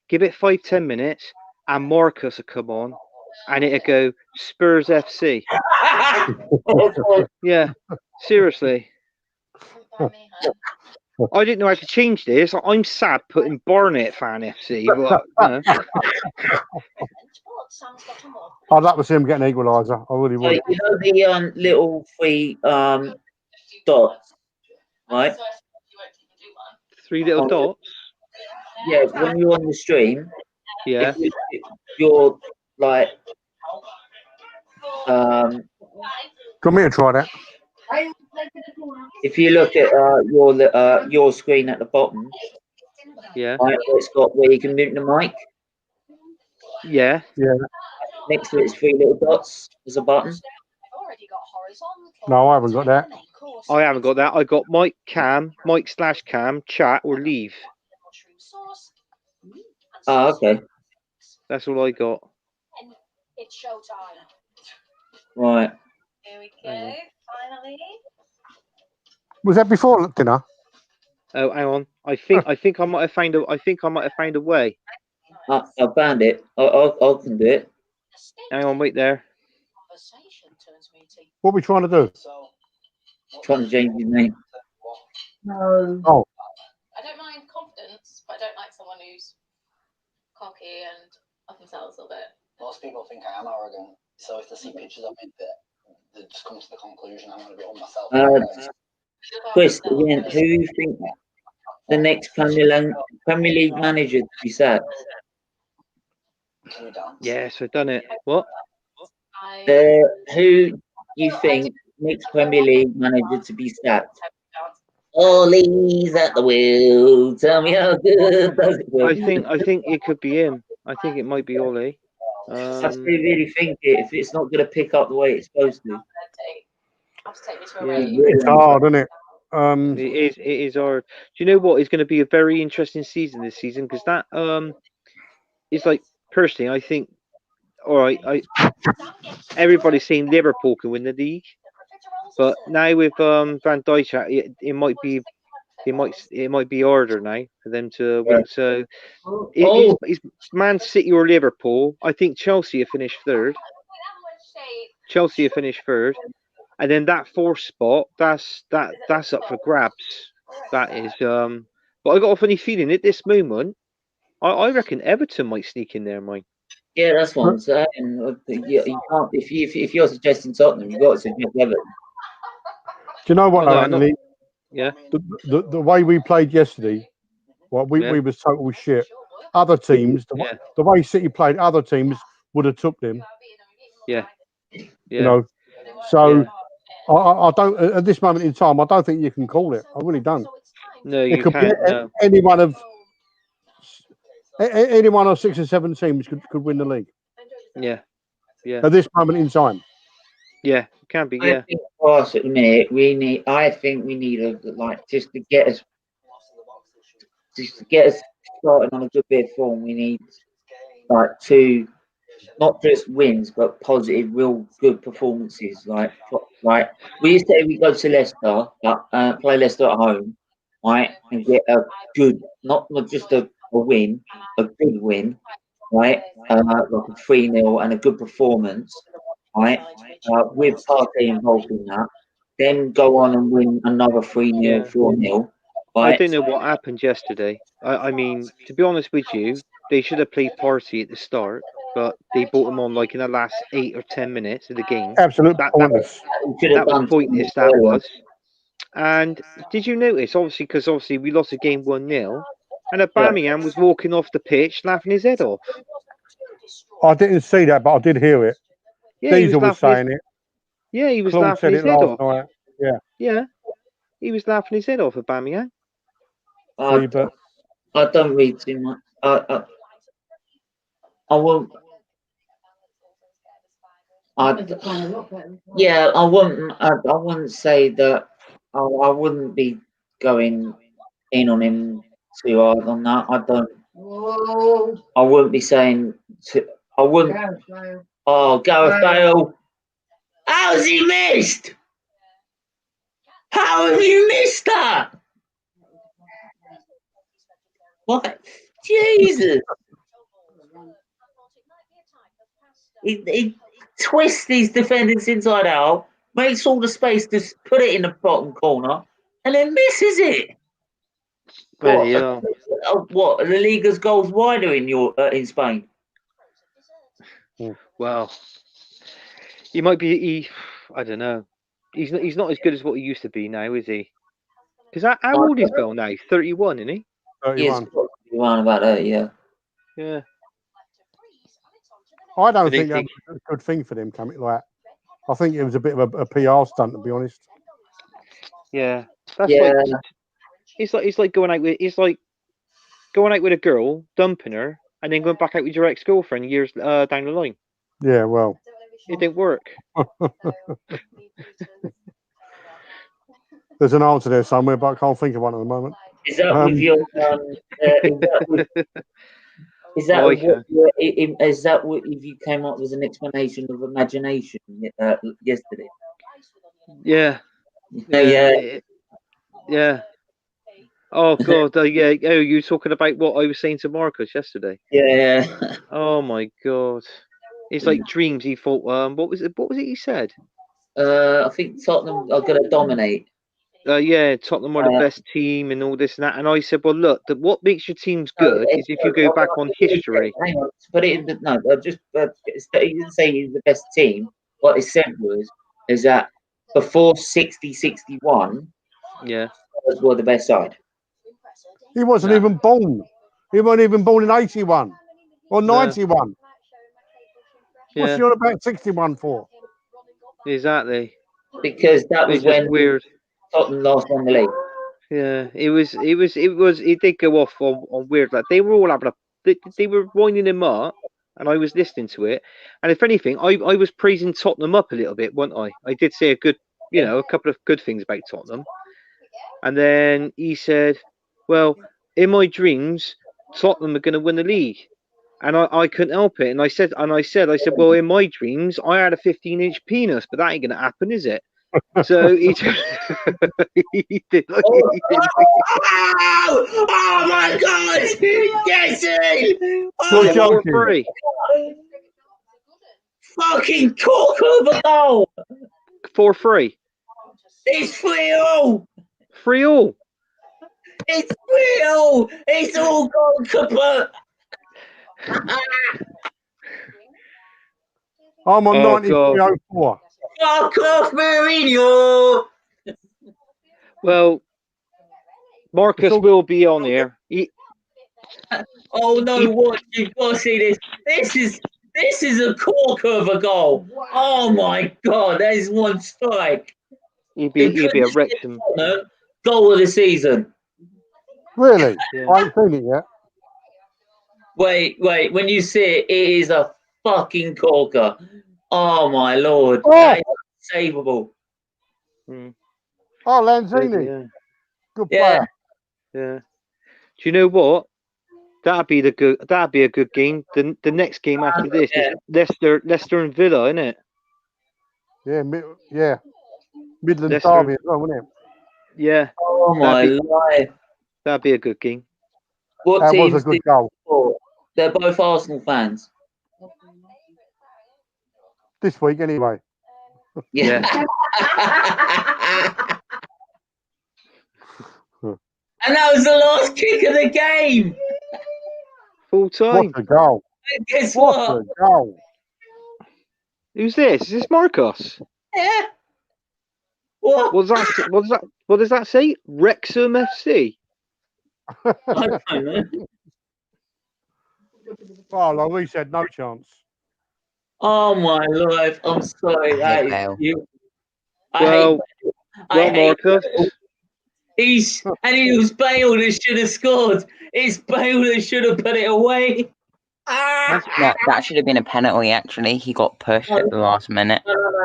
Give it 5-10 minutes, and Marcus will come on, and it'll go Spurs FC. Yeah, seriously. I didn't know how to change this. I'm sad putting Barnet Fan FC, but I'd like to see him get an equaliser. I really would. You know the little three dots, right? 3 little dots. Yeah, when you're on the stream. Yeah. If you're like, Do you want me to try that? If you look at your screen at the bottom, yeah, right, it's got where you can mute the mic. Yeah. Next to it is 3 little dots. There's a button. No, I haven't got that. I haven't got that. I got mic cam, mic/cam, chat or leave. Oh, okay. That's all I got. It's showtime. Right. Here we go. Finally. Was that before dinner? Oh, hang on. I think I might have found a way. I found it. I can do it. Hang on, wait there. What are we trying to do? Trying to change his name. No. Oh. I don't mind confidence, but I don't like someone who's cocky and up themselves a little bit. Most people think I am arrogant, so if they see pictures of me, they just come to the conclusion I'm going to be on myself. Chris, again, who do you think the next Premier League manager to be sacked? Yes, I've done it. What? Who you think next Premier League manager to be sacked? Ollie's at the wheel. Tell me how good does it feel? I think it could be him. I think it might be Ollie. I really think if it's not going to pick up the way it's supposed to. It's hard, isn't it? It is hard. Do you know what? It's going to be a very interesting season this season because that it's like personally, I think. All right, everybody's saying Liverpool can win the league, but now with Van Dijk, it might be harder now for them to win. So, it's Man City or Liverpool. I think Chelsea have finished third. And then that 4th spot, that's up for grabs. That is. But I got a funny feeling at this moment. I reckon Everton might sneak in there, Mike. Yeah, that's what I'm saying. You can't if you're suggesting Tottenham, you've got to suggest Everton. Do you know what, Anthony? Yeah. The way we played yesterday, Well, we Yeah. was total shit. Other teams, Yeah. the way City played, other teams would have took them. Yeah. You Yeah. know, so Yeah. I don't at this moment in time. I don't think you can call it. I really don't. No, It you could be can't. No. any one of 6 or 7 teams could win the league Yeah. Yeah. at this moment in time. Yeah. It can be. I Yeah. think for us at the minute, I think we need just to get us started on a good bit of form. We need like two, not just wins, but positive, real good performances. Like we used to say we go to Leicester, play Leicester at home, right, and get a good, not just a win, a good win, right, like a 3-0 and a good performance, right, with Partey involved in that. Then go on and win another 3-0, Yeah. 4-0. I Right? don't know what happened yesterday. I mean, to be honest with you, they should have played Party at the start, but they brought him on like in the last 8 or 10 minutes of the game. Absolute That pointless. Should have was done pointless. That was. And did you notice? Obviously, we lost the game 1-0, and Aubameyang was walking off the pitch laughing his head off. I didn't see that, but I did hear it. Yeah, Diesel was saying it. Yeah, he was Claude laughing said his it head last off. night. Yeah. Yeah, he was laughing his head off, Aubameyang. See, but I don't read too much. I won't. Yeah, I wouldn't. I wouldn't say that. I wouldn't be going in on him too hard on that. I don't. I wouldn't be saying. I wouldn't. Oh, Gareth Bale! How's he missed? How have you missed that? What? Jesus! He twists these defenders inside out, makes all the space to put it in the bottom corner, and then misses it. What? The Liga's goals wider in Spain? Well, he might be. I don't know. He's not as good as what he used to be now, is he? Because how old is Bale now? 31, isn't he? 31. Yes, 31 about that. Yeah. Yeah. I don't think that was a good thing for them coming like. I think it was a bit of a PR stunt, to be honest. Yeah, that's like it's like going out with a girl, dumping her, and then going back out with your ex-girlfriend years down the line. Yeah, well, it didn't work. There's an answer there somewhere, but I can't think of one at the moment. Is that with your? Is that what if you came up with an explanation of imagination yesterday? Yeah. Yeah. Oh God, yeah. Oh, you were talking about what I was saying to Marcus yesterday. Yeah. Oh my God, it's like dreams. He thought. What was it? What was it he said? I think Tottenham are going to dominate. Yeah, Tottenham are the best team and all this and that. And I said, well, look, what makes your teams good is if you go back on history. Hang on, put it in he didn't say he's the best team. What he said is that before 60-61, yeah, Spurs were the best side. He wasn't even born. He wasn't even born in 81 or 91. What's he on about 61 for? Exactly. Because that was when weird. Tottenham lost on the league. Yeah, it did go off on weird. Like they were all having they were winding him up, and I was listening to it. And if anything, I was praising Tottenham up a little bit, wasn't I? I did say a couple of good things about Tottenham. And then he said, well, in my dreams, Tottenham are going to win the league. And I couldn't help it. And I said, well, in my dreams, I had a 15-inch penis, but that ain't going to happen, is it? So he did. Oh my God! Yes, You're joking. Fucking cork of a goal. 4-3. It's 3-0. 3-3. It's 3-0. It's all gone kaput. I'm on 9304. Fuck off, Mourinho. Well, Marcus will be on here. Oh no! What you've got to see this. This is a corker of a goal. Oh my god! That is one strike. He'd It be could a have been Wrexham. Tottenham goal of the season. Really? Yeah. I haven't seen it yet. Wait. When you see it, it is a fucking corker. Oh my lord! Oh! That is unsavable. Mm, Oh, good, Lanzini. yeah. Good Yeah. player. Yeah. Do you know what? That'd be a good game. The next game after this is Leicester and Villa, isn't it? Yeah, yeah. Midland Leicester. Derby as well, wasn't it? Yeah. Oh my life! That'd be a good game. What That was teams a good did goal. you support? They're both Arsenal fans. This week, anyway. Yeah. And that was the last kick of the game. Full time. What a goal. And guess What what? a goal. Who's this? Is this Marcos? Yeah. What? What does that say? Wrexham FC. I don't know. Oh, Lloris had no chance. Oh my life! I'm sorry. I That hate is Bale. you. Well, I hate Marcus. Bale. He was Bale that should have scored. It's Bale that should have put it away. Ah! No, that should have been a penalty. Actually, he got pushed at the last minute.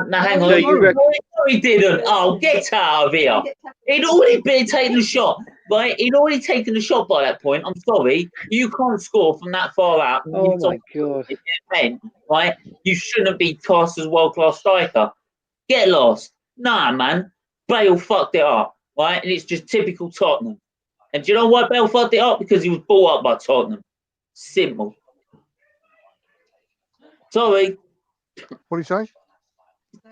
No, hang on. So you reckon? No, he didn't. Oh, get out of here. He'd already been taking the shot, right? He'd already taken the shot by that point. I'm sorry. You can't score from that far out. Oh my god! Right? You shouldn't be cast as a world-class striker. Get lost. Nah, man. Bale fucked it up, right? And it's just typical Tottenham. And do you know why Bale fucked it up? Because he was brought up by Tottenham. Simple. Sorry. What do you say?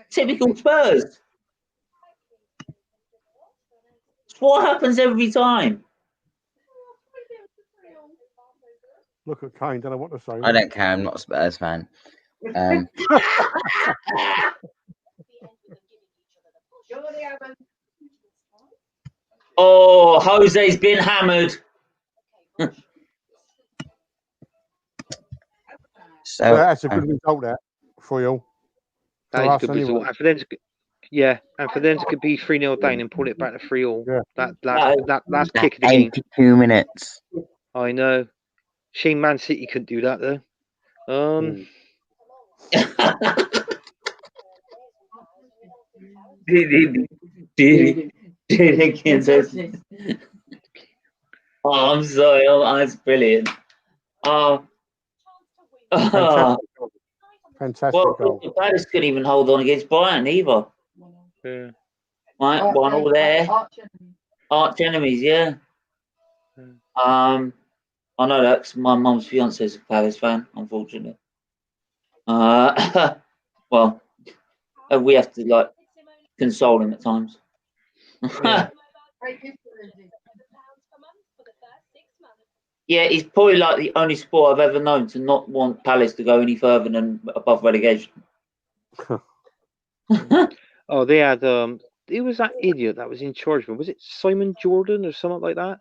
Typical Spurs. It's what happens every time. Look at Kane. Don't know what to say. I don't care. I'm not a Spurs fan. Oh, Jose's been hammered. So Well, that's a good result, that, for you. That For is a us good anyway. result. And for them to be 3-0 down and pull it back to 3-0. Yeah. That last kick of the game. 82 minutes. I know. Shame Man City couldn't do that though. Oh, I'm sorry. That's brilliant. Fantastic Well, goal. the Palace couldn't even hold on against Brighton either. Yeah. Right, one all there. Arch enemies, yeah. I know that 'cause my mum's fiance is a Palace fan, unfortunately. Well, we have to like console him at times. Yeah. Yeah, he's probably like the only sport I've ever known to not want Palace to go any further than above relegation. Oh, they had who was that idiot that was in charge of it? Was it Simon Jordan or something like that?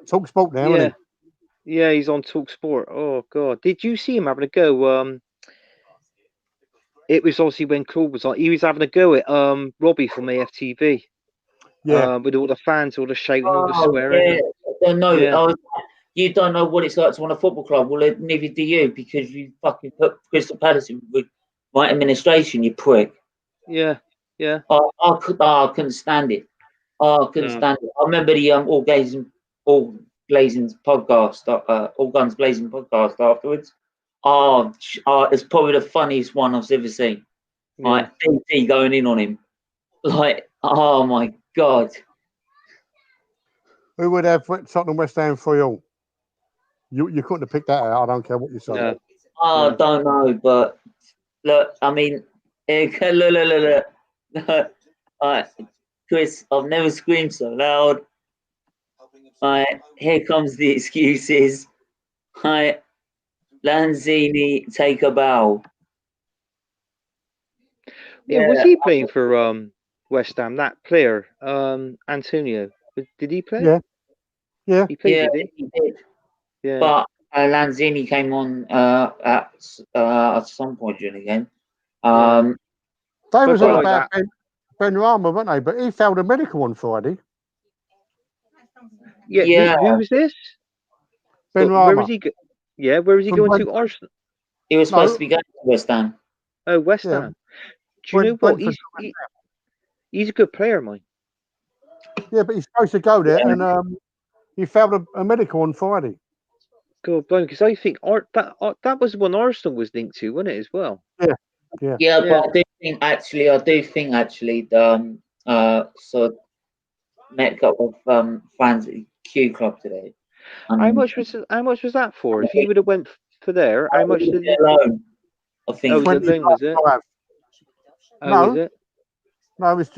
Talk sport now, isn't Yeah, he's on Talk Sport. Oh god, did you see him having a go? It was obviously when Claude was on. He was having a go at Robbie from AFTV. Yeah. With all the fans, all the shouting, all the swearing. Yeah. I don't know. Yeah. You don't know what it's like to run a football club. Well, neither do you, because you fucking put Crystal Palace in with right administration, you prick. Yeah. I couldn't stand it. I couldn't stand it. I remember the All Guns Blazing podcast afterwards. It's probably the funniest one I've ever seen. Like DT going in on him. Like, oh my god. Who would have Tottenham West Ham 3-0? You couldn't have picked that out. I don't care what you say. No. I don't know, but look, I mean, look. Chris, I've never screamed so loud. Here comes the excuses. Lanzini, take a bow. Yeah, was he playing for West Ham? That player, Antonio, did he play? Yeah, Yeah. He played, Yeah, did he? he did. Yeah. But Lanzini came on at some point during the game. They was But on like about that. Ben Rama, weren't they? But he failed a medical on Friday. Yeah. Yeah. Who was this? Ben Where Rama. was he? Yeah. Where was he From going Brent- to? Arsenal. He was supposed No, to be going to West Ham. Oh, West Yeah. Ham. Do you know what? Brentford. He's a good player, mine. Yeah, but he's supposed to go there, Yeah. and he failed a medical on Friday. God, blame, because I think that was the one Arsenal was linked to, wasn't it, as well? Yeah, but I do think actually, so met up with fans at the Q Club today. How much was that for? If you would have went for there, how much did it alone? I think. Oh, was it loan, was it? 25. Oh, No. was it? No, it was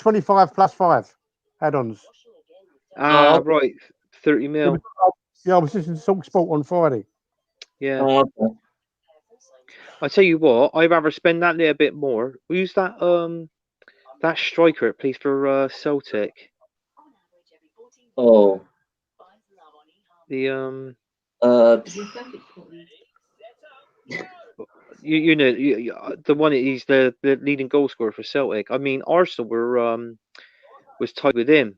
25 plus 5 add-ons. Ah, okay. right, 30 mil. Yeah, I was listening to Talk Sport on Friday. Yeah. Okay. I tell you what, I'd rather spend that little bit more. Who's that? That striker that plays for Celtic. Oh. The You you know the one he's the leading goal scorer for Celtic. I mean, Arsenal was tied with him.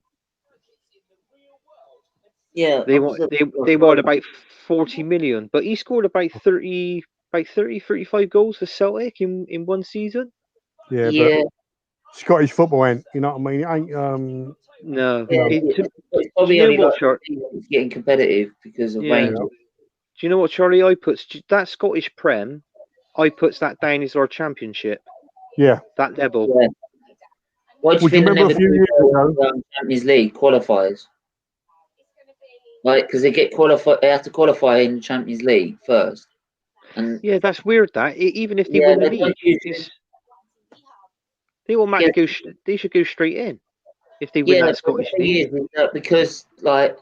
Yeah. They wanted about 40 million, but he scored about 30, 35 goals for Celtic in one season. Yeah, Yeah. but Scottish football ain't, you know what I mean? It ain't No, Yeah, it's probably you know only what, like Char- it's getting competitive because of Yeah. Rangers. Do you know what, Charlie? I puts that Scottish Prem. I puts that down as our championship. Yeah. That level. Yeah. What do you Would you think remember a few years ago? Champions League qualifiers? Like, because they have to qualify in Champions League first. And Yeah, that's weird. That even if they yeah, win the they don't league, usually- they automatically Yeah. they should go straight in if they win yeah, that but the Scottish thing league. is that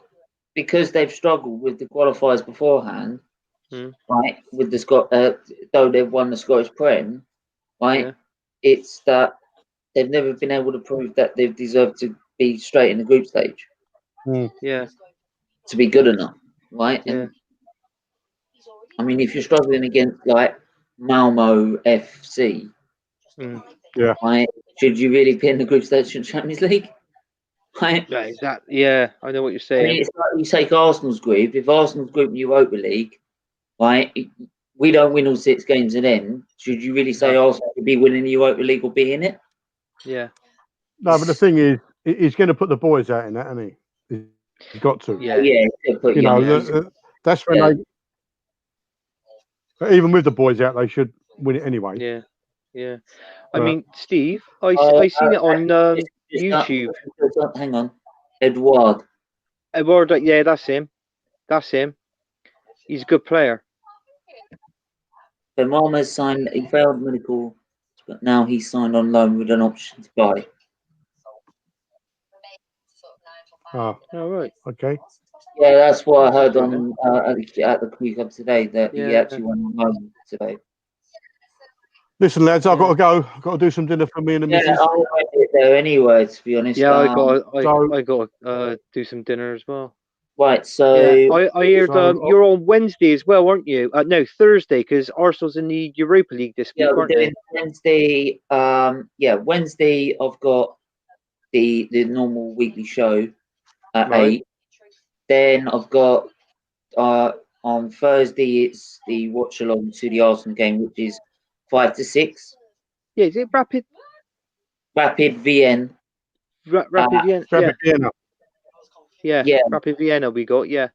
because they've struggled with the qualifiers beforehand, right? With the though they've won the Scottish Prem, right? Yeah. It's that they've never been able to prove that they've deserved to be straight in the group stage. Yeah. To be good enough, right? Yeah. And I mean, if you're struggling against like Malmo FC, Yeah, right? Should you really be in the group stage in Champions League? Right? Yeah, exactly. Yeah, I know what you're I saying. mean, it's like you take Arsenal's group. If Arsenal's group in Europa League, right? We don't win all 6 games in them. Should you really say Arsenal should be winning the Europa League or be in it? Yeah. no, but the thing is, he's going to put the boys out in that, isn't he? He's got to. Yeah. Yeah. Put You know, young that's when even with the boys out, they should win it anyway. Yeah. Yeah. I But- mean, Steve, I seen it on YouTube. Hang on, Edouard. Edward, yeah, that's him. That's him. He's a good player. So Malmo's signed. He failed medical, but now he's signed on loan with an option to buy. Oh, right. Okay. Yeah, that's what I heard True, on at the Q Club today. That he Yeah. actually went on loan today. Listen, lads, I've got to go. I've got to do some dinner for me and the Yeah, missus. I'll write it there anyway. To be honest. Yeah, I got so- to do some dinner as well. Right. So Yeah, I heard So- you're on Wednesday as well, aren't you? No, Thursday, because Arsenal's in the Europa League this week, yeah, we're aren't they? doing Wednesday. Wednesday I've got the normal weekly show at Right. 8. Then I've got on Thursday it's the watch along to the Arsenal game, which is 5 to 6. Yeah, is it Rapid Vienna. Rapid Vienna? Rapid Vienna. Yeah. Yeah. Rapid Vienna we got, yeah.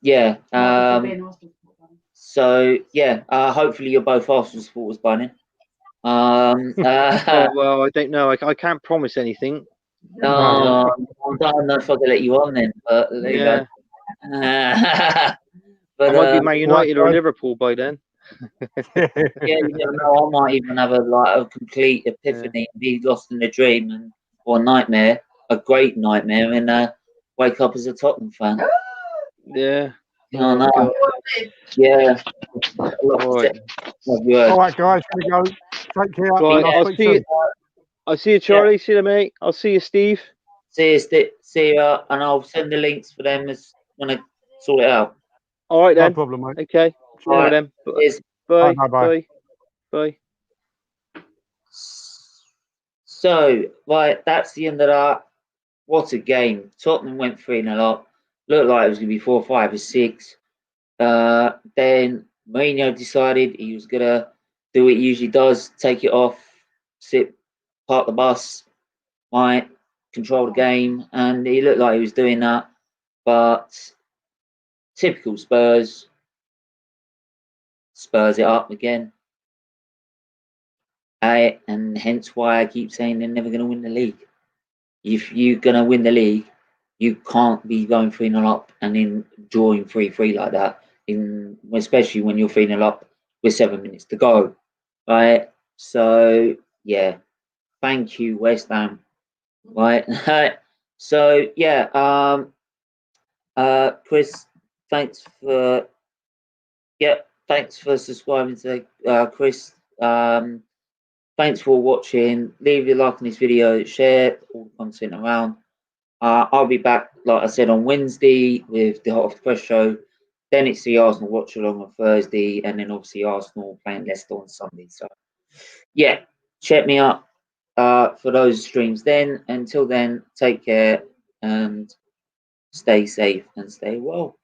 Yeah. So yeah, hopefully you're both Arsenal supporters by then. Oh, well, I don't know. I can't promise anything. I don't know if I can let you on then, but there you go. But I might be Man United or right. Liverpool by then. yeah, you never know. I might even have a complete epiphany and be lost in a dream or nightmare, a great nightmare, and wake up as a Tottenham fan. Yeah. Oh, no. God. Yeah. All right. All right, guys, gonna go. Take care. Right, I'll I'll speak see you. soon. I'll see you, Charlie. See you, mate. I'll see you, Steve. See ya, and I'll send the links for them when I sort it out. All right No then. problem, mate. Okay. All right then. Cheers. Bye. Bye, bye. Bye. Bye. So, right, that's the end of that. What a game. Tottenham went 3-0 up. Looked like it was going to be 4-5 or 6. Then Mourinho decided he was going to do what he usually does, take it off, park the bus, right, control the game. And he looked like he was doing that. But typical Spurs it up again. And hence why I keep saying they're never going to win the league. If you're going to win the league, you can't be going 3-0 up and then drawing 3-3 like that. Especially when you're 3-0 up with 7 minutes to go, right? So yeah, thank you, West Ham, right? So yeah, Chris, thanks for subscribing today, Chris. Thanks for watching. Leave your like on this video, share all the content around. I'll be back, like I said, on Wednesday with the Hot Off the Press show. Then it's the Arsenal Watchalong on Thursday, and then obviously Arsenal playing Leicester on Sunday. So, yeah, check me out for those streams then. Until then, take care and stay safe and stay well.